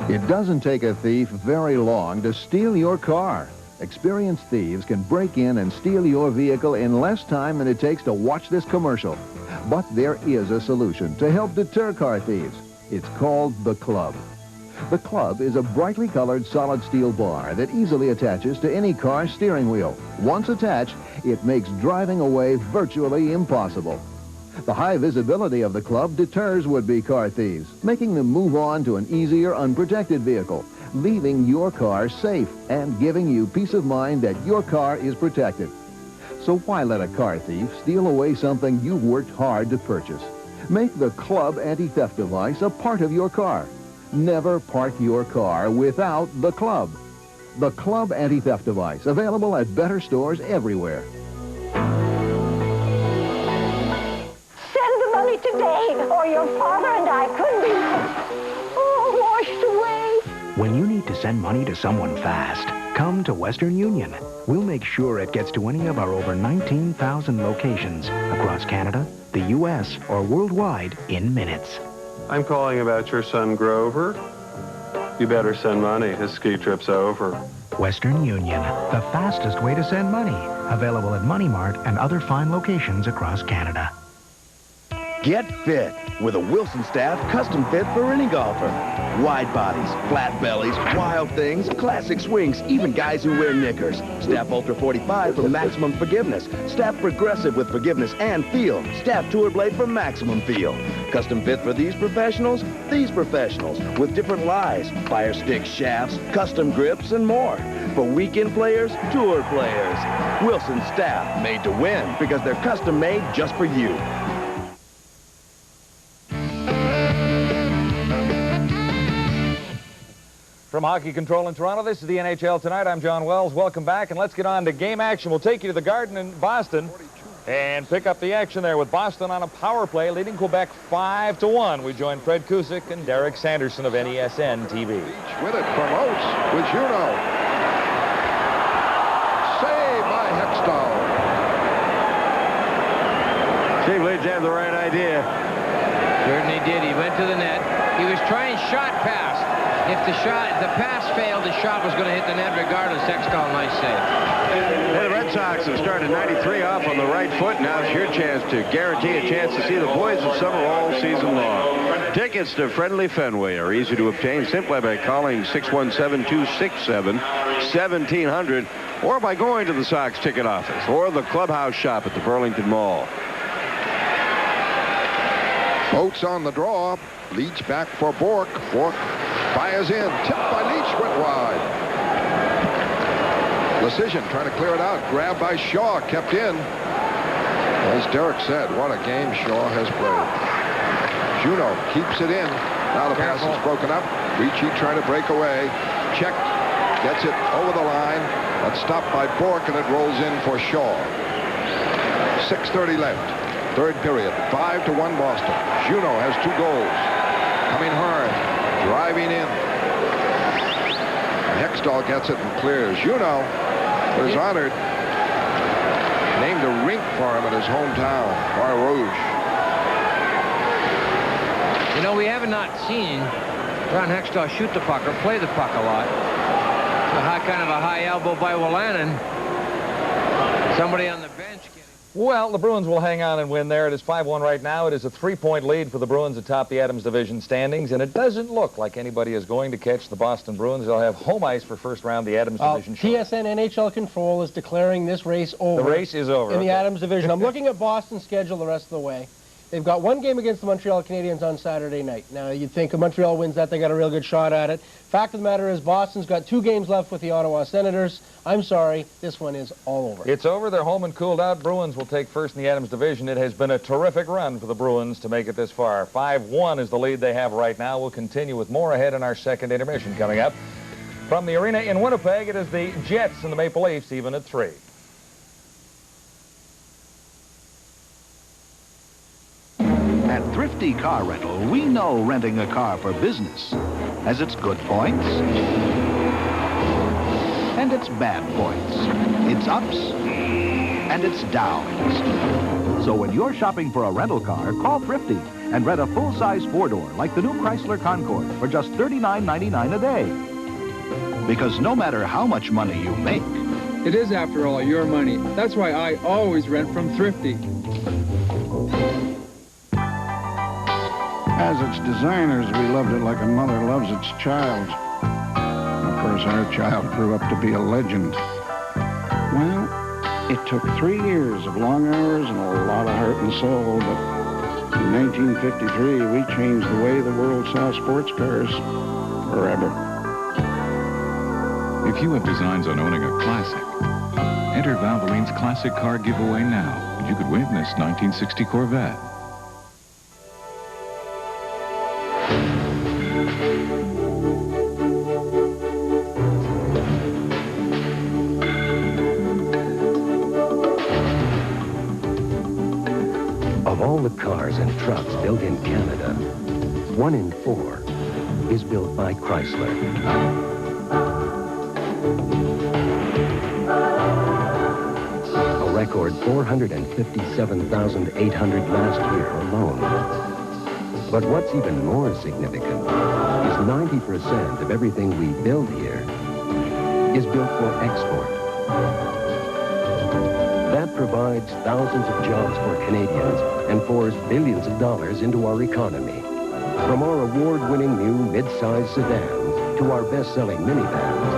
It doesn't take a thief very long to steal your car. Experienced thieves can break in and steal your vehicle in less time than it takes to watch this commercial. But there is a solution to help deter car thieves. It's called the Club. The Club is a brightly colored solid steel bar that easily attaches to any car's steering wheel. Once attached, it makes driving away virtually impossible. The high visibility of the Club deters would-be car thieves, making them move on to an easier, unprotected vehicle, leaving your car safe and giving you peace of mind that your car is protected. So why let a car thief steal away something you've worked hard to purchase? Make the Club anti-theft device a part of your car. Never park your car without the Club. The Club anti-theft device, available at better stores everywhere. Send the money today, or your father and I could be washed away. When you need to send money to someone fast, come to Western Union. We'll make sure it gets to any of our over 19,000 locations across Canada, the U.S., or worldwide in minutes. I'm calling about your son, Grover. You better send money. His ski trip's over. Western Union, the fastest way to send money. Available at Money Mart and other fine locations across Canada. Get fit with a Wilson Staff custom fit for any golfer. Wide bodies, flat bellies, wild things, classic swings, even guys who wear knickers. Staff Ultra 45 for maximum forgiveness. Staff Progressive with forgiveness and feel. Staff Tour Blade for maximum feel. Custom fit for these professionals with different lies, fire stick shafts, custom grips, and more. For weekend players, tour players. Wilson Staff, made to win because they're custom made just for you. From Hockey Control in Toronto, this is the NHL Tonight. I'm John Wells. Welcome back, and let's get on to game action. We'll take you to the Garden in Boston and pick up the action there with Boston on a power play, leading Quebec 5-1. We join Fred Kusick and Derek Sanderson of NESN TV. With it from Oates with Juneau. Saved by Hextall. Steve Leeds had the right idea. Certainly did. He went to the net. He was trying shot pass. If the pass failed, the shot was going to hit the net regardless. Hextall, nice save. The Red Sox have started 93 off on the right foot. Now it's your chance to guarantee a chance to see the boys of summer all season long. Tickets to Friendly Fenway are easy to obtain simply by calling 617-267-1700 or by going to the Sox ticket office or the clubhouse shop at the Burlington Mall. Oates on the draw. Leach back for Bork. Bork fires in. Tipped by Leach. Went wide. Decision trying to clear it out. Grabbed by Shaw. Kept in. As Derek said, what a game Shaw has played. Juno keeps it in. Now the pass is broken up. Ricci trying to break away. Checked. Gets it over the line. But stopped by Bork, and it rolls in for Shaw. 6:30 left. Third period. 5-1 Boston. Juno has 2 goals. Coming hard. Driving in. Hextall gets it and clears. Juno was honored. Named a rink for him at his hometown, Bar Rouge. You know, we have not seen Ron Hextall shoot the puck or play the puck a lot. So kind of a high elbow by Wolanin. Somebody on the bench. Well, the Bruins will hang on and win there. It is 5-1 right now. It is a 3-point lead for the Bruins atop the Adams Division standings, and it doesn't look like anybody is going to catch the Boston Bruins. They'll have home ice for first round, the Adams Division. TSN NHL Control is declaring this race over. The race is over. In the Adams Division. I'm looking at Boston's schedule the rest of the way. They've got 1 game against the Montreal Canadiens on Saturday night. Now, you'd think if Montreal wins that, they got a real good shot at it. Fact of the matter is, Boston's got 2 games left with the Ottawa Senators. I'm sorry, this one is all over. It's over. They're home and cooled out. Bruins will take first in the Adams Division. It has been a terrific run for the Bruins to make it this far. 5-1 is the lead they have right now. We'll continue with more ahead in our second intermission coming up. From the arena in Winnipeg, it is the Jets and the Maple Leafs, even at 3. At Thrifty Car Rental, we know renting a car for business has its good points and its bad points, its ups and its downs. So when you're shopping for a rental car, call Thrifty and rent a full-size 4-door like the new Chrysler Concorde for just $39.99 a day. Because no matter how much money you make, it is, after all, your money. That's why I always rent from Thrifty. As its designers, we loved it like a mother loves its child. Of course, our child grew up to be a legend. Well, it took 3 years of long hours and a lot of heart and soul, but in 1953, we changed the way the world saw sports cars forever. If you have designs on owning a classic, enter Valvoline's Classic Car Giveaway now, and you could win this 1960 Corvette. Of all the cars and trucks built in Canada, 1 in 4 is built by Chrysler. A record 457,800 last year alone. But what's even more significant is 90% of everything we build here is built for export. That provides thousands of jobs for Canadians and pours billions of dollars into our economy. From our award-winning new mid-size sedans to our best-selling minivans,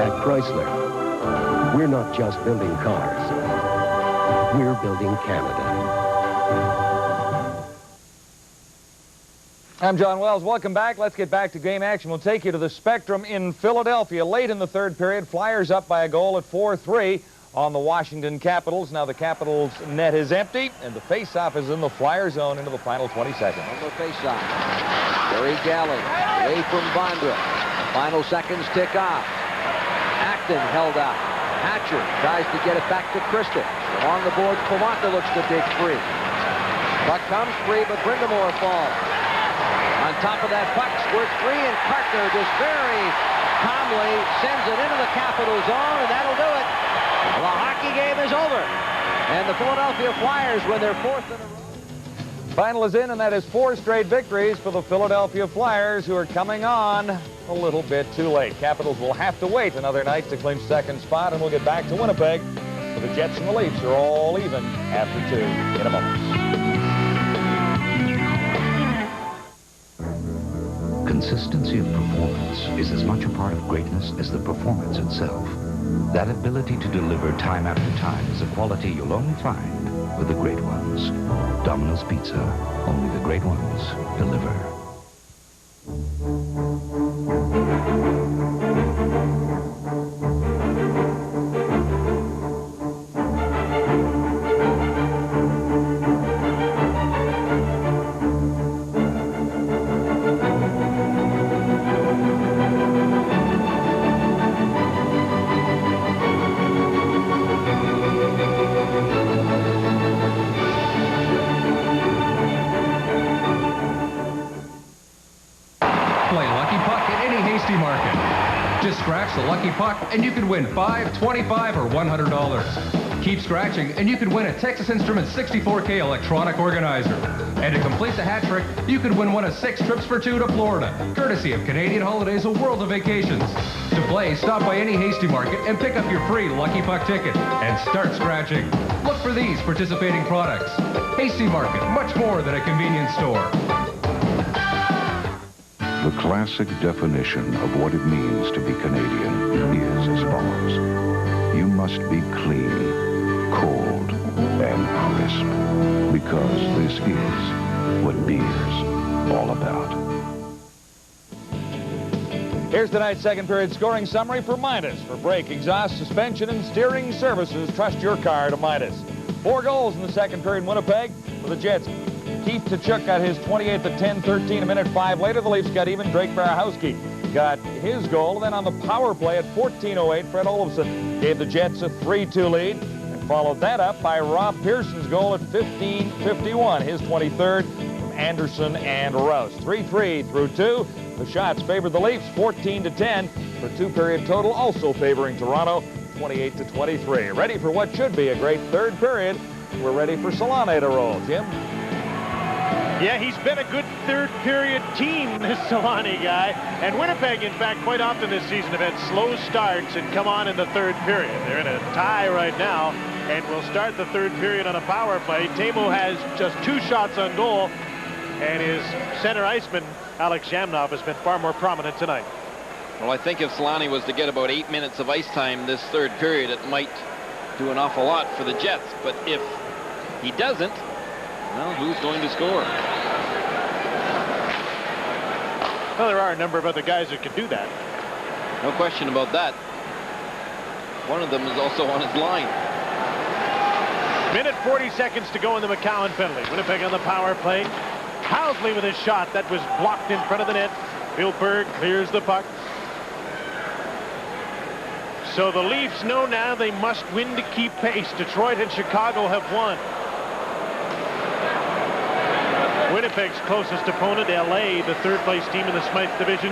at Chrysler, we're not just building cars, we're building Canada. I'm John Wells. Welcome back. Let's get back to game action. We'll take you to the Spectrum in Philadelphia. Late in the third period, Flyers up by a goal at 4-3 on the Washington Capitals. Now the Capitals' net is empty, and the face-off is in the Flyer zone into the final 20 seconds. On the face-off, Barry Gallen away from Bondra. Final seconds tick off. Acton held out. Hatcher tries to get it back to Christie. On the board, Kawanta looks to dig free. Puck comes free, but Brindamore falls. On top of that puck, squirts free, and Carter just very calmly sends it into the Capital zone, and that'll do it. The hockey game is over, and the Philadelphia Flyers win their 4th in a row. Final is in, and that is 4 straight victories for the Philadelphia Flyers, who are coming on a little bit too late. Capitals will have to wait another night to clinch second spot, and we'll get back to Winnipeg, where the Jets and the Leafs are all even after 2 in a moment. Consistency of performance is as much a part of greatness as the performance itself. That ability to deliver time after time is a quality you'll only find with the great ones. Domino's Pizza, only the great ones deliver. Just scratch the lucky puck and you can win $5, $25, or $100. Keep scratching and you can win a Texas Instruments 64K electronic organizer. And to complete the hat trick, you could win one of 6 trips for 2 to Florida, courtesy of Canadian Holidays, a world of vacations. To play, stop by any Hasty Market and pick up your free Lucky Puck ticket and start scratching. Look for these participating products. Hasty Market, much more than a convenience store. The classic definition of what it means to be Canadian is as follows. You must be clean, cold, and crisp, because this is what beer's all about. Here's tonight's second period scoring summary for Midas. For brake, exhaust, suspension, and steering services, trust your car to Midas. 4 goals in the second period in Winnipeg for the Jets. Keith Tkachuk got his 28th at 10:13. A minute 5 later, the Leafs got even. Drake Barahowski got his goal. Then on the power play at 14:08, Fred Olofsson gave the Jets a 3-2 lead and followed that up by Rob Pearson's goal at 15:51, his 23rd from Anderson and Rouse. 3-3 through 2. The shots favored the Leafs 14-10 for 2-period total, also favoring Toronto 28-23. Ready for what should be a great third period. We're ready for Solane to roll. Jim? Yeah, he's been a good third-period team, this Solane guy. And Winnipeg, in fact, quite often this season have had slow starts and come on in the third period. They're in a tie right now, and will start the third period on a power play. Teemu has just 2 shots on goal, and his center iceman, Alex Yamnov, has been far more prominent tonight. Well, I think if Solane was to get about 8 minutes of ice time this third period, it might do an awful lot for the Jets. But if he doesn't, well, who's going to score? Well, there are a number of other guys that can do that. No question about that. One of them is also on his line. Minute 40 seconds to go in the McCowan penalty. Winnipeg on the power play. Housley with his shot that was blocked in front of the net. Bill Berg clears the puck. So the Leafs know now they must win to keep pace. Detroit and Chicago have won. Winnipeg's closest opponent, LA, the third-place team in the Smythe division,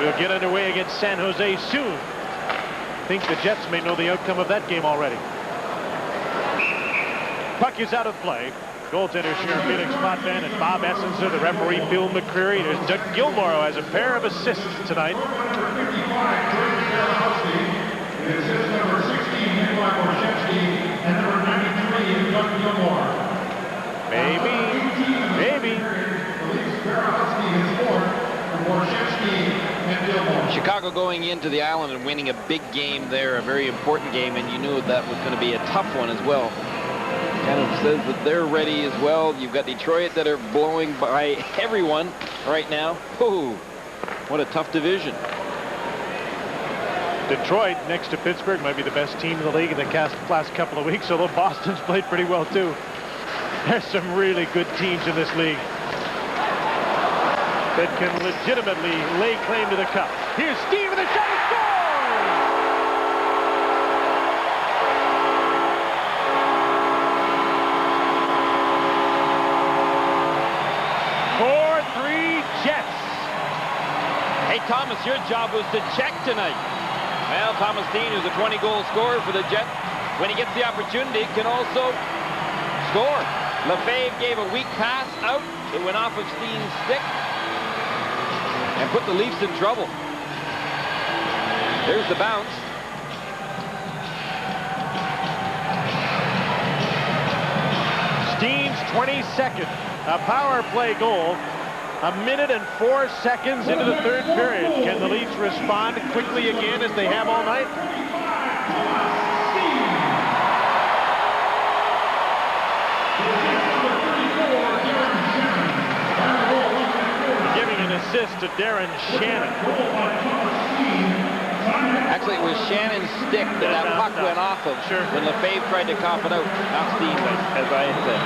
will get underway against San Jose soon. I think the Jets may know the outcome of that game already. Puck is out of play. Goaltender Sheriff Felix Potvin and Bob Essenser, the referee Bill McCreary. There's Doug Gilmore, who has a pair of assists tonight. Assist number 16, Nikolai Borshevsky, and number 93, Doug Gilmore. Maybe. Chicago going into the Island and winning a big game there, a very important game, and you knew that was going to be a tough one as well. Kind of says that they're ready as well. You've got Detroit that are blowing by everyone right now. Ooh, what a tough division. Detroit, next to Pittsburgh, might be the best team in the league in the last couple of weeks, although Boston's played pretty well too. There's some really good teams in this league that can legitimately lay claim to the cup. Here's Steve with a shot. He scores! 4-3 Jets. Hey, Thomas, your job was to check tonight. Well, Thomas Dean, who's a 20-goal scorer for the Jets, when he gets the opportunity, can also score. Lefebvre gave a weak pass out. It went off of Steen's stick and put the Leafs in trouble. There's the bounce. Steen's 22nd, a power play goal. 1 minute and 4 seconds into the third period. Can the Leafs respond quickly again as they have all night? Giving an assist to Darren Shannon. Actually, it was Shannon's stick that puck went off of when Lefebvre tried to cough it out. Not Steen, as I had said.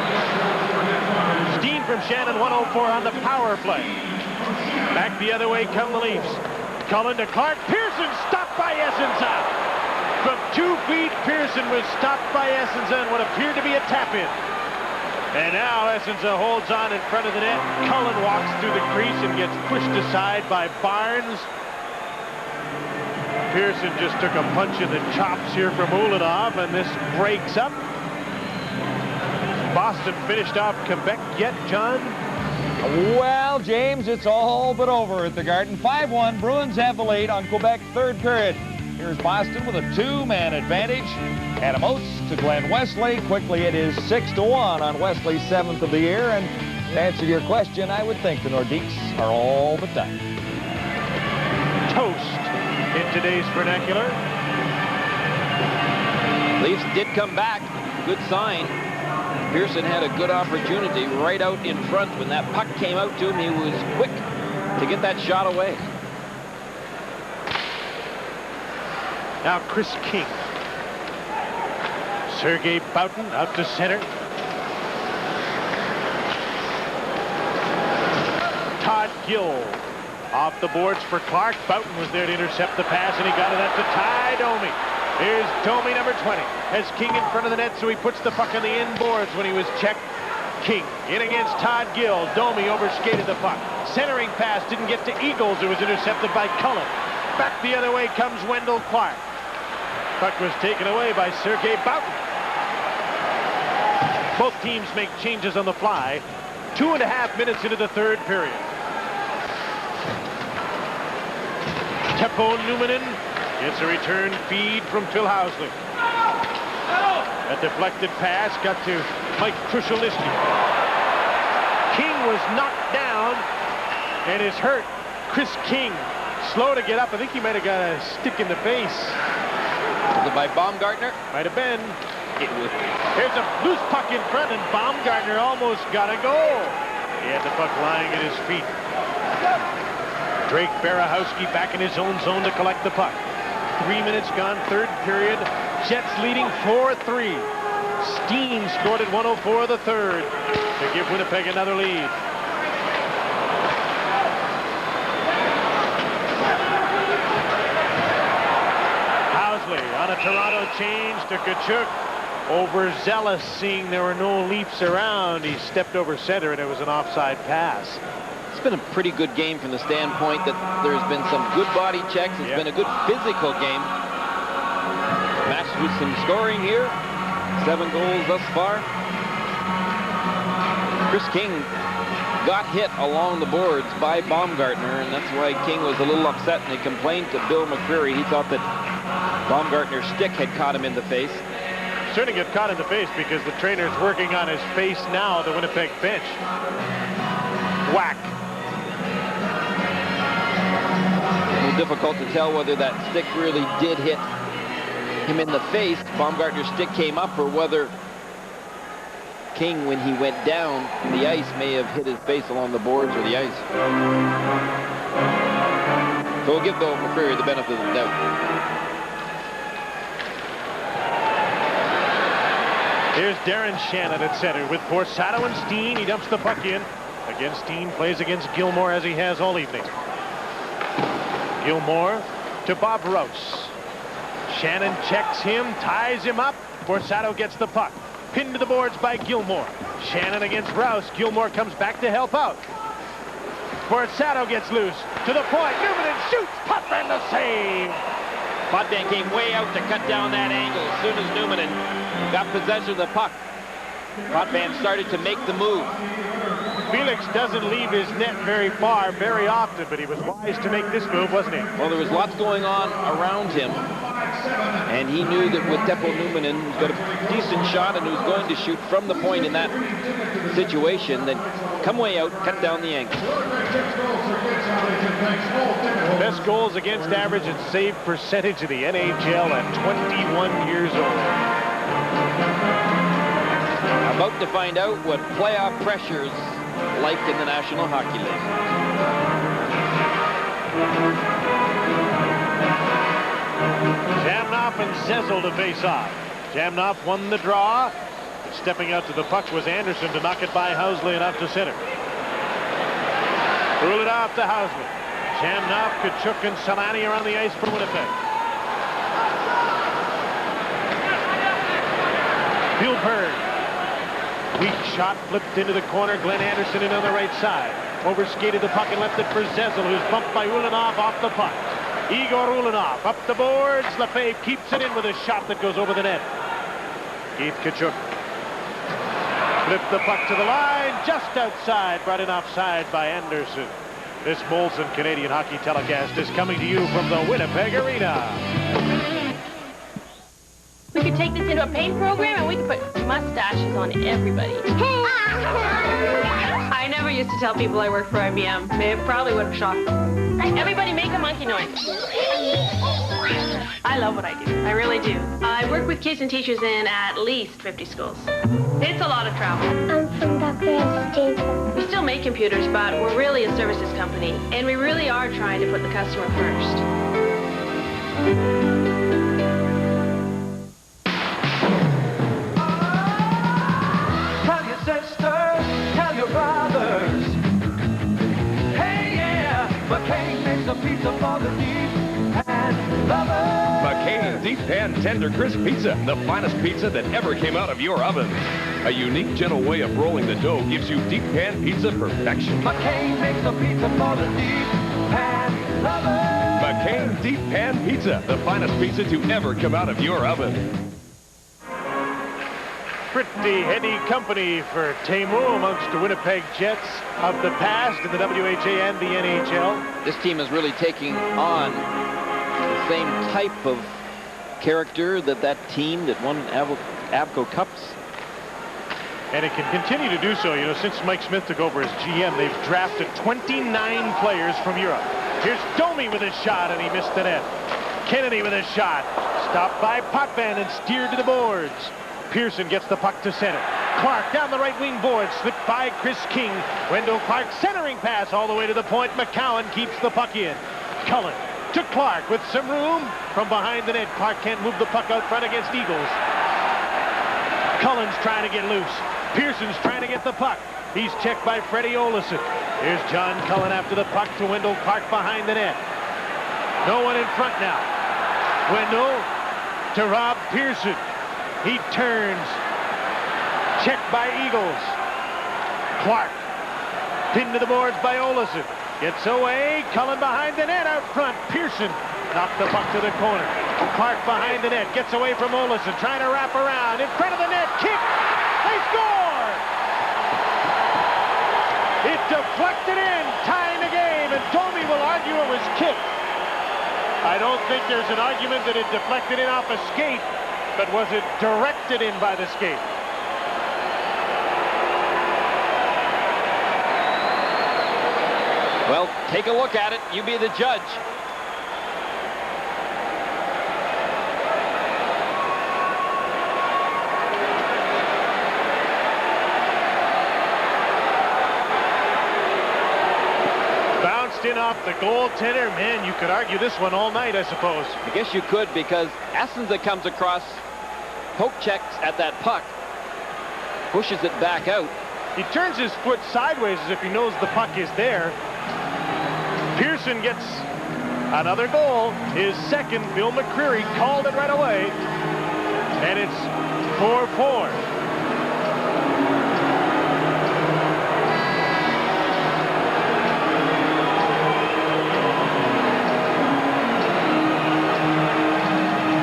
Steen from Shannon, 104 on the power play. Back the other way come the Leafs. Cullen to Clark. Pearson stopped by Essenza. From 2 feet, Pearson was stopped by Essenza in what appeared to be a tap-in. And now Essenza holds on in front of the net. Cullen walks through the crease and gets pushed aside by Barnes. Pearson just took a punch in the chops here from Ulanov, and this breaks up. Boston finished off Quebec yet, John? Well, James, it's all but over at the Garden. 5-1, Bruins have the lead on Quebec third period. Here's Boston with a 2-man advantage. Adam Oates to Glenn Wesley. Quickly, it is 6-1 on Wesley's 7th of the year. And to answer your question, I would think the Nordiques are all but done. Toast in today's vernacular. Leafs did come back. Good sign. Pearson had a good opportunity right out in front. When that puck came out to him, he was quick to get that shot away. Now Chris King. Sergei Boughton out to center. Todd Gill off the boards for Clark. Boughton was there to intercept the pass, and he got it up to Ty Domi. Here's Domi, number 20. Has King in front of the net, so he puts the puck on the inboards when he was checked. King in against Todd Gill. Domi overskated the puck. Centering pass didn't get to Eagles. It was intercepted by Cullen. Back the other way comes Wendell Clark. Puck was taken away by Sergei Boughton. Both teams make changes on the fly. 2.5 minutes into the third period. Teppo Numminen gets a return feed from Phil Housley. A deflected pass got to Mike Krushelnyski. King was knocked down and is hurt. Chris King, slow to get up. I think he might have got a stick in the face. Was it by Baumgartner? Might have been. Here's a loose puck in front, and Baumgartner almost got a goal. He had the puck lying at his feet. Drake Berehowski back in his own zone to collect the puck. 3 minutes gone, third period. Jets leading 4-3. Steen scored at 1:04 the third to give Winnipeg another lead. Housley on a Toronto change to Kachuk. Overzealous, seeing there were no Leafs around. He stepped over center, and it was an offside pass. It's been a pretty good game from the standpoint that there's been some good body checks. It's been a good physical game. Matched with some scoring here. 7 goals thus far. Chris King got hit along the boards by Baumgartner, and that's why King was a little upset, and he complained to Bill McCreary. He thought that Baumgartner's stick had caught him in the face. Certainly get caught in the face because the trainer's working on his face now at the Winnipeg bench. Whack. A little difficult to tell whether that stick really did hit him in the face. Baumgartner's stick came up, or whether King, when he went down the ice, may have hit his face along the boards or the ice. So we'll give Bill McCreary the benefit of the doubt. Here's Darren Shannon at center with Borsato and Steen. He dumps the puck in. Again, Steen plays against Gilmore as he has all evening. Gilmore to Bob Rouse. Shannon checks him, ties him up. Borsato gets the puck. Pinned to the boards by Gilmore. Shannon against Rouse. Gilmore comes back to help out. Borsato gets loose. To the point. Numminen shoots. Potvin the save. Potvin came way out to cut down that angle as soon as Numminen got possession of the puck. Potvin started to make the move. Felix doesn't leave his net very far, very often, but he was wise to make this move, wasn't he? Well, there was lots going on around him, and he knew that with Teppo Numminen, who's got a decent shot and who's going to shoot from the point in that situation, then come way out, cut down the angle. Best goals against average and save percentage of the NHL at 21 years old. About to find out what playoff pressure's like in the National Hockey League. Jamnoff and Zezel to face off. Jamnoff won the draw. But stepping out to the puck was Anderson to knock it by Housley and up to center. Rule it off to Housley. Jamnoff, Kachuk, and Solani are on the ice for Winnipeg. Bjorkberg. Weak shot flipped into the corner. Glenn Anderson in on the right side. Overskated the puck and left it for Zezel, who's bumped by Ulanov off the puck. Igor Ulanov up the boards. Lefebvre keeps it in with a shot that goes over the net. Keith Kachuk flipped the puck to the line, just outside, brought in offside by Anderson. This Molson Canadian Hockey telecast is coming to you from the Winnipeg Arena. We could take this into a paint program and we could put mustaches on everybody. I never used to tell people I work for IBM. It probably would have shocked them. Everybody make a monkey noise. I love what I do. I really do. I work with kids and teachers in at least 50 schools. It's a lot of travel. I'm from Dr. Stevenson. We still make computers, but we're really a services company. And we really are trying to put the customer first. Tell your sisters, tell your brothers. Hey, yeah, McCain makes a pizza for the deep pan lovers. McCain Deep Pan Tender Crisp Pizza, the finest pizza that ever came out of your oven. A unique, gentle way of rolling the dough gives you deep pan pizza perfection. McCain makes a pizza for the deep pan lovers. McCain Deep Pan Pizza, the finest pizza to ever come out of your oven. Pretty heady company for Teemu amongst the Winnipeg Jets of the past in the WHA and the NHL. This team is really taking on the same type of character that team that won Avco Cups. And it can continue to do so. You know, since Mike Smith took over as GM, they've drafted 29 players from Europe. Here's Domi with a shot, and he missed the net. Kennedy with a shot. Stopped by Potvin and steered to the boards. Pearson gets the puck to center. Clark down the right wing board, slipped by Chris King. Wendell Clark centering pass all the way to the point. McCowan keeps the puck in. Cullen to Clark with some room from behind the net. Clark can't move the puck out front against Eagles. Cullen's trying to get loose. Pearson's trying to get the puck. He's checked by Freddie Olesen. Here's John Cullen after the puck to Wendell Clark behind the net. No one in front now. Wendell to Rob Pearson. He turns. Checked by Eagles. Clark. Pinned to the boards by Olesen. Gets away. Cullen behind the net out front. Pearson knocked the puck to the corner. Clark behind the net. Gets away from Olesen. Trying to wrap around. In front of the net. Kick. They score! It deflected in. Tying the game. And Domi will argue it was kicked. I don't think there's an argument that it deflected in off a skate. But was it directed in by the skate? Well, take a look at it. You be the judge. Bounced in off the goaltender. Man, you could argue this one all night, I suppose. I guess you could, because Essenza comes across, poke checks at that puck, pushes it back out. He turns his foot sideways as if he knows the puck is there. Pearson gets another goal. His second. Bill McCreary called it right away. And it's 4-4.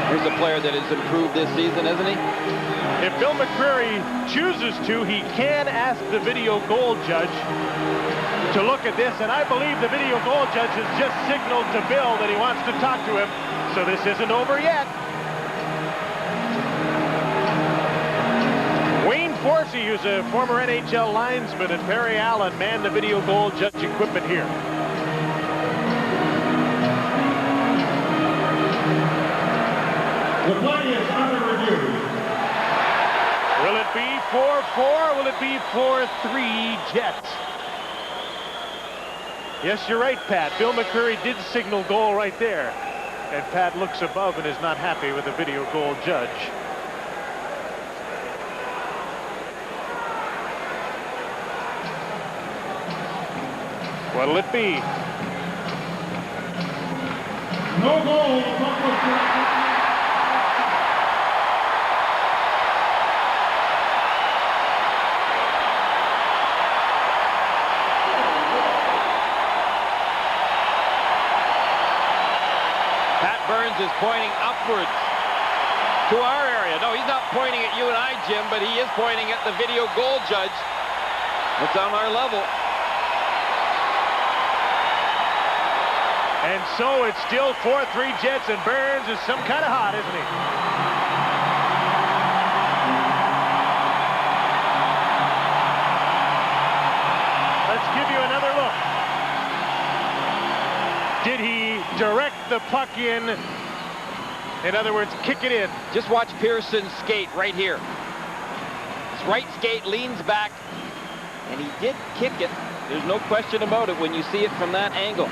Here's a player player that has improved this season, isn't he? If Bill McCreary chooses to, he can ask the video goal judge to look at this, and I believe the video goal judge has just signaled to Bill that he wants to talk to him, so this isn't over yet. Wayne Forsey, who's a former NHL linesman, and Perry Allen man the video goal judge equipment here. The play is under review. Will it be 4-4? Will it be 4-3 Jets? Yes, you're right, Pat. Bill McCreary did signal goal right there. And Pat looks above and is not happy with the video goal judge. What'll it be? No goal. The puck was directed. Pat Burns is pointing upwards to our area. No, he's not pointing at you and I, Jim, but he is pointing at the video goal judge. It's on our level. And so it's still 4-3 Jets, and Burns is some kind of hot, isn't he? Let's give you another look. Did he direct the puck in? In other words, kick it in. Just watch Pearson skate right here. His right skate leans back, and he did kick it. There's no question about it when you see it from that angle.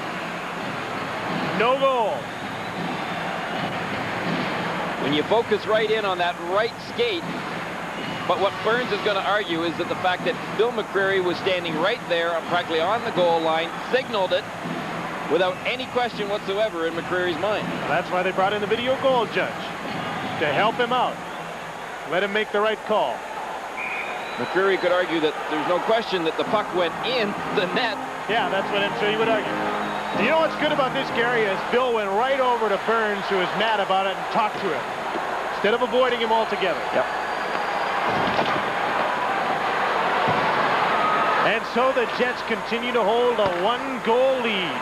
No goal. When you focus right in on that right skate, but what Burns is going to argue is that the fact that Bill McCreary was standing right there, practically on the goal line, signaled it without any question whatsoever in McCreary's mind. Well, that's why they brought in the video goal judge, to help him out. Let him make the right call. McCreary could argue that there's no question that the puck went in the net. Yeah, that's what I'm sure he would argue. You know what's good about this, Gary, is Bill went right over to Burns, who was mad about it, and talked to him, instead of avoiding him altogether. Yep. And so the Jets continue to hold a one-goal lead.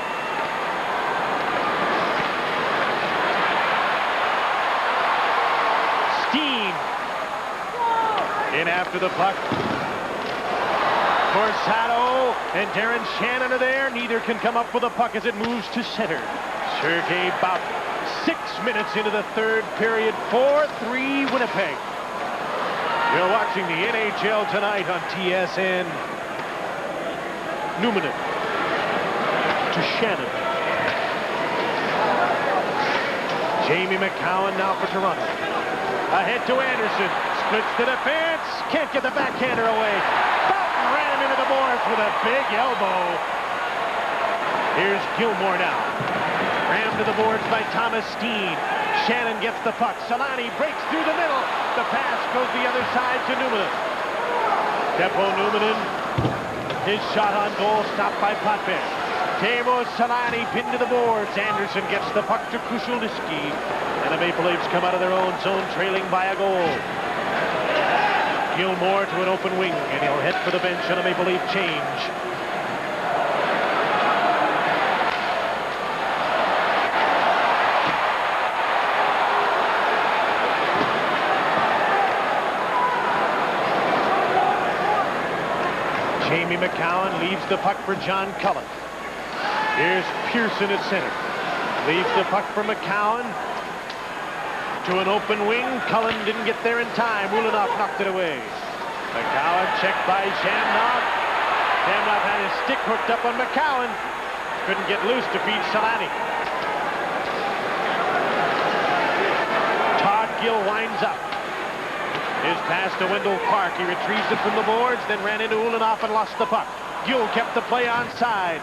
Steen in after the puck. Corsato and Darren Shannon are there. Neither can come up with a puck as it moves to center. Sergei about 6 minutes into the third period. 4-3 Winnipeg. You're watching the NHL tonight on TSN. Numanen to Shannon. Jamie McCowan now for Toronto. Ahead to Anderson. Splits the defense. Can't get the backhander away. Ran him into the boards with a big elbow. Here's Gilmore now. Rammed to the boards by Thomas Steen. Shannon gets the puck. Solani breaks through the middle. The pass goes the other side to Numanen. Teppo Numanen. His shot on goal stopped by Potvin. Teemu Solani pinned to the boards. Anderson gets the puck to Kushulniski. And the Maple Leafs come out of their own zone trailing by a goal. Gilmore to an open wing, and he'll head for the bench on a Maple Leaf change. Jamie McCowan leaves the puck for John Cullen. Here's Pearson at center. Leaves the puck for McCowan. To an open wing. Cullen didn't get there in time. Ulanov knocked it away. McCowan checked by Shamrock. Shamrock had his stick hooked up on McCowan. Couldn't get loose to feed Solani. Todd Gill winds up. His pass to Wendell Clark. He retrieves it from the boards, then ran into Ulanov and lost the puck. Gill kept the play onside.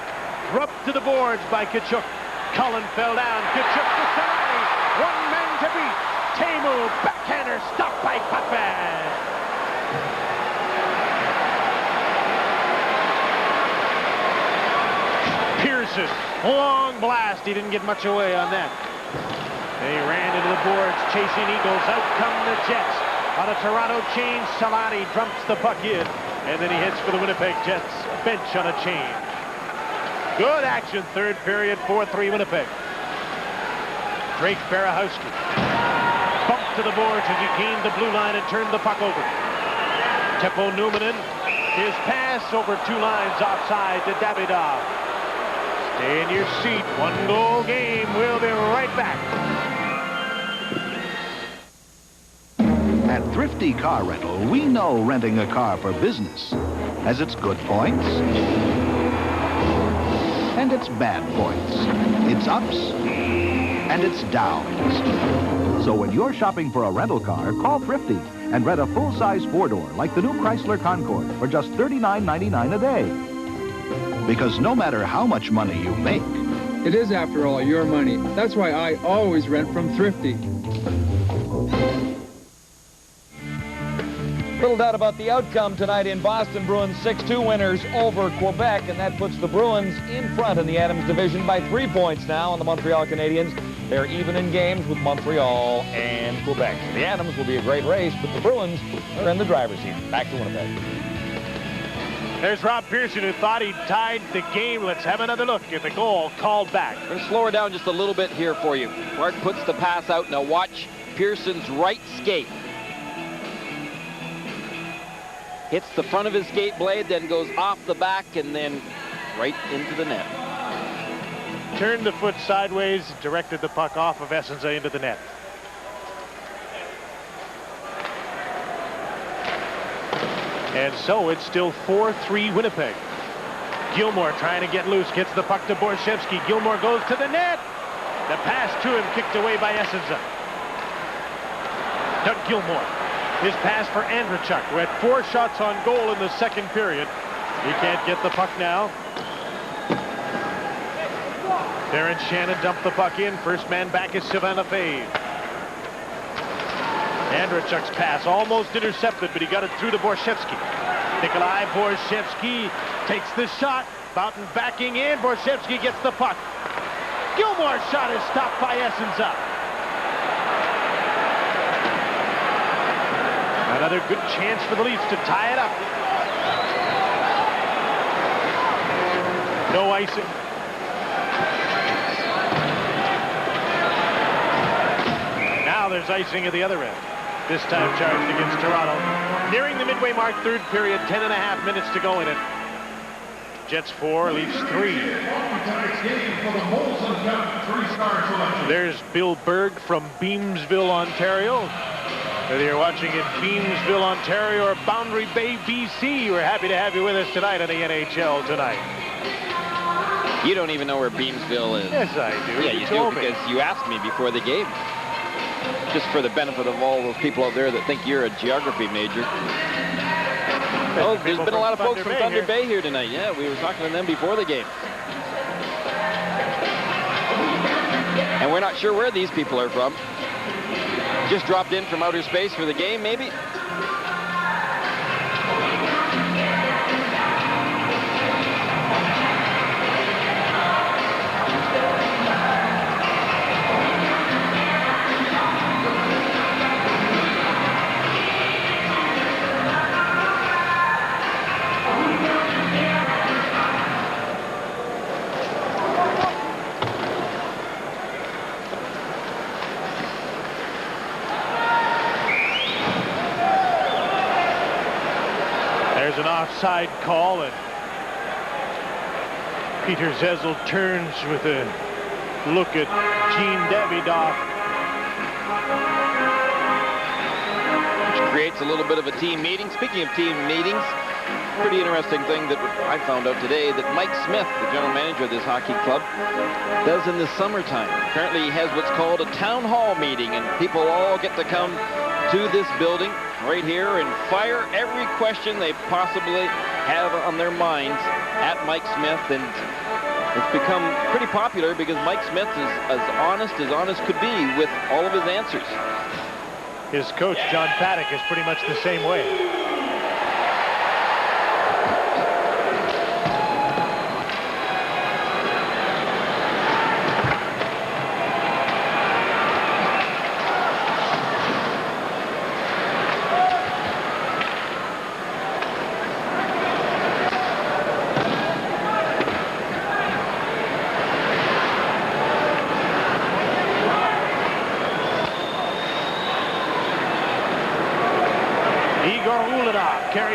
Rubbed to the boards by Tkachuk. Cullen fell down. Tkachuk to Solani. One man to beat. Teemu, backhander, stopped by Potvin. Pearson, long blast. He didn't get much away on that. They ran into the boards, chasing Eagles. Out come the Jets. On a Toronto change, Salati dumps the puck in, and then he hits for the Winnipeg Jets bench on a chain. Good action, third period, 4-3 Winnipeg. Drake Barahowski bumped to the boards as he gained the blue line and turned the puck over. Teppo Numminen, his pass over 2 lines offside to Davidoff. Stay in your seat, 1-goal game. We'll be right back. At Thrifty Car Rental, we know renting a car for business has its good points and its bad points, its ups and its downs. So when you're shopping for a rental car, call Thrifty and rent a full-size 4-door like the new Chrysler Concorde for just $39.99 a day. Because no matter how much money you make, it is, after all, your money. That's why I always rent from Thrifty. Little doubt about the outcome tonight in Boston. Bruins 6-2 winners over Quebec, and that puts the Bruins in front in the Adams division by 3 points now on the Montreal Canadiens. They're even in games with Montreal and Quebec. The Adams will be a great race, but the Bruins are in the driver's seat. Back to Winnipeg. There's Rob Pearson, who thought he'd tied the game. Let's have another look at the goal called back. I'm going to slow her down just a little bit here for you. Clark puts the pass out. Now watch Pearson's right skate. Hits the front of his skate blade, then goes off the back, and then right into the net. Turned the foot sideways, directed the puck off of Essenza into the net. And so it's still 4-3 Winnipeg. Gilmore trying to get loose, gets the puck to Borshevsky. Gilmore goes to the net. The pass to him kicked away by Essenza. Doug Gilmore. His pass for Andrechuk, who had 4 shots on goal in the second period. He can't get the puck now. Terrence Shannon dumped the puck in. First man back is Sylvain Lefebvre. Andrechuk's pass almost intercepted, but he got it through to Borshevsky. Nikolai Borshevsky takes the shot. Boughton backing in. Borshevsky gets the puck. Gilmore's shot is stopped by Essenza. Another good chance for the Leafs to tie it up. No icing. Now there's icing at the other end. This time charged against Toronto. Nearing the midway mark, third period, 10.5 minutes to go in it. Jets 4, Leafs 3. There's Bill Berg from Beamsville, Ontario. Whether you're watching in Beamsville, Ontario, or Boundary Bay, BC, we're happy to have you with us tonight on the NHL Tonight. You don't even know where Beamsville is. Yes, I do. Yeah, you do, because you asked me before the game. Just for the benefit of all those people out there that think you're a geography major. Oh, there's been a lot of folks from Thunder Bay here tonight. Yeah, we were talking to them before the game. And we're not sure where these people are from. Just dropped in from outer space for the game, maybe? An offside call, and Peter Zezel turns with a look at Gene Davidoff. Which creates a little bit of a team meeting. Speaking of team meetings, pretty interesting thing that I found out today that Mike Smith, the general manager of this hockey club, does in the summertime. Apparently he has what's called a town hall meeting, and people all get to come to this building right here and fire every question they possibly have on their minds at Mike Smith. And it's become pretty popular because Mike Smith is as honest could be with all of his answers. His coach, John Paddock, is pretty much the same way.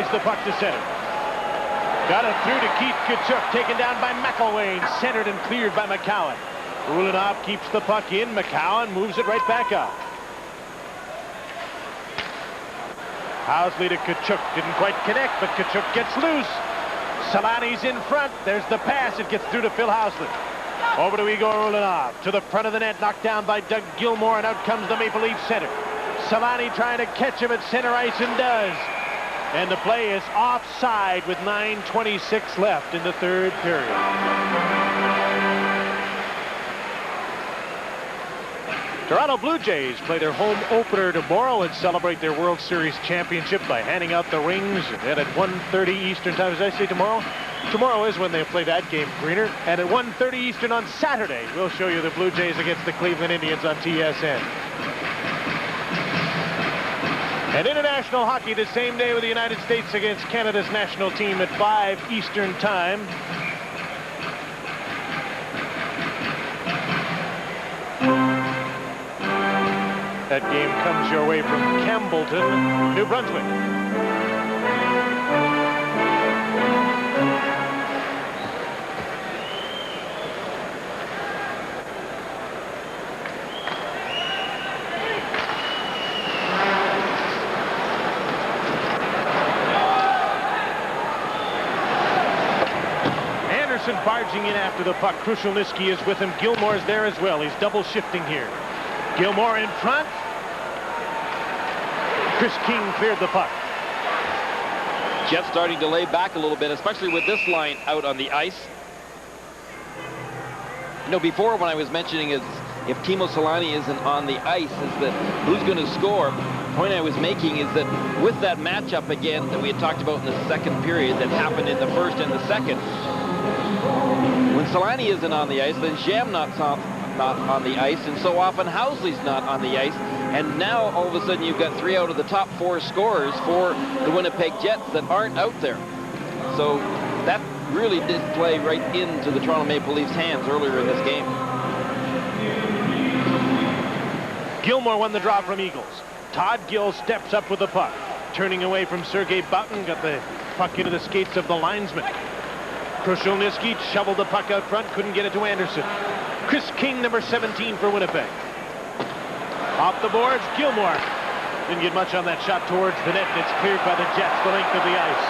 fires the puck to center. Got it through to Keith Tkachuk, taken down by McElwain, centered and cleared by McCowan. Ulanov keeps the puck in. McCowan moves it right back out. Housley to Tkachuk, didn't quite connect, but Tkachuk gets loose. Solani's in front. There's the pass. It gets through to Phil Housley. Over to Igor Ulanov. To the front of the net, knocked down by Doug Gilmour, and out comes the Maple Leaf center. Solani trying to catch him at center ice and does. And the play is offside with 9:26 left in the third period. Toronto Blue Jays play their home opener tomorrow and celebrate their World Series championship by handing out the rings. And at 1:30 Eastern time, as I say tomorrow? Tomorrow is when they play that game, Greener. And at 1:30 Eastern on Saturday, we'll show you the Blue Jays against the Cleveland Indians on TSN. And international hockey the same day with the United States against Canada's national team at 5 Eastern time. That game comes your way from Campbellton, New Brunswick. Anderson barging in after the puck. Krushelnyski is with him. Gilmour's there as well. He's double shifting here. Gilmour in front. Chris King cleared the puck. Jets starting to lay back a little bit, especially with this line out on the ice. You know, before when I was mentioning is if Timo Solani isn't on the ice, is that who's going to score? The point I was making is that with that matchup again that we had talked about in the second period that happened in the first and the second, when Solani isn't on the ice, then Jamnot's not on the ice, and so often Housley's not on the ice, and now all of a sudden you've got 3 out of the top 4 scorers for the Winnipeg Jets that aren't out there. So that really did play right into the Toronto Maple Leafs' hands earlier in this game. Gilmour won the draw from Eagles. Todd Gill steps up with the puck, turning away from Sergei Boutin, got the puck into the skates of the linesman. Krushelnyski shoveled the puck out front, couldn't get it to Anderson. Chris King, number 17 for Winnipeg. Off the boards, Gilmour. Didn't get much on that shot towards the net, and it's cleared by the Jets the length of the ice.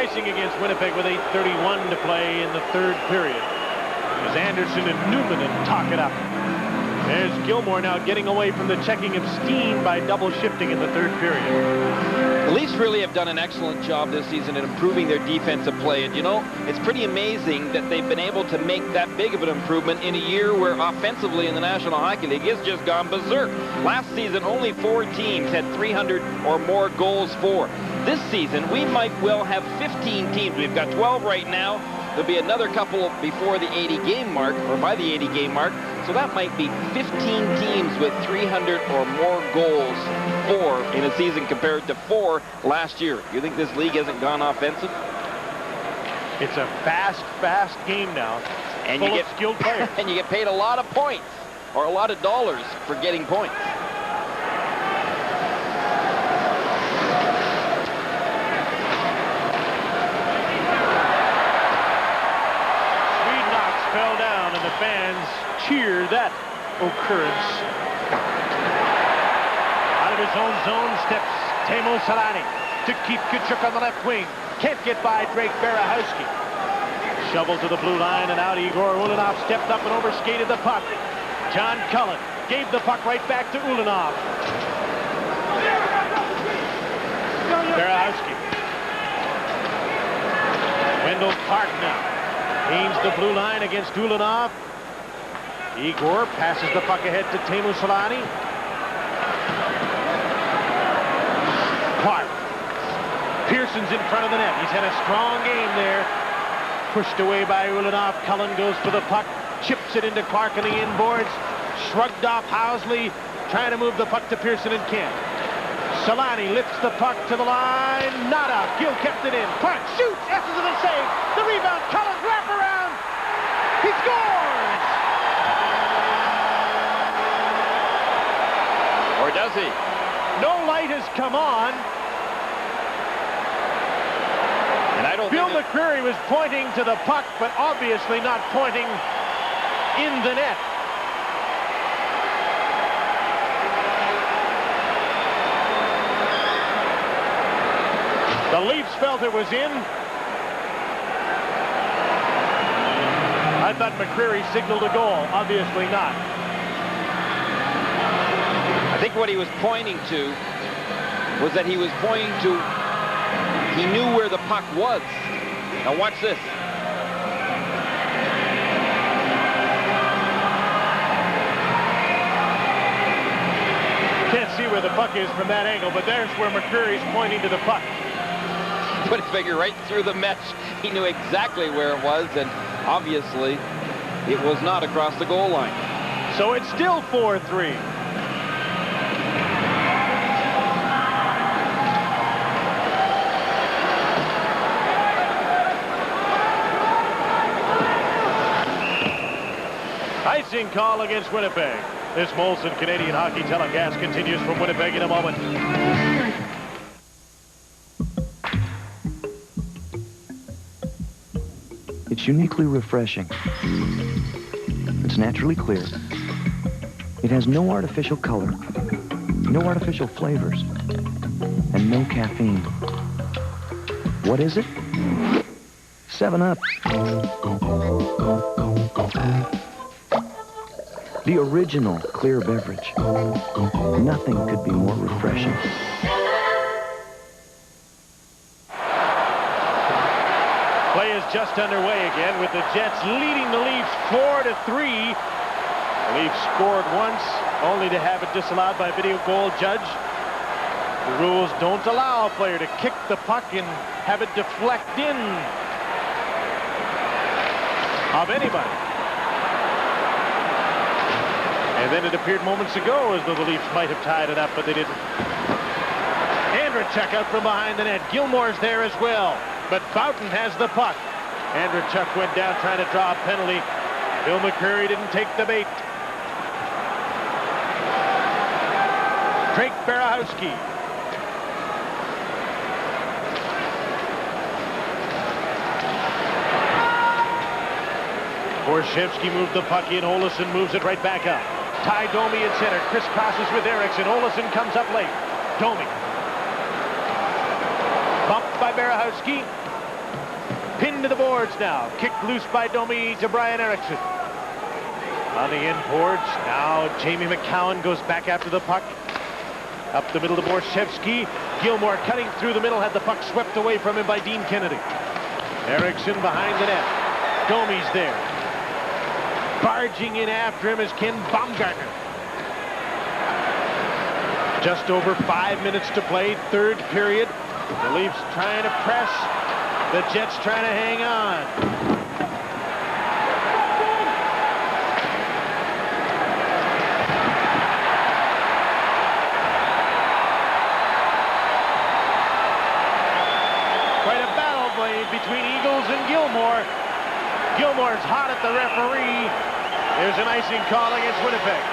Icing against Winnipeg with 8:31 to play in the third period. As Anderson and Newman talk it up. There's Gilmour now getting away from the checking of Steen by double shifting in the third period. The Leafs really have done an excellent job this season in improving their defensive play. And, you know, it's pretty amazing that they've been able to make that big of an improvement in a year where offensively in the National Hockey League it's just gone berserk. Last season, only 4 teams had 300 or more goals for. This season, we might well have 15 teams. We've got 12 right now. There'll be another couple before the 80-game mark, or by the 80-game mark. So that might be 15 teams with 300 or more goals for in a season compared to 4 last year. You think this league hasn't gone offensive? It's a fast game now. And full you get of skilled players. And you get paid a lot of points, or a lot of dollars for getting points. Fell down, and the fans cheer that occurrence. Out of his own zone steps Timo Solani to keep Tkachuk on the left wing. Can't get by Drake Berehowski. Shovel to the blue line, and out Igor Ulanov stepped up and overskated the puck. John Cullen gave the puck right back to Ulanov. Berehowski. Wendell Clark now. Gains the blue line against Ulanov. Igor passes the puck ahead to Timo Solani. Clark. Pearson's in front of the net. He's had a strong game there. Pushed away by Ulanov. Cullen goes for the puck. Chips it into Clark on the inboards. Shrugged off Housley. Trying to move the puck to Pearson and Kent. Solani lifts the puck to the line. Not out. Gill kept it in. Clark shoots. S's of a save. The rebound. Cullen wrap around. He scores! Or does he? No light has come on. And I don't Bill think McCreary was pointing to the puck, but obviously not pointing in the net. The Leafs felt it was in. I thought McCreary signaled a goal. Obviously not. I think what he was pointing to was that he was pointing to, he knew where the puck was. Now watch this. Can't see where the puck is from that angle, but there's where McCreary's pointing to the puck. Put his finger right through the mesh. He knew exactly where it was, and obviously it was not across the goal line. So it's still 4-3. Icing call against Winnipeg. This Molson Canadian Hockey telecast continues from Winnipeg in a moment. It's uniquely refreshing. It's naturally clear. It has no artificial color, no artificial flavors, and no caffeine. What is it? 7-Up. The original clear beverage. Nothing could be more refreshing. Play is just underway again with the Jets leading the Leafs 4-3. The Leafs scored once, only to have it disallowed by a video goal judge. The rules don't allow a player to kick the puck and have it deflect in of anybody. And then it appeared moments ago as though the Leafs might have tied it up, but they didn't. Andrechuk out from behind the net. Gilmore's there as well. But Boughton has the puck. Andrechuk went down trying to draw a penalty. Bill McCreary didn't take the bait. Drake Barahowski. Borshevsky moved the puck in. Olesen moves it right back up. Ty Domi in center. Crisscrosses with Eriksson. Olesen comes up late. Domi. Bumped by Barahowski. Pinned to the boards now. Kicked loose by Domi to Brian Eriksson. On the end boards. Now Jamie McCowan goes back after the puck. Up the middle to Borshevsky. Gilmore cutting through the middle. Had the puck swept away from him by Dean Kennedy. Eriksson behind the net. Domi's there. Barging in after him is Ken Baumgartner. Just over 5 minutes to play, third period. The Leafs trying to press. The Jets trying to hang on. Quite a battle blade between Eagles and Gilmore. Gilmore's hot at the referee. There's an icing call against Winnipeg.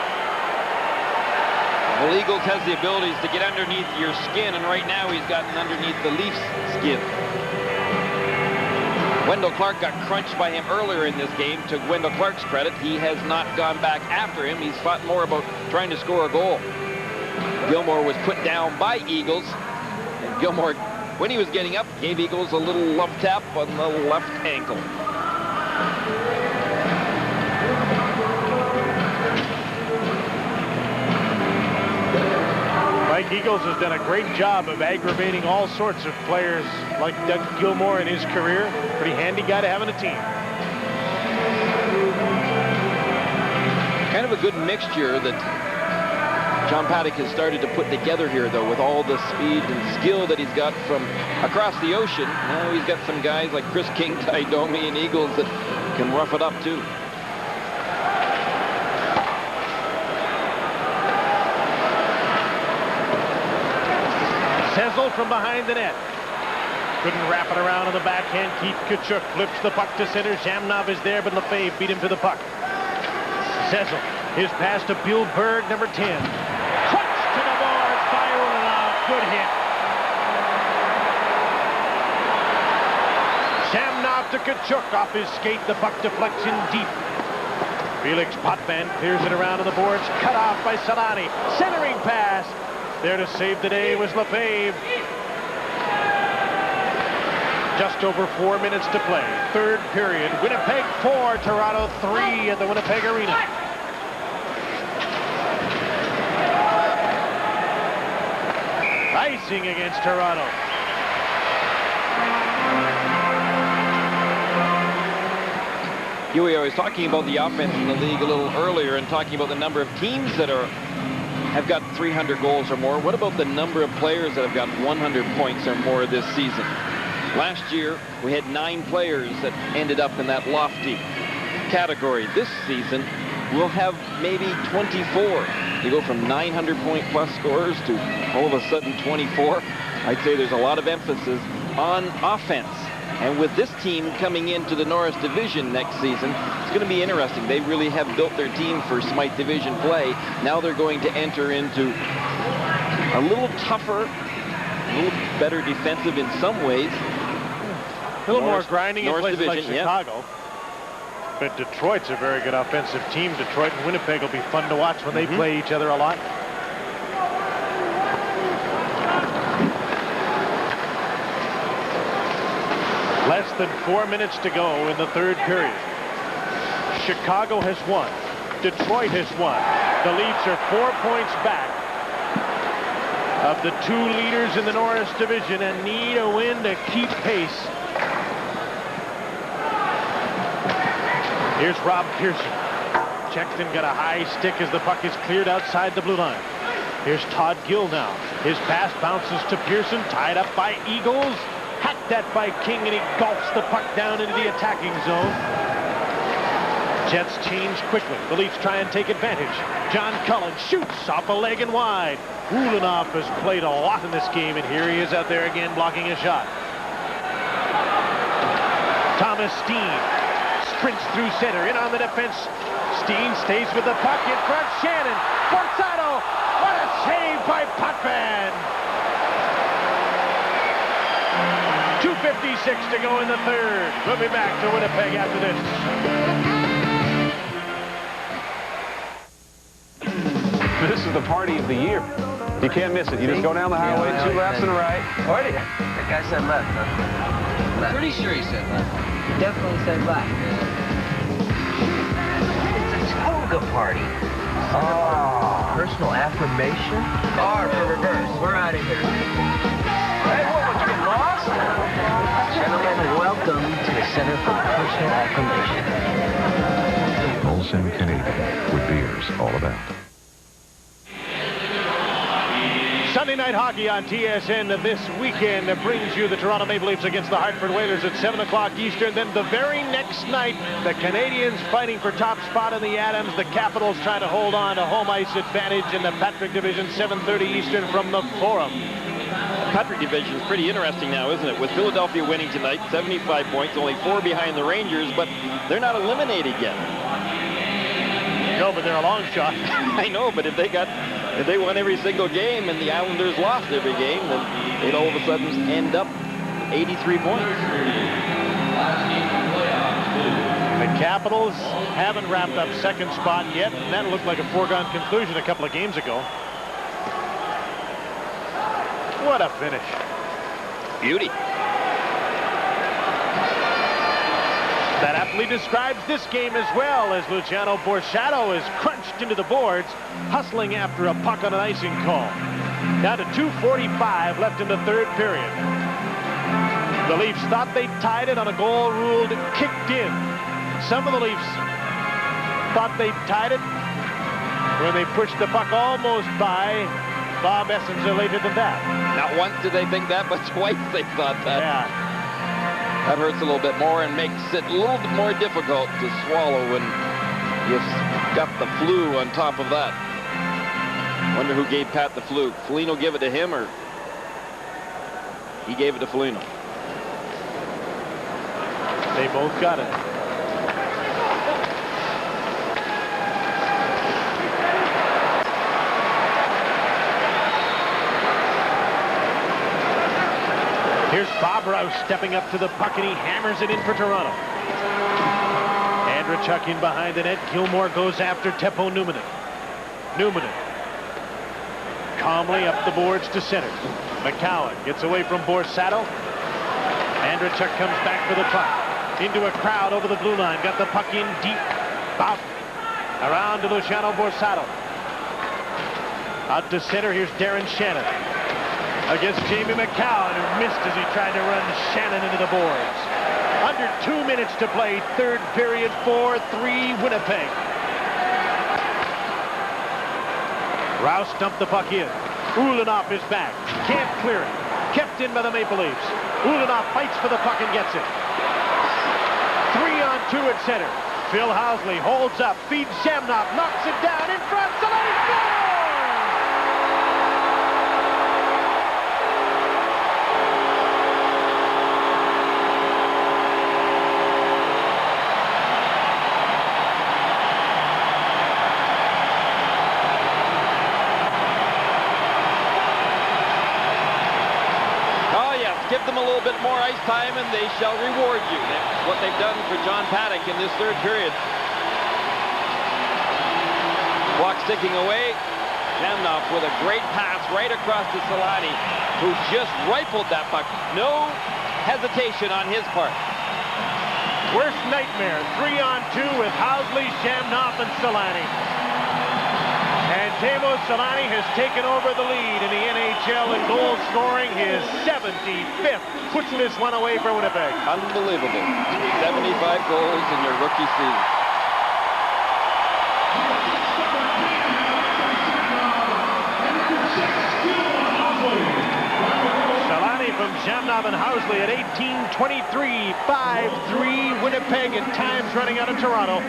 Well, Eagles has the abilities to get underneath your skin, and right now he's gotten underneath the Leafs' skin. Wendell Clark got crunched by him earlier in this game. To Wendell Clark's credit, he has not gone back after him. He's fought more about trying to score a goal. Gilmore was put down by Eagles, and Gilmore, when he was getting up, gave Eagles a little love tap on the left ankle. Mike Eagles has done a great job of aggravating all sorts of players like Doug Gilmore in his career. Pretty handy guy to have on a team. Kind of a good mixture that John Paddock has started to put together here, though, with all the speed and skill that he's got from across the ocean. Now he's got some guys like Chris King, Ty Domi, and Eagles that can rough it up, too. Sezel from behind the net. Couldn't wrap it around on the backhand. Keith Kachuk flips the puck to center. Zhamnov is there, but Lefebvre beat him to the puck. Sezel, his pass to Bill Berg, number 10. Crushed to the boards by Ulanov. good hit. Samnov to Kachuk off his skate. The puck deflects in deep. Felix Potvin clears it around on the boards. Cut off by Solani. Centering pass. There to save the day was Lefebvre. Just over 4 minutes to play. Third period. Winnipeg 4, Toronto 3 at the Winnipeg Arena. Icing against Toronto. Huey, I was talking about the offense in the league a little earlier and talking about the number of teams that have got 300 goals or more. What about the number of players that have got 100 points or more this season? Last year, we had 9 players that ended up in that lofty category. This season, we'll have maybe 24. You go from 900 point plus scorers to all of a sudden 24. I'd say there's a lot of emphasis on offense. And with this team coming into the Norris Division next season, it's going to be interesting. They really have built their team for Smythe Division play. Now they're going to enter into a little tougher, a little better defensive in some ways. A little more grinding in places like Chicago. But Detroit's a very good offensive team. Detroit and Winnipeg will be fun to watch when they play each other a lot. Less than 4 minutes to go in the third period. Chicago has won. Detroit has won. The Leafs are 4 points back of the 2 leaders in the Norris Division and need a win to keep pace. Here's Rob Pearson. Checkton got a high stick as the puck is cleared outside the blue line. Here's Todd Gill now. His pass bounces to Pearson, tied up by Eagles. Hacked at by King, and he gulps the puck down into the attacking zone. Jets change quickly. The Leafs try and take advantage. John Cullen shoots off a leg and wide. Ulanoff has played a lot in this game, and here he is out there again blocking a shot. Thomas Steen sprints through center, in on the defense. Steen stays with the puck in front. Shannon, Forzano, what a save by Potvin! 2:56 to go in the third. We'll be back to Winnipeg after this. This is the party of the year. You can't miss it. You just go down the highway, 2 laps to the right. Party? That guy said left, huh? Left. Pretty sure he said left. He definitely said left. It's a toga party. Oh. Personal affirmation? R for reverse. We're out of here. Hey, what, you get lost? Gentlemen, welcome to the Center for Personal Affirmation. Molson Canadian, with beers all about. Sunday night hockey on TSN this weekend brings you the Toronto Maple Leafs against the Hartford Whalers at 7 o'clock Eastern. Then the very next night, the Canadiens fighting for top spot in the Adams. The Capitals trying to hold on to home ice advantage in the Patrick Division, 7:30 Eastern from the Forum. The Patrick Division is pretty interesting now, isn't it? With Philadelphia winning tonight, 75 points, only 4 behind the Rangers, but they're not eliminated yet. No, but they're a long shot. I know, but if they won every single game and the Islanders lost every game, then they'd all of a sudden end up with 83 points. The Capitals haven't wrapped up second spot yet, and that looked like a foregone conclusion a couple of games ago. What a finish. Beauty. That aptly describes this game as well, as Luciano Borsato is crunched into the boards, hustling after a puck on an icing call. Down to 2:45 left in the third period. The Leafs thought they tied it on a goal ruled kicked in. Some of the Leafs thought they tied it when they pushed the puck almost by Bob Essensa later than that. Not once did they think that, but twice they thought that. Yeah. That hurts a little bit more and makes it a little bit more difficult to swallow when you've got the flu on top of that. Wonder who gave Pat the flu. Foligno give it to him, or he gave it to Foligno? They both got it. Here's Bob Rouse stepping up to the puck, and he hammers it in for Toronto. Andrechuk in behind the net. Gilmore goes after Teppo Numminen. Numminen calmly up the boards to center. McCowan gets away from Borsato. Andrechuk comes back for the puck. Into a crowd over the blue line. Got the puck in deep. Bob. Around to Luciano Borsato. Out to center. Here's Darren Shannon. Against Jamie McCowan, who missed as he tried to run Shannon into the boards. Under 2 minutes to play. Third period. 4-3 Winnipeg. Rouse dumped the puck in. Ulanoff is back. Can't clear it. Kept in by the Maple Leafs. Ulanoff fights for the puck and gets it. 3-on-2 at center. Phil Housley holds up, feeds Shamnoff, knocks it down in front. Somebody scores! Give them a little bit more ice time and they shall reward you. That's what they've done for John Paddock in this third period. Clock ticking away. Shamnoff with a great pass right across to Solani, who just rifled that puck. No hesitation on his part. Worst nightmare. 3-on-2 with Housley, Shamnoff, and Solani. And Teemu Solani has taken over the lead in the NHL in goal scoring, his 75th. Puts this one away for Winnipeg. Unbelievable. 75 goals in your rookie season. Solani from Shamnoff and Housley at 18:23, 5-3 Winnipeg, and time's running out of Toronto.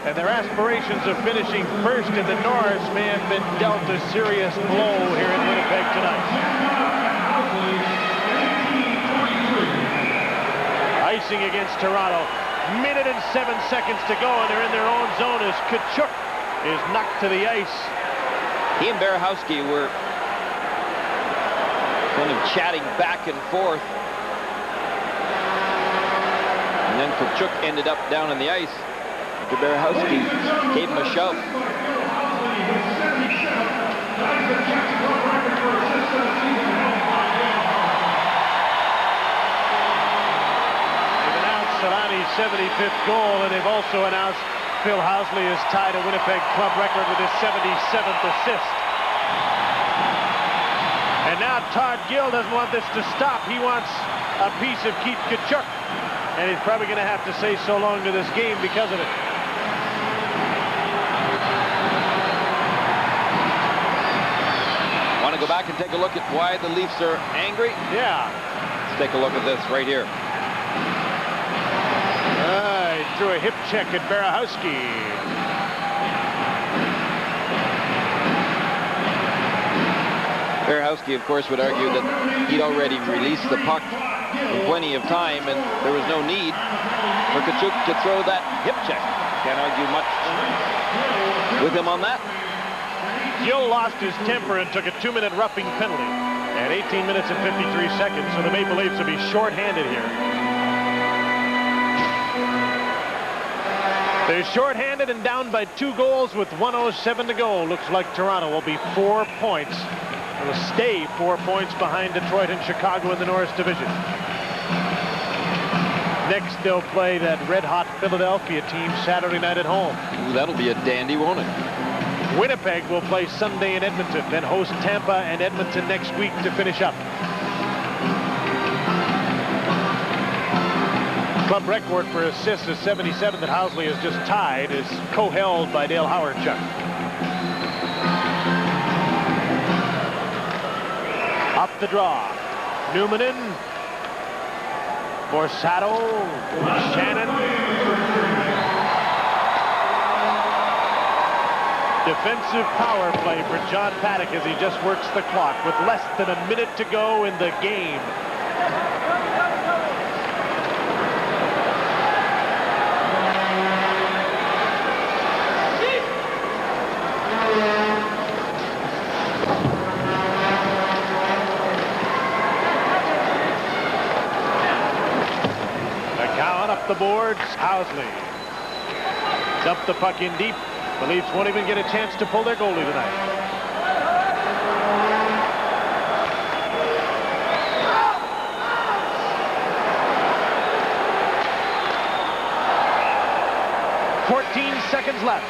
And their aspirations of finishing first in the Norris may have been dealt a serious blow here in Winnipeg tonight. Icing against Toronto. Minute and 7 seconds to go, and they're in their own zone as Tkachuk is knocked to the ice. He and Berehowski were kind of chatting back and forth. And then Tkachuk ended up down on the ice. Berehowski gave him a shove. They've announced Solani's 75th goal, and they've also announced Phil Housley has tied a Winnipeg club record with his 77th assist. And now Todd Gill doesn't want this to stop. He wants a piece of Keith Tkachuk, and he's probably going to have to say so long to this game because of it. Want to go back and take a look at why the Leafs are angry? Yeah. Let's take a look at this right here. He threw a hip check at Berehowski. Berehowski, of course, would argue that he'd already released the puck in plenty of time, and there was no need for Tkachuk to throw that hip check. Can't argue much with him on that. Gill lost his temper and took a 2-minute roughing penalty at 18 minutes and 53 seconds, so the Maple Leafs will be shorthanded here. They're shorthanded and down by 2 goals with 1:07 to go. Looks like Toronto will be 4 points. It will stay 4 points behind Detroit and Chicago in the Norris Division. Next, they'll play that red-hot Philadelphia team Saturday night at home. Ooh, that'll be a dandy, won't it? Winnipeg will play Sunday in Edmonton, then host Tampa and Edmonton next week to finish up. Club record for assists is 77 that Housley has just tied, is co-held by Dale Howardchuk. Up the draw. Numminen. Borsato. Shannon. Defensive power play for John Paddock as he just works the clock with less than a minute to go in the game. the boards. Housley dumped the puck in deep. The Leafs won't even get a chance to pull their goalie tonight. Seconds left.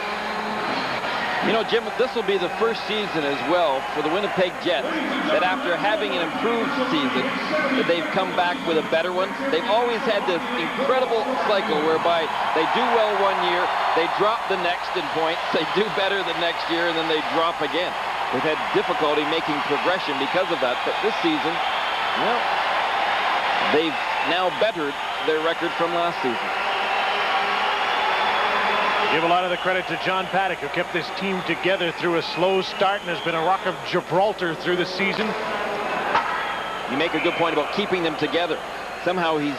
You know, Jim, this will be the first season as well for the Winnipeg Jets that after having an improved season, that they've come back with a better one. They've always had this incredible cycle whereby they do well one year, they drop the next in points, they do better the next year, and then they drop again. They've had difficulty making progression because of that, but this season, well, they've now bettered their record from last season. Give a lot of the credit to John Paddock, who kept this team together through a slow start and has been a rock of Gibraltar through the season. You make a good point about keeping them together. Somehow he's,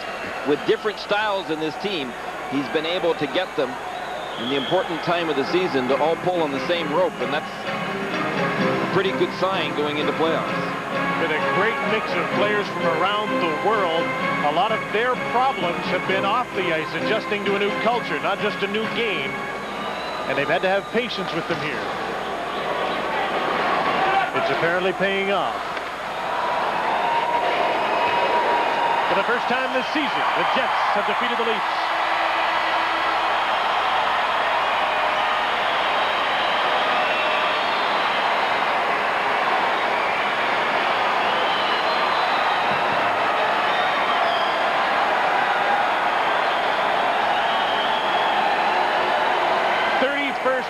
with different styles in this team, he's been able to get them in the important time of the season to all pull on the same rope, and that's a pretty good sign going into playoffs. With a great mix of players from around the world, a lot of their problems have been off the ice, adjusting to a new culture, not just a new game. And they've had to have patience with them here. It's apparently paying off. For the first time this season, the Jets have defeated the Leafs.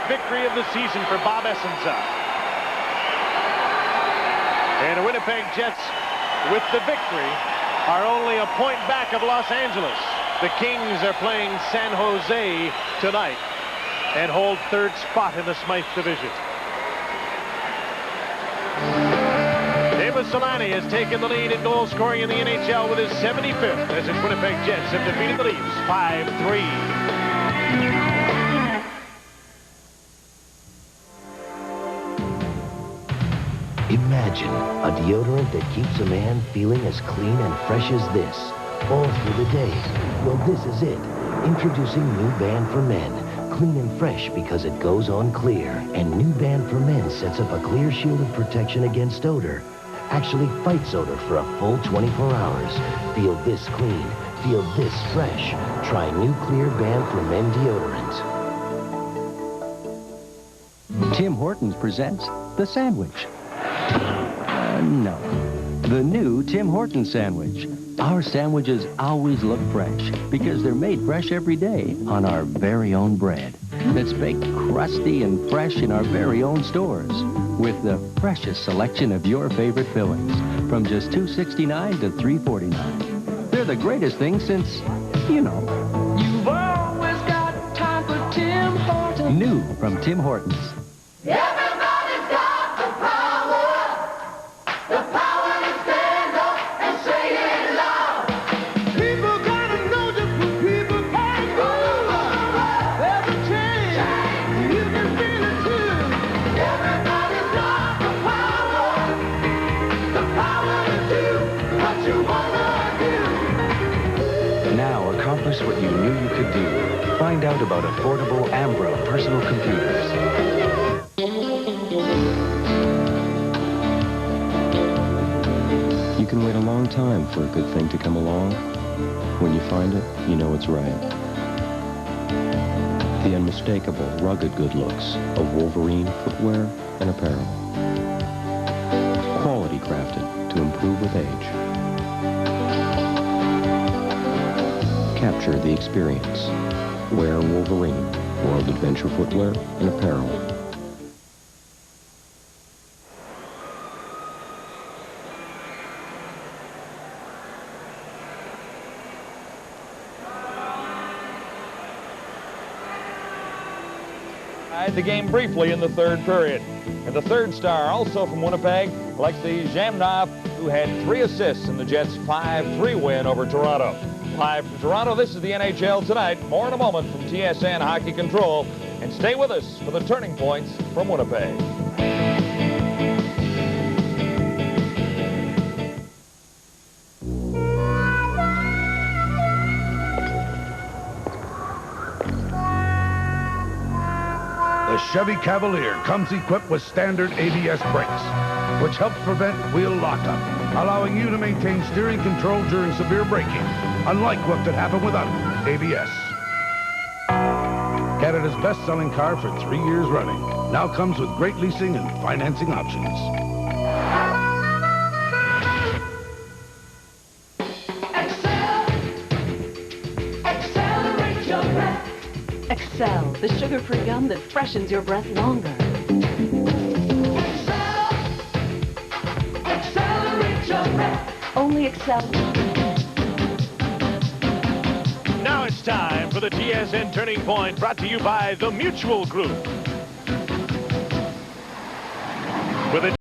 Victory of the season for Bob Essensa. And the Winnipeg Jets, with the victory, are only a point back of Los Angeles. The Kings are playing San Jose tonight and hold third spot in the Smythe division. David Solani has taken the lead in goal scoring in the NHL with his 75th as his Winnipeg Jets have defeated the Leafs 5-3. Imagine a deodorant that keeps a man feeling as clean and fresh as this all through the day. Well, this is it. Introducing New Band for Men. Clean and fresh because it goes on clear. And New Band for Men sets up a clear shield of protection against odor. Actually fights odor for a full 24 hours. Feel this clean. Feel this fresh. Try New Clear Band for Men deodorant. Tim Hortons presents The Sandwich. No. The new Tim Hortons sandwich. Our sandwiches always look fresh because they're made fresh every day on our very own bread that's baked crusty and fresh in our very own stores with the freshest selection of your favorite fillings from just $2.69 to $3.49. They're the greatest thing since, you know. You've always got time for Tim Hortons. New from Tim Hortons. Everybody's got the power to stand up and say it loud. People gotta know just what people can do. There's a change, you can feel it too. Everybody's got the power to do what you wanna do. Now accomplish what you knew you could do. Find out about affordable Ambro personal computers. You can wait a long time for a good thing to come along. When you find it, you know it's right. The unmistakable, rugged good looks of Wolverine footwear and apparel. Quality crafted to improve with age. Capture the experience. Wear Wolverine, World Adventure footwear and apparel. The game briefly in the third period. And the third star, also from Winnipeg, Alexei Zhamnov, who had 3 assists in the Jets' 5-3 win over Toronto. Live from Toronto, this is the NHL Tonight. More in a moment from TSN Hockey Control. And stay with us for the turning points from Winnipeg. The Chevy Cavalier comes equipped with standard ABS brakes, which helps prevent wheel lockup, allowing you to maintain steering control during severe braking, unlike what could happen without ABS. Canada's best-selling car for 3 years running. Now comes with great leasing and financing options. Excel, the sugar-free gum that freshens your breath longer. Accelerate your breath. Only Excel. Now it's time for the TSN Turning Point, brought to you by the Mutual Group. With a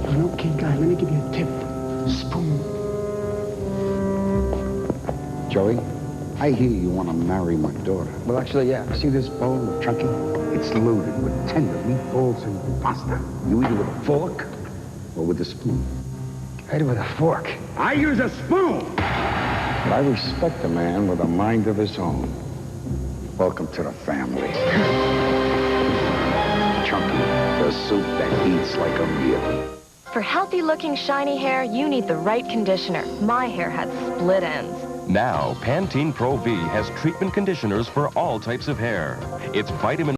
Okay, guy, let me give you a tip. Spoon. Joey, I hear you want to marry my daughter. Well, actually, yeah. See this bowl of chunky? It's loaded with tender meatballs and pasta. You eat it with a fork or with a spoon? I eat it with a fork. I use a spoon! But I respect a man with a mind of his own. Welcome to the family. Chunky, the soup that eats like a meal. For healthy-looking, shiny hair, you need the right conditioner. My hair had split ends. Now, Pantene Pro V has treatment conditioners for all types of hair. It's vitamin